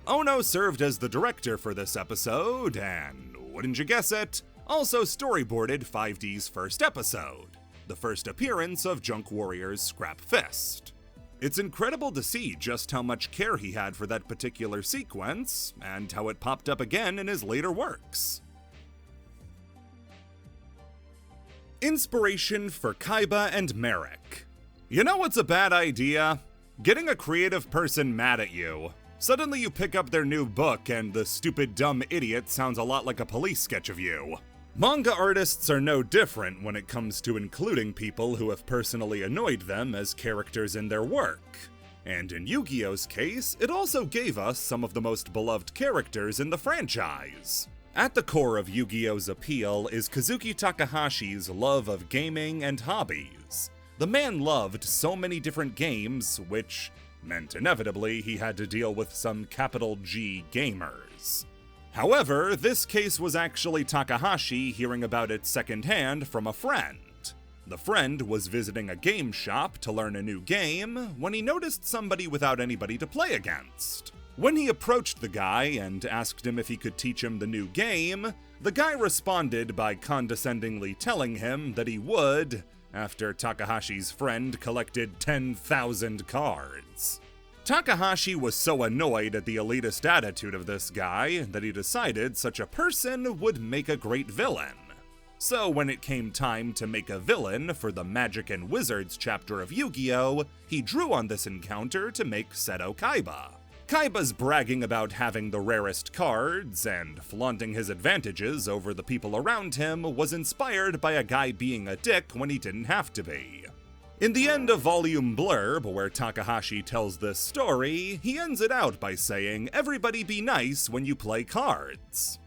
Ono served as the director for this episode, and wouldn't you guess it, also storyboarded 5D's first episode, the first appearance of Junk Warrior's Scrap Fist. It's incredible to see just how much care he had for that particular sequence, and how it popped up again in his later works. Inspiration for Kaiba and Marik. You know what's a bad idea? Getting a creative person mad at you. Suddenly you pick up their new book and the stupid dumb idiot sounds a lot like a police sketch of you. Manga artists are no different when it comes to including people who have personally annoyed them as characters in their work. And in Yu-Gi-Oh's case, it also gave us some of the most beloved characters in the franchise. At the core of Yu-Gi-Oh's appeal is Kazuki Takahashi's love of gaming and hobbies. The man loved so many different games, which meant inevitably he had to deal with some capital G gamers. However, this case was actually Takahashi hearing about it secondhand from a friend. The friend was visiting a game shop to learn a new game when he noticed somebody without anybody to play against. When he approached the guy and asked him if he could teach him the new game, the guy responded by condescendingly telling him that he would, after Takahashi's friend collected 10,000 cards. Takahashi was so annoyed at the elitist attitude of this guy that he decided such a person would make a great villain. So when it came time to make a villain for the Magic and Wizards chapter of Yugioh, he drew on this encounter to make Seto Kaiba. Kaiba's bragging about having the rarest cards and flaunting his advantages over the people around him was inspired by a guy being a dick when he didn't have to be. In the end of volume blurb, where Takahashi tells this story, he ends it out by saying, "Everybody be nice when you play cards."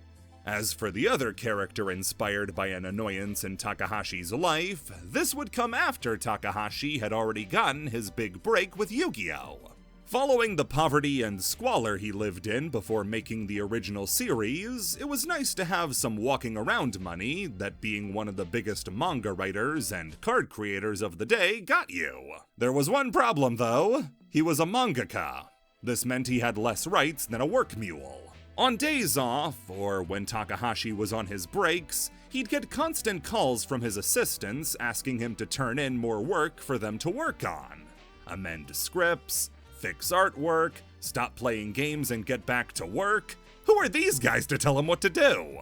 As for the other character inspired by an annoyance in Takahashi's life, this would come after Takahashi had already gotten his big break with Yugioh. Following the poverty and squalor he lived in before making the original series, it was nice to have some walking around money that being one of the biggest manga writers and card creators of the day got you. There was one problem though, he was a mangaka. This meant he had less rights than a work mule. On days off, or when Takahashi was on his breaks, he'd get constant calls from his assistants asking him to turn in more work for them to work on. Amend scripts, fix artwork, stop playing games and get back to work. Who are these guys to tell him what to do?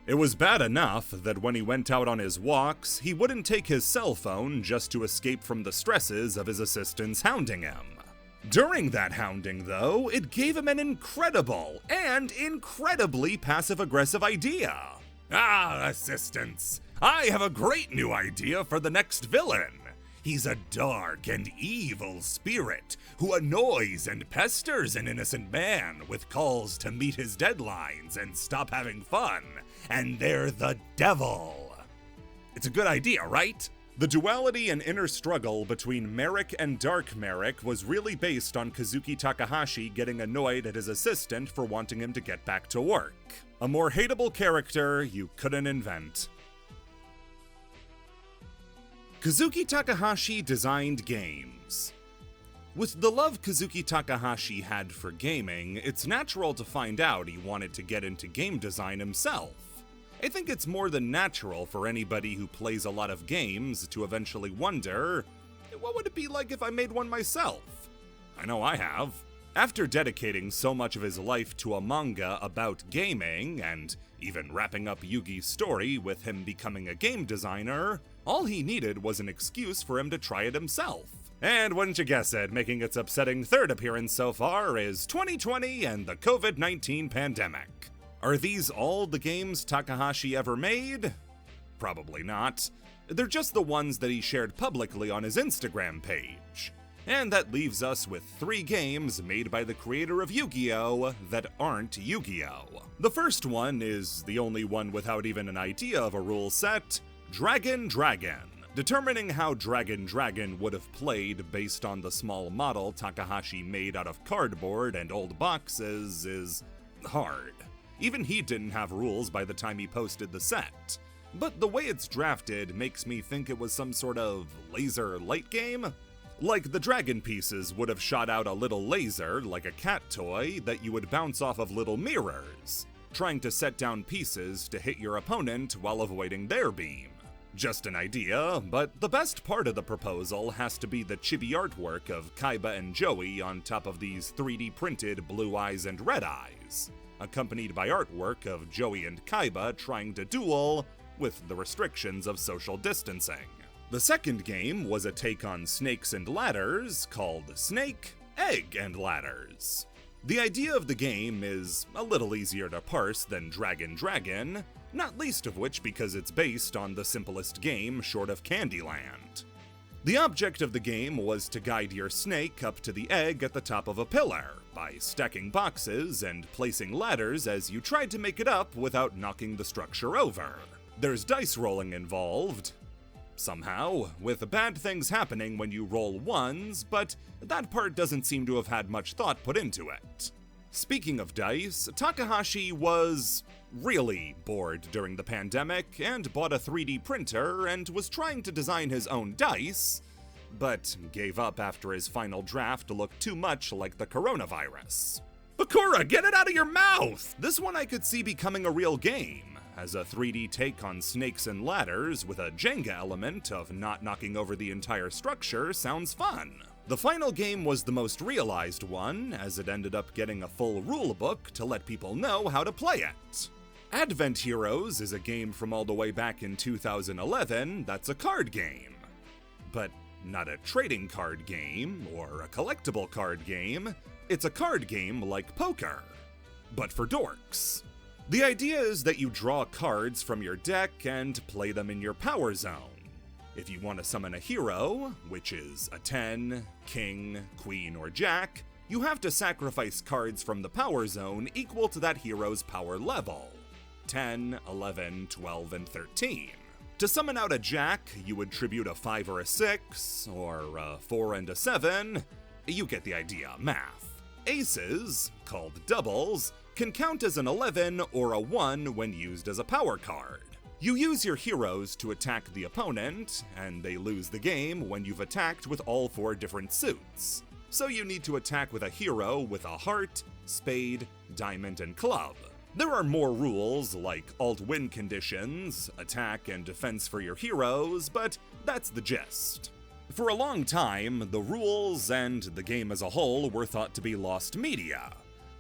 It was bad enough that when he went out on his walks, he wouldn't take his cell phone just to escape from the stresses of his assistants hounding him. During that hounding, though, it gave him an incredible and incredibly passive-aggressive idea. "Ah, assistants, I have a great new idea for the next villain. He's a dark and evil spirit who annoys and pesters an innocent man with calls to meet his deadlines and stop having fun, and they're the devil." It's a good idea, right? The duality and inner struggle between Marik and Dark Marik was really based on Kazuki Takahashi getting annoyed at his assistant for wanting him to get back to work. A more hateable character you couldn't invent. Kazuki Takahashi designed games. With the love Kazuki Takahashi had for gaming, it's natural to find out he wanted to get into game design himself. I think it's more than natural for anybody who plays a lot of games to eventually wonder, what would it be like if I made one myself? I know I have. After dedicating so much of his life to a manga about gaming, and even wrapping up Yugi's story with him becoming a game designer, all he needed was an excuse for him to try it himself. And wouldn't you guess it, making its upsetting third appearance so far is 2020 and the COVID-19 pandemic. Are these all the games Takahashi ever made? Probably not. They're just the ones that he shared publicly on his Instagram page. And that leaves us with 3 games made by the creator of Yugioh that aren't Yugioh. The first one is the only one without even an idea of a rule set, Dragon Dragon. Determining how Dragon Dragon would have played based on the small model Takahashi made out of cardboard and old boxes is hard. Even he didn't have rules by the time he posted the set. But the way it's drafted makes me think it was some sort of laser light game? Like the dragon pieces would have shot out a little laser, like a cat toy, that you would bounce off of little mirrors, trying to set down pieces to hit your opponent while avoiding their beam. Just an idea, but the best part of the proposal has to be the chibi artwork of Kaiba and Joey on top of these 3D printed blue eyes and red eyes, accompanied by artwork of Joey and Kaiba trying to duel with the restrictions of social distancing. The second game was a take on Snakes and Ladders called Snake, Egg and Ladders. The idea of the game is a little easier to parse than Dragon Dragon, not least of which because it's based on the simplest game short of Candyland. The object of the game was to guide your snake up to the egg at the top of a pillar by stacking boxes and placing ladders as you tried to make it up without knocking the structure over. There's dice rolling involved, somehow, with bad things happening when you roll ones, but that part doesn't seem to have had much thought put into it. Speaking of dice, Takahashi was really bored during the pandemic and bought a 3D printer and was trying to design his own dice, but gave up after his final draft looked too much like the coronavirus. Bakura, get it out of your mouth! This one I could see becoming a real game, as a 3D take on Snakes and Ladders with a Jenga element of not knocking over the entire structure sounds fun. The final game was the most realized one, as it ended up getting a full rulebook to let people know how to play it. Advent Heroes is a game from all the way back in 2011 that's a card game. But not a trading card game or a collectible card game, it's a card game like poker, but for dorks. The idea is that you draw cards from your deck and play them in your power zone. If you want to summon a hero, which is a 10, king, queen, or jack, you have to sacrifice cards from the power zone equal to that hero's power level, 10, 11, 12, and 13. To summon out a jack, you would tribute a 5 or a 6, or a 4 and a 7. You get the idea, math. Aces, called doubles, can count as an 11 or a 1 when used as a power card. You use your heroes to attack the opponent, and they lose the game when you've attacked with all 4 different suits. So you need to attack with a hero with a heart, spade, diamond, and club. There are more rules, like alt-win conditions, attack and defense for your heroes, but that's the gist. For a long time, the rules and the game as a whole were thought to be lost media.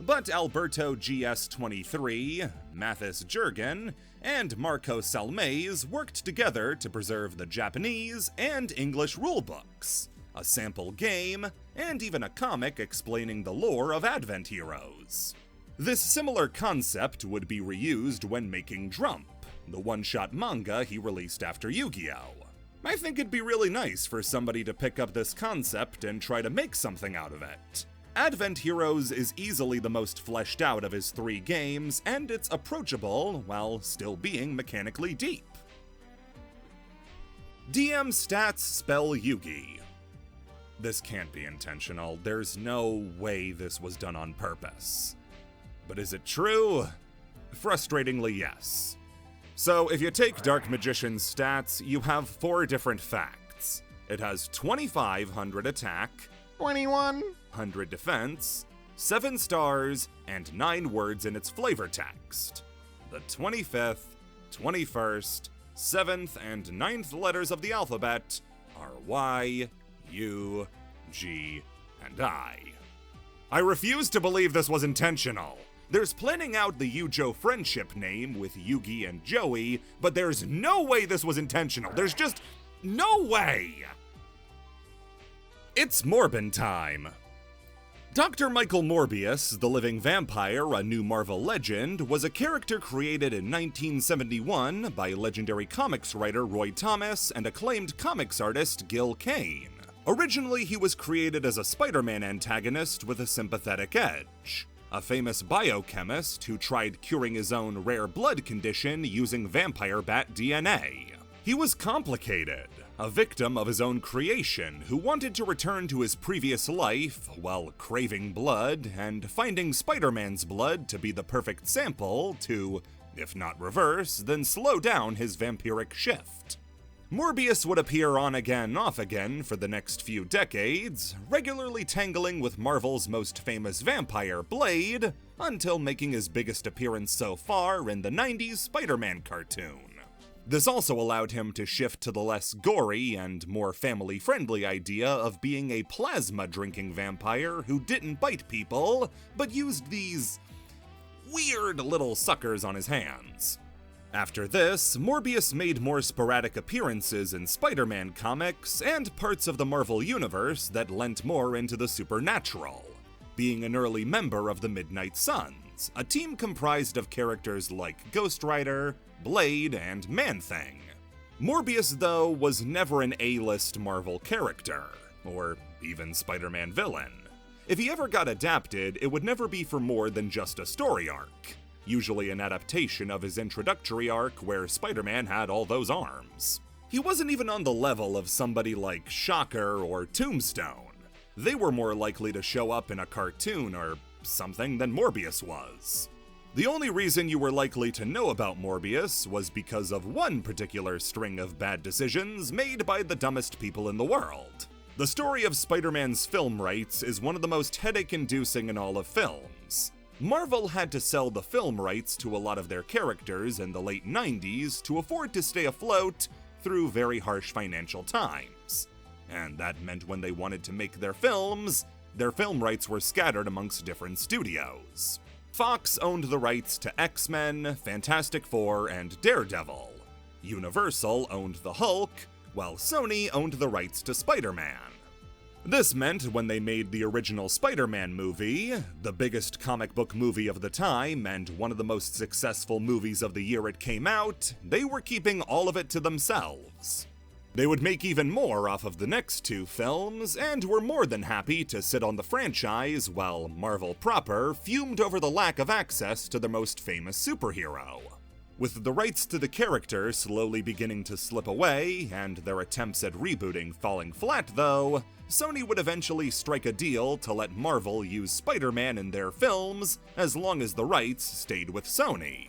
But Alberto GS23, Mathis Jurgen, and Marco Salmaze worked together to preserve the Japanese and English rulebooks, a sample game, and even a comic explaining the lore of Advent Heroes. This similar concept would be reused when making Drump, the one-shot manga he released after Yugioh. I think it'd be really nice for somebody to pick up this concept and try to make something out of it. Advent Heroes is easily the most fleshed out of his 3 games, and it's approachable while still being mechanically deep. DM stats spell Yugi. This can't be intentional. There's no way this was done on purpose. But is it true? Frustratingly, yes. So if you take Dark Magician's stats, you have 4 different facts. It has 2,500 attack, 2,100 defense, 7 stars, and 9 words in its flavor text. The 25th, 21st, 7th, and 9th letters of the alphabet are Y, U, G, and I. I refuse to believe this was intentional. There's planning out the Yugioh friendship name with Yugi and Joey, but there's no way this was intentional. There's just no way! It's Morbin time. Dr. Michael Morbius, the Living Vampire, a new Marvel legend, was a character created in 1971 by legendary comics writer Roy Thomas and acclaimed comics artist Gil Kane. Originally, he was created as a Spider-Man antagonist with a sympathetic edge. A famous biochemist who tried curing his own rare blood condition using vampire bat DNA. He was complicated, a victim of his own creation who wanted to return to his previous life while craving blood and finding Spider-Man's blood to be the perfect sample to, if not reverse, then slow down his vampiric shift. Morbius would appear on again, off again for the next few decades, regularly tangling with Marvel's most famous vampire, Blade, until making his biggest appearance so far in the 90s Spider-Man cartoon. This also allowed him to shift to the less gory and more family-friendly idea of being a plasma-drinking vampire who didn't bite people, but used these weird little suckers on his hands. After this, Morbius made more sporadic appearances in Spider-Man comics and parts of the Marvel Universe that lent more into the supernatural, being an early member of the Midnight Suns, a team comprised of characters like Ghost Rider, Blade, and Man-Thing. Morbius, though, was never an A-list Marvel character, or even Spider-Man villain. If he ever got adapted, it would never be for more than just a story arc. Usually an adaptation of his introductory arc where Spider-Man had all those arms. He wasn't even on the level of somebody like Shocker or Tombstone. They were more likely to show up in a cartoon or something than Morbius was. The only reason you were likely to know about Morbius was because of one particular string of bad decisions made by the dumbest people in the world. The story of Spider-Man's film rights is one of the most headache-inducing in all of films. Marvel had to sell the film rights to a lot of their characters in the late 90s to afford to stay afloat through very harsh financial times. And that meant when they wanted to make their film rights were scattered amongst different studios. Fox owned the rights to X-Men, Fantastic Four, and Daredevil. Universal owned the Hulk, while Sony owned the rights to Spider-Man. This meant when they made the original Spider-Man movie, the biggest comic book movie of the time and one of the most successful movies of the year it came out, they were keeping all of it to themselves. They would make even more off of the next two films, and were more than happy to sit on the franchise while Marvel proper fumed over the lack of access to their most famous superhero. With the rights to the character slowly beginning to slip away, and their attempts at rebooting falling flat though, Sony would eventually strike a deal to let Marvel use Spider-Man in their films as long as the rights stayed with Sony.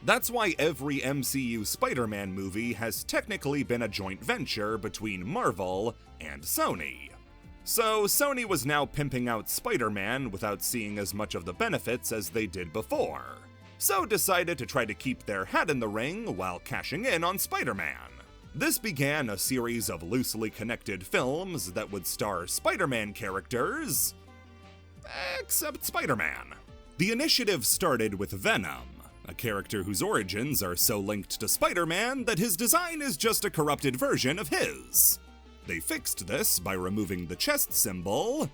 That's why every MCU Spider-Man movie has technically been a joint venture between Marvel and Sony. So Sony was now pimping out Spider-Man without seeing as much of the benefits as they did before, so decided to try to keep their hat in the ring while cashing in on Spider-Man. This began a series of loosely connected films that would star Spider-Man characters, except Spider-Man. The initiative started with Venom, a character whose origins are so linked to Spider-Man that his design is just a corrupted version of his. They fixed this by removing the chest symbol,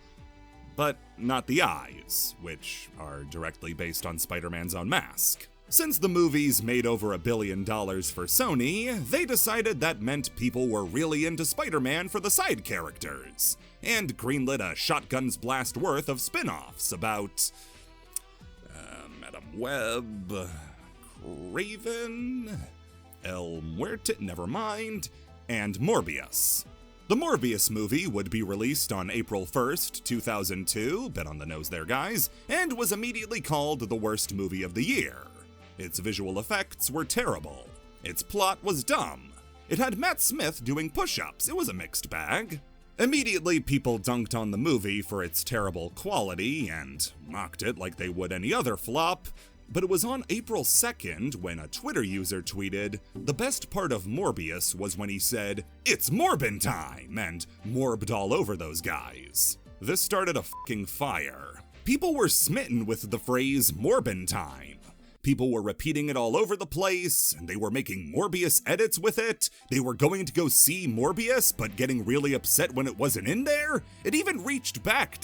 but not the eyes, which are directly based on Spider-Man's own mask. Since the movies made over $1 billion for Sony, they decided that meant people were really into Spider-Man for the side characters, and greenlit a shotgun's blast worth of spin-offs about Madam Web, Craven, El Muerte, never mind, and Morbius. The Morbius movie would be released on April 1st, 2002, bit on the nose there guys, and was immediately called the worst movie of the year. Its visual effects were terrible. Its plot was dumb. It had Matt Smith doing push-ups. It was a mixed bag. Immediately, people dunked on the movie for its terrible quality and mocked it like they would any other flop, but it was on April 2nd when a Twitter user tweeted, "The best part of Morbius was when he said, 'It's Morbin time!' and morbed all over those guys." This started a fucking fire. People were smitten with the phrase Morbin time. People were repeating it all over the place, and they were making Morbius edits with it. They were going to go see Morbius, but getting really upset when it wasn't in there. It even reached around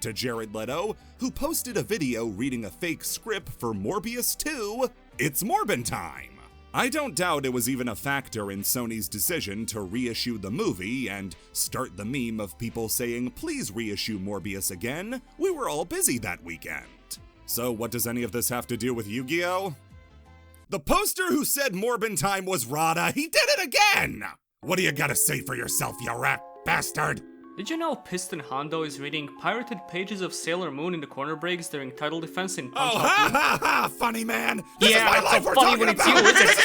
to Jared Leto, who posted a video reading a fake script for Morbius 2, It's Morbin time. I don't doubt it was even a factor in Sony's decision to reissue the movie and start the meme of people saying, "Please reissue Morbius again. We were all busy that weekend." So what does any of this have to do with Yugioh? The poster who said Morbin time was Rada, he did it again! What do you gotta say for yourself, you rat bastard? Did you know Piston Hondo is reading pirated pages of Sailor Moon in the corner breaks during title defense in Punch-Out! Oh, ha ha ha! Funny man! This yeah, is my that's life so we're funny talking when it's about. you, isn't it?